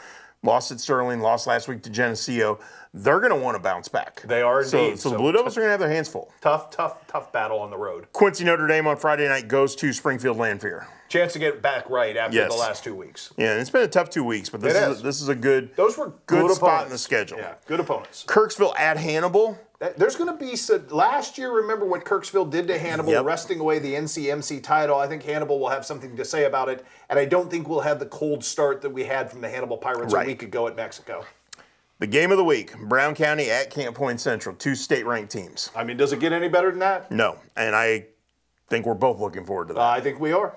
Lost at Sterling, lost last week to Geneseo. They're going to want to bounce back. They are indeed. So the Blue Devils are going to have their hands full. Tough battle on the road. Quincy Notre Dame on Friday night goes to Springfield Landfair. Chance to get back right after the last 2 weeks. Yeah, and it's been a tough 2 weeks, but this is a good Those were good spot opponents. in the schedule. Yeah, good opponents. Kirksville at Hannibal. There's going to be some, last year, remember what Kirksville did to Hannibal, wresting away the NCMC title. I think Hannibal will have something to say about it, and I don't think we'll have the cold start that we had from the Hannibal Pirates a week ago at Mexico. The game of the week, Brown County at Camp Point Central, 2 state-ranked teams. I mean, does it get any better than that? No, and I think we're both looking forward to that. I think we are.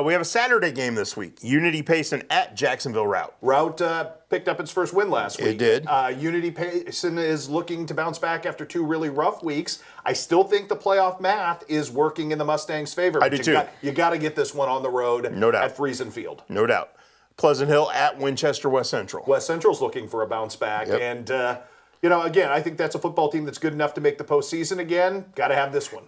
We have a Saturday game this week. Unity Payson at Jacksonville Route. Route picked up its first win last week. It did. Unity Payson is looking to bounce back after 2 really rough weeks. I still think the playoff math is working in the Mustangs' favor. I do too. You got to get this one on the road No doubt. at Friesen Field. No doubt. Pleasant Hill at Winchester West Central. West Central's looking for a bounce back. Yep. And, again, I think that's a football team that's good enough to make the postseason again. Got to have this one.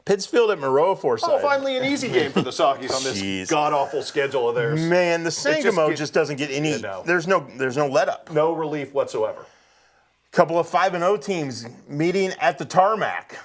Pittsfield at Maroa Forsyth. Oh, finally an easy game for the Sockies on this god-awful schedule of theirs. Man, the Sangamo just doesn't get any. There's no let up. No relief whatsoever. Couple of 5-0 teams meeting at the tarmac.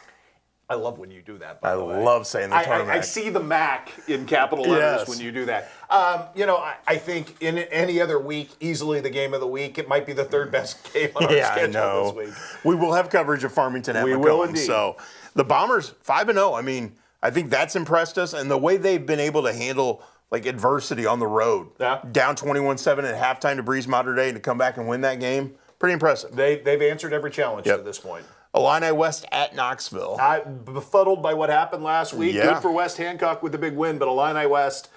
I love when you do that, I love saying the tarmac. I see the Mac in capital letters when you do that. I think in any other week, easily the game of the week. It might be the 3rd best game on our schedule this week. We will have coverage of Farmington at We Macomb. will indeed. So the Bombers 5-0. I mean, I think that's impressed us, and the way they've been able to handle adversity on the road. Yeah. Down 21-7 at halftime to Breeze Mater Dei to come back and win that game. Pretty impressive. They've answered every challenge to this point. Illini West at Knoxville. I'm befuddled by what happened last week. Yeah. Good for West Hancock with the big win, but Illini West,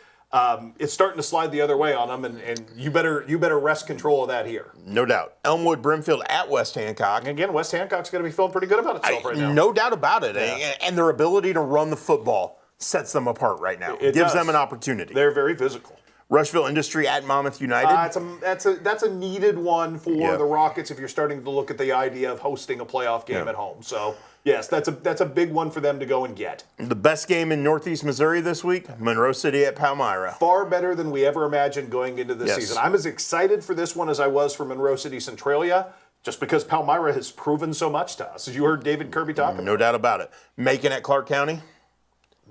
it's starting to slide the other way on them, and you better wrest control of that here. No doubt. Elmwood Brimfield at West Hancock. And again, West Hancock's going to be feeling pretty good about itself right now. No doubt about it. Yeah. And their ability to run the football sets them apart right now. It gives does. them an opportunity. They're very physical. Rushville Industry at Monmouth United. That's a needed one for the Rockets if you're starting to look at the idea of hosting a playoff game at home. So yes, that's a big one for them to go and get. The best game in Northeast Missouri this week, Monroe City at Palmyra. Far better than we ever imagined going into this season. I'm as excited for this one as I was for Monroe City Centralia, just because Palmyra has proven so much to us, as you heard David Kirby talk about. No doubt about it. Macon at Clark County.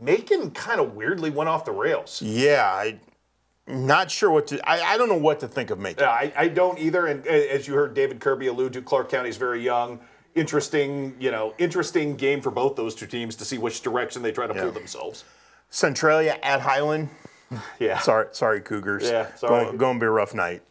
Macon kind of weirdly went off the rails. Yeah, not sure what to. I don't know what to think of Macon. Yeah, I don't either. And as you heard David Kirby allude to, Clark County's very young. Interesting game for both those two teams to see which direction they try to pull themselves. Centralia at Highland. Yeah. Sorry, Cougars. Yeah, sorry. Going to be a rough night.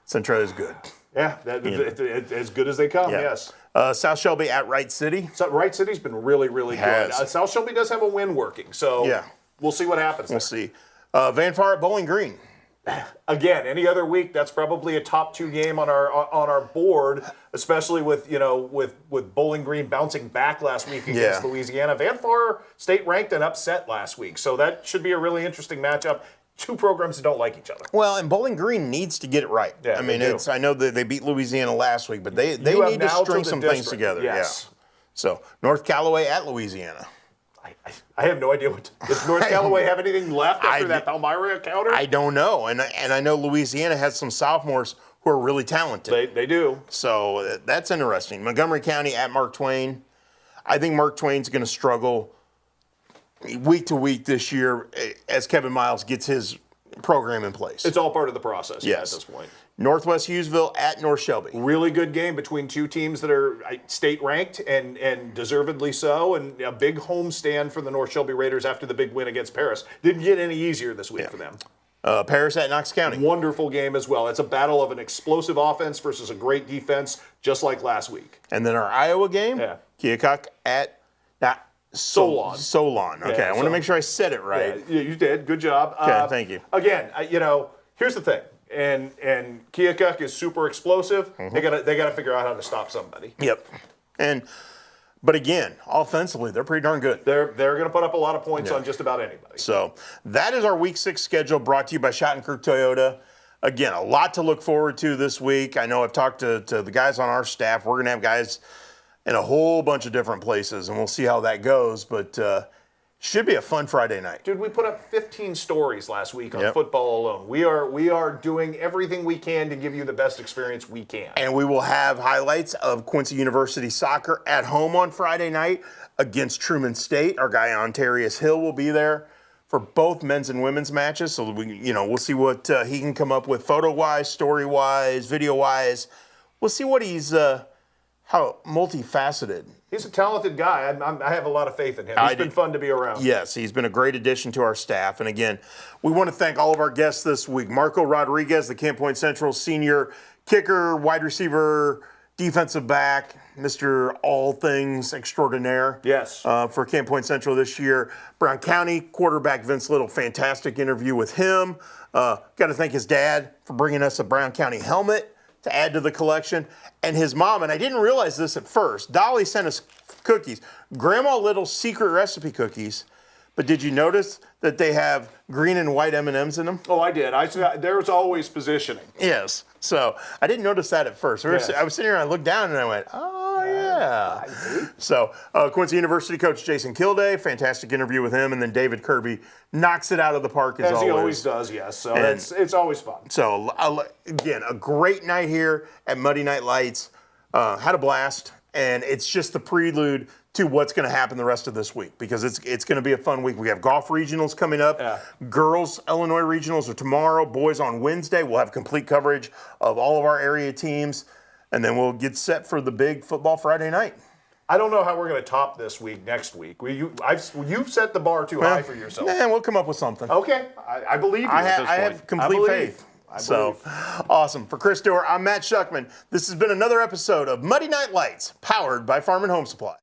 Centralia's good. Yeah, as good as they come. Yeah. Yes. South Shelby at Wright City. So Wright City's been really, really good. South Shelby does have a win working, so we'll see what happens. We'll see. Van Far at Bowling Green. Again, any other week, that's probably a top 2 game on our board, especially with Bowling Green bouncing back last week against Louisiana. Van Far state ranked and upset last week, so that should be a really interesting matchup. 2 programs that don't like each other. Well, and Bowling Green needs to get it right. Yeah, I mean, I know that they beat Louisiana last week, but they need to string some things together. Yes. Yeah. So North Callaway at Louisiana. I have no idea does North Callaway have anything left after that Palmyra encounter? I don't know, and I know Louisiana has some sophomores who are really talented. They do. So that's interesting. Montgomery County at Mark Twain. I think Mark Twain's going to struggle week to week this year as Kevin Miles gets his program in place. It's all part of the process at this point. Northwest Hughesville at North Shelby. Really good game between 2 teams that are state ranked and deservedly so, and a big homestand for the North Shelby Raiders after the big win against Paris. Didn't get any easier this week for them. Paris at Knox County. Wonderful game as well. It's a battle of an explosive offense versus a great defense, just like last week. And then our Iowa game, Keokuk at Solon. Solon. Okay, I want to make sure I said it right. Yeah, you did. Good job. Okay, thank you. Again, here's the thing. And Keokuk is super explosive. Mm-hmm. They gotta figure out how to stop somebody. Yep. But again, offensively, they're pretty darn good. They're going to put up a lot of points on just about anybody. So that is our Week 6 schedule brought to you by Schottenkirk Toyota. Again, a lot to look forward to this week. I know I've talked to the guys on our staff. We're going to have guys in a whole bunch of different places, and we'll see how that goes. But should be a fun Friday night. Dude, we put up 15 stories last week on football alone. We are doing everything we can to give you the best experience we can. And we will have highlights of Quincy University soccer at home on Friday night against Truman State. Our guy Ontarius Hill will be there for both men's and women's matches. So we'll see what he can come up with photo-wise, story-wise, video-wise. We'll see what he's how multifaceted. He's a talented guy. I have a lot of faith in him. He's been fun to be around. Yes, he's been a great addition to our staff. And again, we want to thank all of our guests this week. Marco Rodriguez, the Camp Point Central senior kicker, wide receiver, defensive back. Mr. All Things Extraordinaire. Yes. For Camp Point Central this year. Brown County quarterback Vince Little, fantastic interview with him. Got to thank his dad for bringing us a Brown County helmet to add to the collection. And his mom, and I didn't realize this at first, Dolly sent us cookies. Grandma Little's secret recipe cookies. But did you notice that they have green and white M&Ms in them? Oh, I did. There's always positioning. Yes. So I didn't notice that at first. I was sitting here and I looked down and I went, oh, yeah. So Quincy University coach Jason Kildday, fantastic interview with him. And then David Kirby knocks it out of the park as always. He always does, yes. So it's always fun. So, again, a great night here at Muddy Night Lights. Had a blast. And it's just the prelude to what's going to happen the rest of this week, because it's going to be a fun week. We have golf regionals coming up. Yeah. Girls Illinois regionals are tomorrow. Boys on Wednesday. We'll have complete coverage of all of our area teams, and then we'll get set for the big football Friday night. I don't know how we're going to top this week next week. You've set the bar too high for yourself. Man, we'll come up with something. Okay, I believe you at this point. I have complete faith. So, awesome. For Chris Dewar, I'm Matt Shuckman. This has been another episode of Muddy Night Lights, powered by Farm and Home Supply.